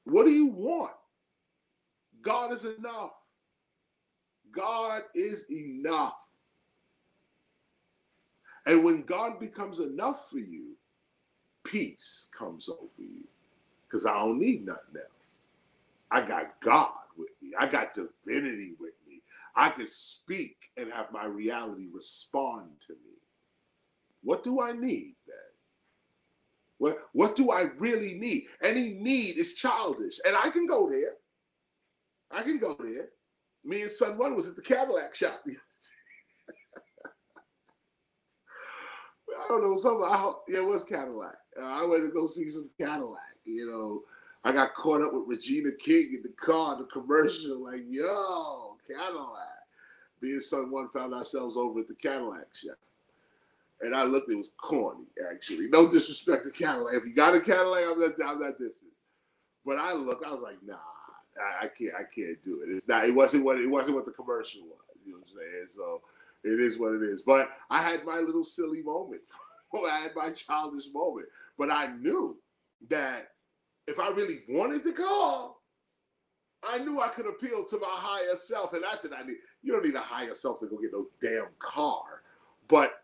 What do you want? God is enough. God is enough. And when God becomes enough for you, peace comes over you. Because I don't need nothing else. I got God with me. I got divinity with me. I can speak and have my reality respond to me. What do I need then? What do I really need? Any need is childish. And I can go there. I can go there. Me and Son One was at the Cadillac shop. I don't know, it was Cadillac. I went to go see some Cadillac, you know. I got caught up with Regina King in the car, the commercial, like, yo, Cadillac. Me and Son One found ourselves over at the Cadillac shop. And I looked, it was corny, actually. No disrespect to Cadillac. If you got a Cadillac, I'm not dissing. But I looked, I was like, nah, I can't do it. It's not. It wasn't what the commercial was. You know what I'm saying? So it is what it is. But I had my little silly moment. I had my childish moment. But I knew that if I really wanted the car, I knew I could appeal to my higher self. And after that, you don't need a higher self to go get no damn car. But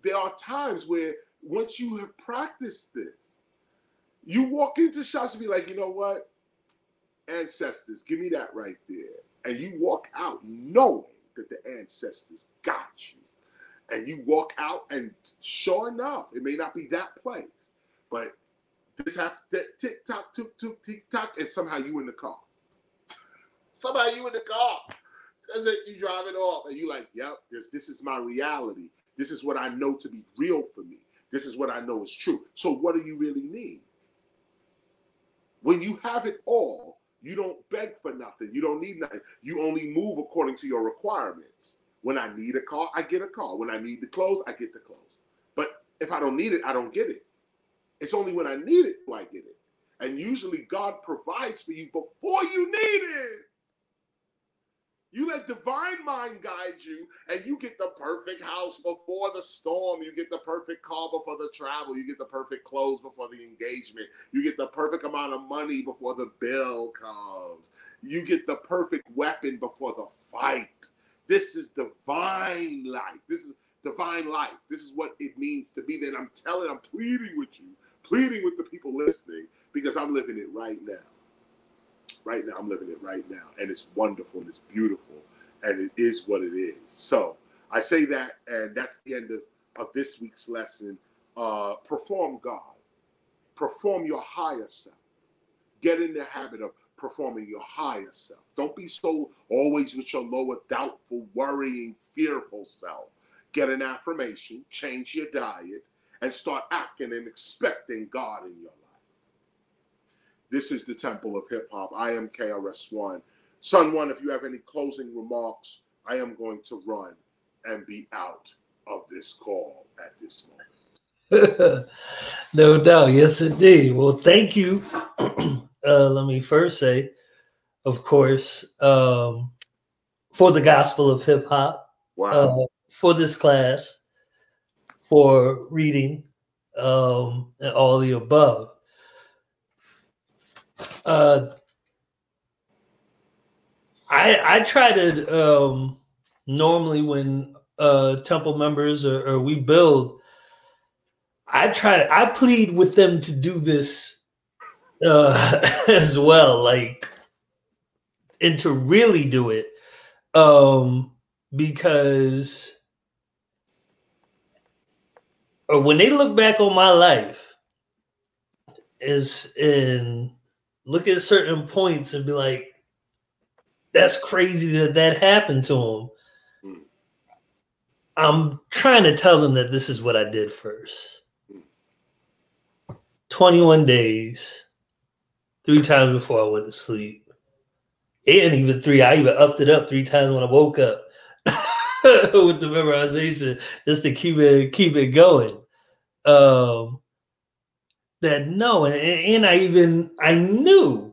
there are times where once you have practiced this, you walk into shops and be like, you know what? Ancestors, give me that right there. And you walk out knowing that the ancestors got you. And you walk out and sure enough, it may not be that place, but this happened, tick-tock, tick-tock, and somehow you in the car. Somehow you in the car. That's it, you drive it off. And you like, yep, this is my reality. This is what I know to be real for me. This is what I know is true. So what do you really need? When you have it all, you don't beg for nothing. You don't need nothing. You only move according to your requirements. When I need a car, I get a car. When I need the clothes, I get the clothes. But if I don't need it, I don't get it. It's only when I need it do I get it. And usually God provides for you before you need it. You let divine mind guide you, and you get the perfect house before the storm. You get the perfect car before the travel. You get the perfect clothes before the engagement. You get the perfect amount of money before the bill comes. You get the perfect weapon before the fight. This is divine life. This is divine life. This is what it means to be there. And I'm pleading with you, pleading with the people listening, because I'm living it right now. Right now, I'm living it right now. And it's wonderful and it's beautiful. And it is what it is. So I say that, and that's the end of this week's lesson. Perform God. Perform your higher self. Get in the habit of performing your higher self. Don't be so always with your lower, doubtful, worrying, fearful self. Get an affirmation, change your diet, and start acting and expecting God in your life. This is the Temple of Hip Hop. I am KRS-ONE. Son One, if you have any closing remarks, I am going to run and be out of this call at this moment. No doubt. Yes, indeed. Well, thank you. Let me first say, of course, for the Gospel of Hip Hop, Wow. for this class, for reading, and all the above. I try to normally when temple members or we build, I plead with them to do this as well, like, and to really do it, because when they look back on my life, is in look at certain points and be like, that's crazy that happened to him. I'm trying to tell them that this is what I did first. 21 days, 3 times before I went to sleep. And even 3, I even upped it up 3 times when I woke up with the memorization, just to keep it going. That no, and I knew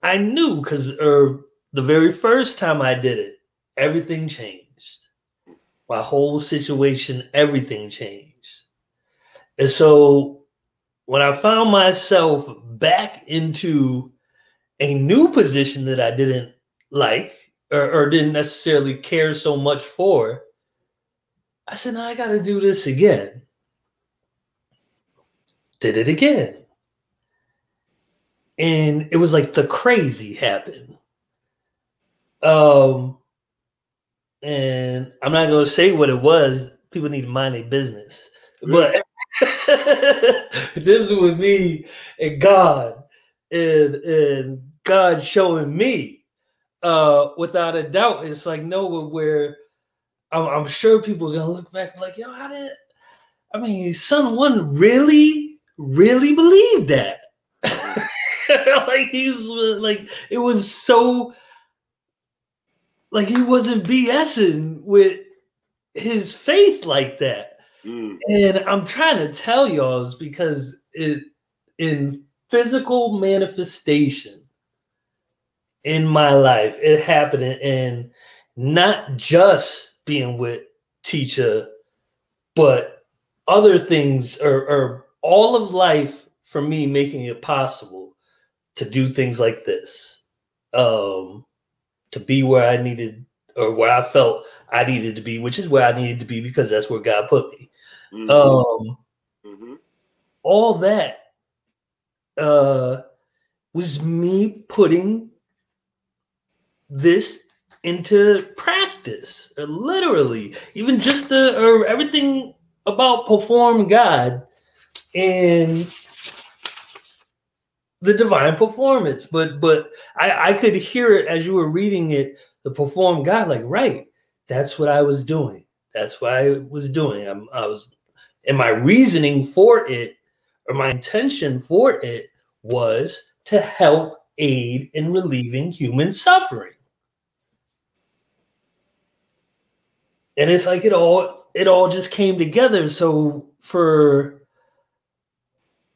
because the very first time I did it, everything changed. My whole situation, everything changed. And so when I found myself back into a new position that I didn't like or didn't necessarily care so much for, I said, no, I got to do this again. Did it again. And it was like the crazy happened. And I'm not going to say what it was. People need to mind their business. But this is with me and God, and God showing me, without a doubt. It's like, no, where I'm sure people are going to look back like, yo, Son One really believed that. Like, it was so, like, he wasn't BSing with his faith like that. And I'm trying to tell y'all is because in physical manifestation, in my life. It happened, and not just being with TEACHA, but other things, or all of life for me, making it possible to do things like this, to be where I needed, or where I felt I needed to be, which is where I needed to be because that's where God put me. All that was me putting this into practice, literally. Even just everything about Perform God and the divine performance. But I could hear it as you were reading it, the Perform God, like, right, that's what I was doing. That's what I was doing. I was, and my reasoning for it, or my intention for it, was to help aid in relieving human suffering. And it's like it all just came together. So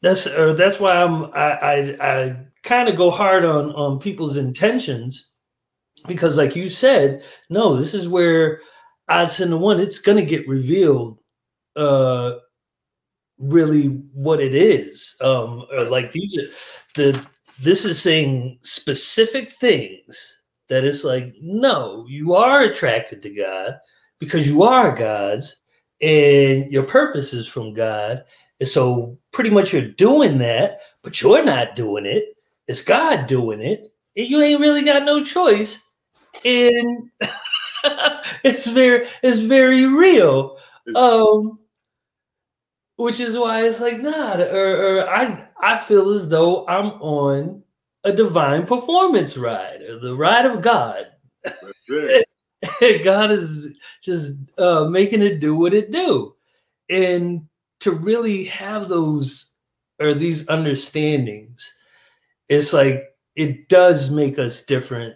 that's why I kind of go hard on people's intentions, because like you said, no, this is where I send the one, it's gonna get revealed really what it is. Like this is saying specific things that it's like, no, you are attracted to God because you are God's and your purpose is from God. And so pretty much you're doing that, but you're not doing it. It's God doing it. And you ain't really got no choice. And it's very real. Which is why it's like, nah, or I feel as though I'm on a divine performance ride, or the ride of God. God is just making it do what it do. And to really have those, or these understandings, it's like, it does make us different,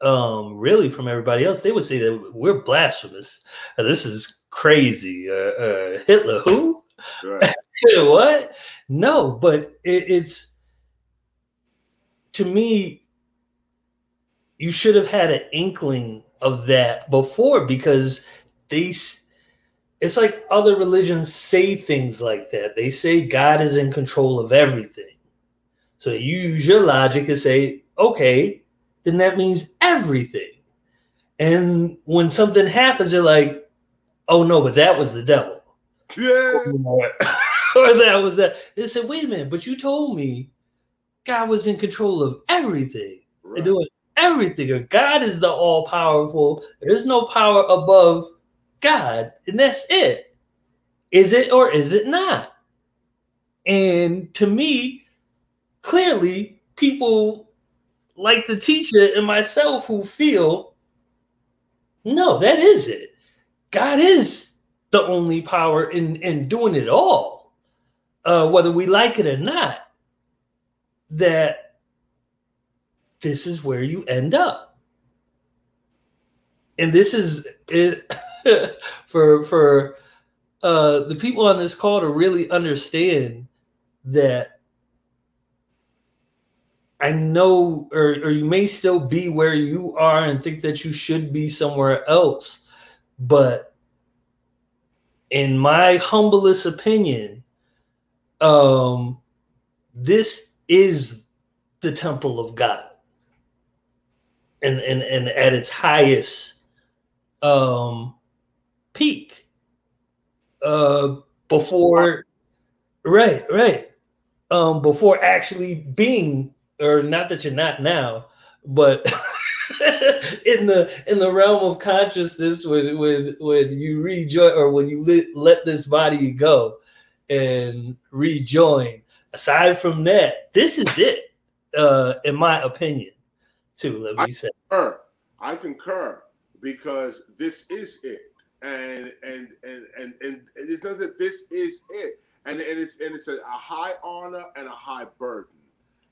really, from everybody else. They would say that we're blasphemous. This is crazy. Hitler, who? Right. What? No, but it's, to me, you should have had an inkling of that before, because it's like other religions say things like that. They say God is in control of everything. So you use your logic and say, okay, then that means everything. And when something happens, you're like, oh no, but that was the devil. Yeah. Or that was that. They said, wait a minute, but you told me God was in control of everything. Right. And doing everything. God is the all-powerful. There's no power above God, and that's it. Is it or is it not? And to me, clearly, people like the teacher and myself who feel, no, that is it. God is the only power in doing it all, whether we like it or not, that this is where you end up. And this is it for the people on this call to really understand that. I know, or you may still be where you are and think that you should be somewhere else, but in my humblest opinion, this is the temple of God, and at its highest peak, before, right, before actually being, or not that you're not now, but in the realm of consciousness, when you rejoin, or when you let this body go and rejoin. Aside from that, this is it, in my opinion. Too, let me say. I concur, because this is it, and it's not that this is it, and it's a high honor and a high burden.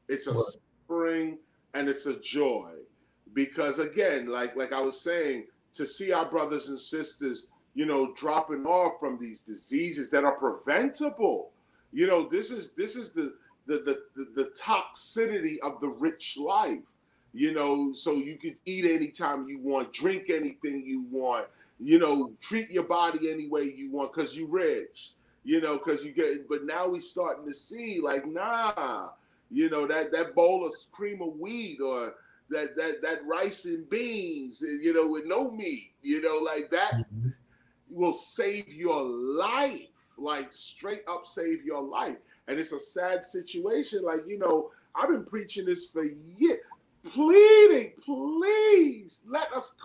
It's a suffering and it's a joy, because again, like I was saying, to see our brothers and sisters, dropping off from these diseases that are preventable. This is the toxicity of the rich life. you know, so you could eat anytime you want, drink anything you want, you know, treat your body any way you want because you're rich, you know, because you get, but now we starting to see like, nah, you know, that bowl of cream of wheat or that rice and beans, you know, with no meat, you know, like that will save your life, like straight up save your life. And it's a sad situation. Like, you know, I've been preaching this for years, pleading, please let us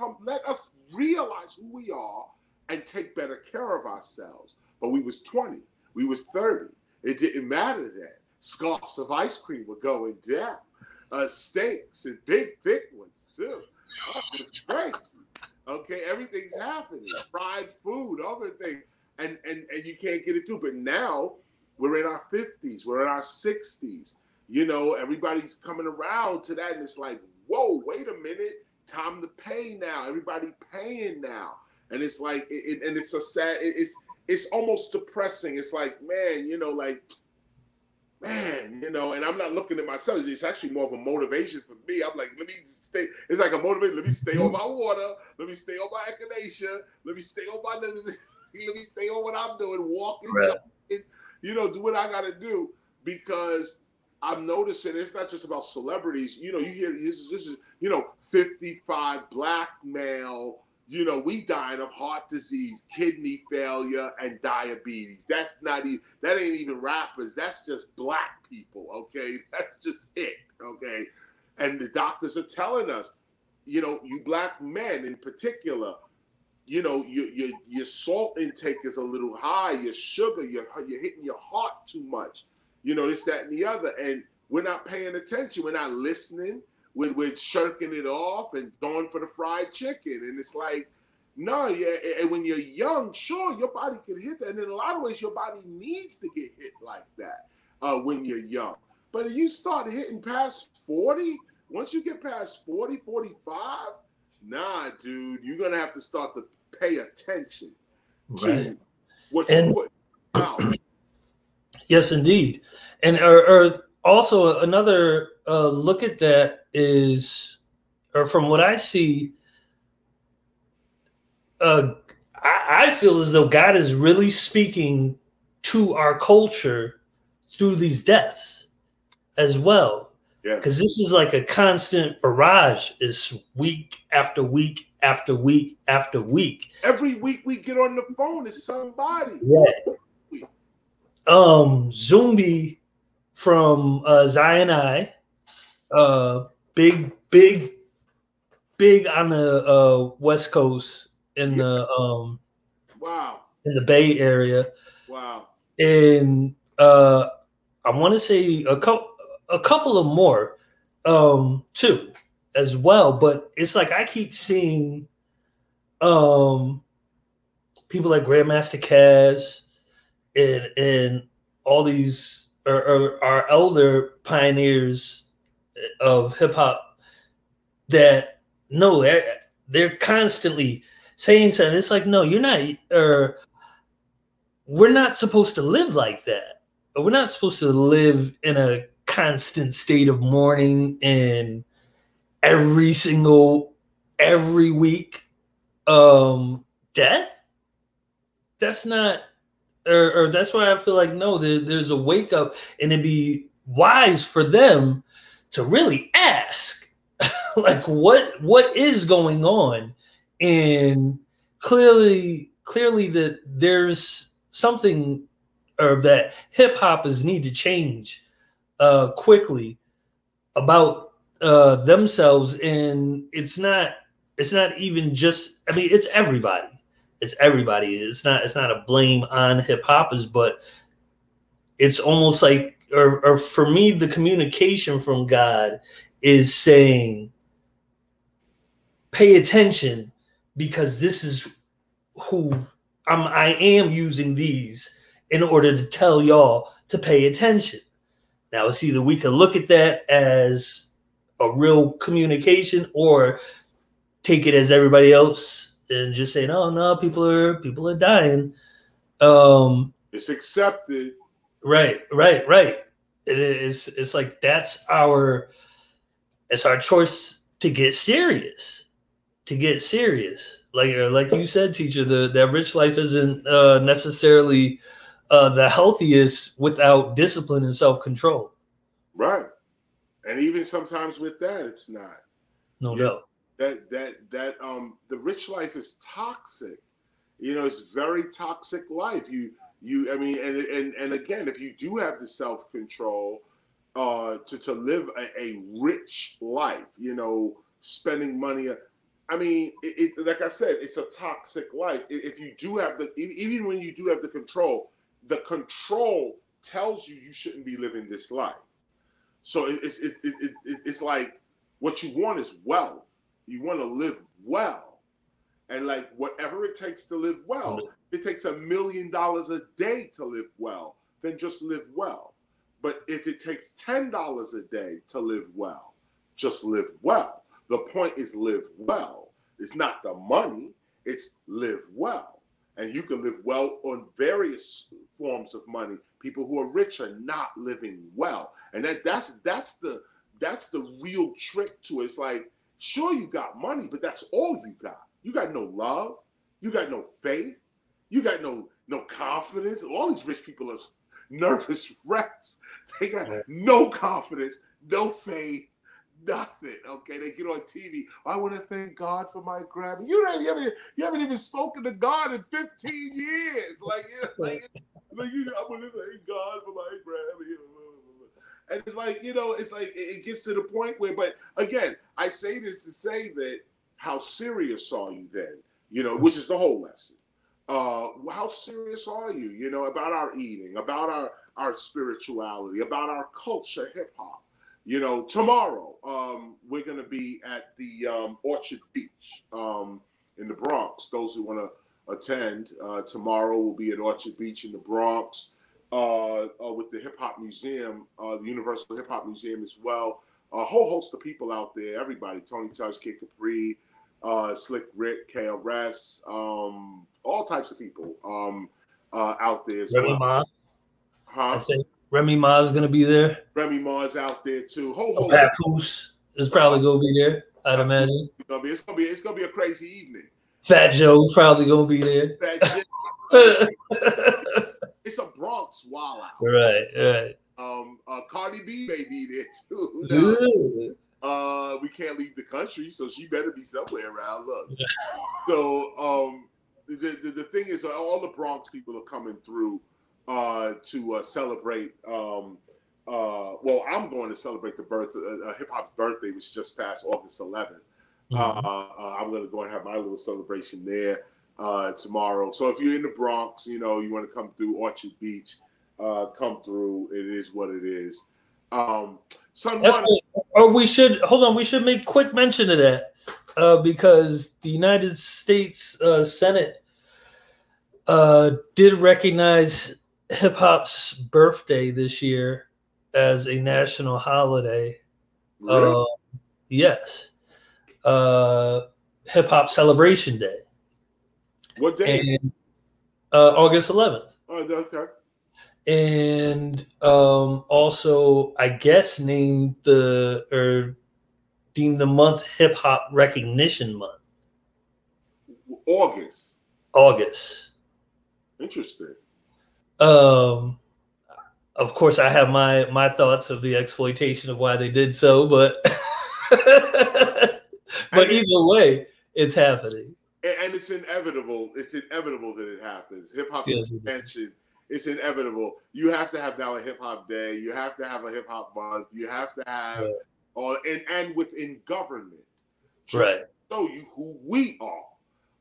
realize who we are and take better care of ourselves. But we was 20, we was 30. It didn't matter then. Scarfs of ice cream were going down. Steaks and big ones too. Oh, it's crazy. Okay, everything's happening. Fried food, other things. And you can't get it through. But now we're in our 50s, we're in our 60s. You know, everybody's coming around to that, and it's like, whoa, wait a minute, time to pay now. Everybody paying now, and it's like, and it's a sad. It's almost depressing. It's like, man, you know, like, man, you know, and I'm not looking at myself. It's actually more of a motivation for me. I'm like, let me stay. It's like a motivation. Let me stay on my water. Let me stay on my echinacea. Let me stay on my. Let me stay on what I'm doing, walking, right. You know, do what I got to do, because I'm noticing it's not just about celebrities. You know, you hear this is, you know, 55 black male, you know, we dying of heart disease, kidney failure, and diabetes. That's not even, that ain't even rappers. That's just black people, okay? That's just it, okay? And the doctors are telling us, you know, you black men in particular, you know, your salt intake is a little high, your sugar, you're hitting your heart too much. You know, this, that, and the other. And we're not paying attention. We're not listening. We're shirking it off and going for the fried chicken. And it's like, no, yeah. And when you're young, sure, your body can hit that. And in a lot of ways, your body needs to get hit like that when you're young. But if you start hitting past 40, once you get past 40, 45, nah, dude, you're going to have to start to pay attention to what you put out. Yes, indeed. And or also another look at that is, or from what I see, I feel as though God is really speaking to our culture through these deaths as well. Yeah. Because this is like a constant barrage, is week after week after week after week. Every week we get on the phone, it's somebody. Yeah. Zumbi from Zion I, big on the West Coast in the in the Bay Area. Wow. And I want to say a couple of more too as well, but it's like I keep seeing people like Grandmaster Caz and all these are our elder pioneers of hip hop that no, they're constantly saying something. It's like, no, you're not, or we're not supposed to live like that. We're not supposed to live in a constant state of mourning and every week death. That's not, or that's why I feel like, no, there's a wake up, and it'd be wise for them to really ask, like, what is going on? And clearly that there's something, or that hip hoppers need to change quickly about themselves. And it's not even just, I mean, it's everybody. It's everybody. It's not a blame on hip hoppers, but it's almost like, or for me, the communication from God is saying, pay attention, because this is who I am using these in order to tell y'all to pay attention. Now, it's either we can look at that as a real communication, or take it as everybody else and just say, no, people are dying. It's accepted. Right. It's like it's our choice to get serious. Like you said, teacher, that rich life isn't necessarily the healthiest without discipline and self-control. Right. And even sometimes with that, it's not. No doubt. The rich life is toxic. It's very toxic life. I mean, and again, if you do have the self-control to live a rich life, spending money. I mean, like I said, it's a toxic life. If you do have even when you do have the control tells you shouldn't be living this life. So it's like what you want is wealth. You want to live well, and like whatever it takes to live well. If it takes $1 million a day to live well, then just live well. But if it takes $10 a day to live well, just live well. The point is live well. It's not the money, it's live well. And you can live well on various forms of money. People who are rich are not living well. And that's the real trick to it. It's like, sure, you got money, but that's all you got. You got no love, you got no faith, you got no confidence. All these rich people are nervous wrecks. They got no confidence, no faith, nothing. Okay, they get on TV. I want to thank God for my Grammy. You haven't even spoken to God in 15 years. I want to thank God for my Grammy. And it's like, it gets to the point where, but again, I say this to say that how serious are you then? Which is the whole lesson. How serious are you, about our eating, about our spirituality, about our culture, hip hop? Tomorrow, we're going to be at the Orchard Beach in the Bronx. Those who want to attend, tomorrow we'll be at Orchard Beach in the Bronx with the Hip Hop Museum, the Universal Hip Hop Museum as well. A whole host of people out there, everybody, Tony Touch, Kid Capri, Slick Rick, KRS, all types of people out there as Remy well. Ma. Huh? I think Remy Ma is going to be there. Remy Ma's out there too. Papoose is probably going to be there, I'd imagine. It's gonna be a crazy evening. Fat Joe's probably going to be there. It's a Bronx wild out. Right. Cardi B may be there too. We can't leave the country, so she better be somewhere around. Look. So the thing is, all the Bronx people are coming through to celebrate. Well, I'm going to celebrate the birth. Hip hop's birthday, which just passed August 11th. I'm going to go and have my little celebration there tomorrow. So if you're in the Bronx, you want to come through Orchard Beach, come through. It is what it is. We should make quick mention of that because the United States Senate did recognize hip hop's birthday this year as a national holiday. Really? Yes. Hip Hop Celebration Day. What day? And, August 11th. Oh, okay. And also, I guess deemed the month Hip Hop Recognition Month. August. Interesting. Of course, I have my thoughts of the exploitation of why they did so, but either way, it's happening. And it's inevitable. It's inevitable that it happens. Hip hop's expansion. It's inevitable. You have to have now a hip hop day. You have to have a hip hop month. You have to have and within government, just show you who we are.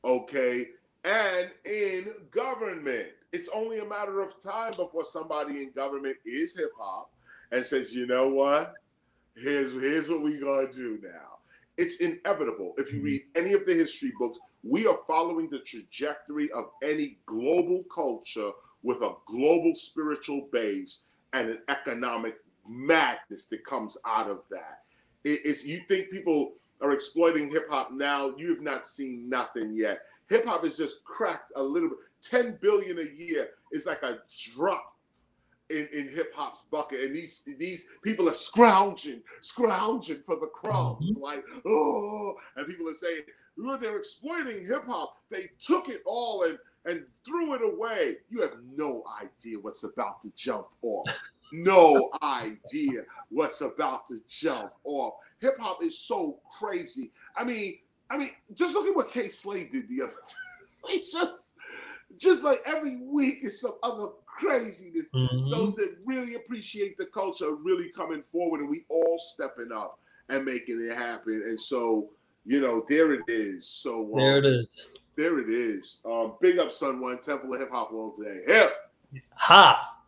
Okay, and in government, it's only a matter of time before somebody in government is hip hop and says, you know what? Here's what we gonna do now. It's inevitable. If you read any of the history books, we are following the trajectory of any global culture with a global spiritual base and an economic madness that comes out of that. You think people are exploiting hip hop now? You have not seen nothing yet. Hip hop has just cracked a little bit. 10 billion a year is like a drop in hip hop's bucket, and these people are scrounging for the crumbs, like, oh, and people are saying, well, they're exploiting hip hop. They took it all and threw it away. You have no idea what's about to jump off. No idea what's about to jump off. Hip hop is so crazy. I mean, just look at what K Slade did the other day. Just like every week is some other craziness. Those that really appreciate the culture are really coming forward, and we all stepping up and making it happen. And so, you know, there it is. So there it is. There it is. Big up, Son One, Temple of Hip Hop all day. Hip. Ha.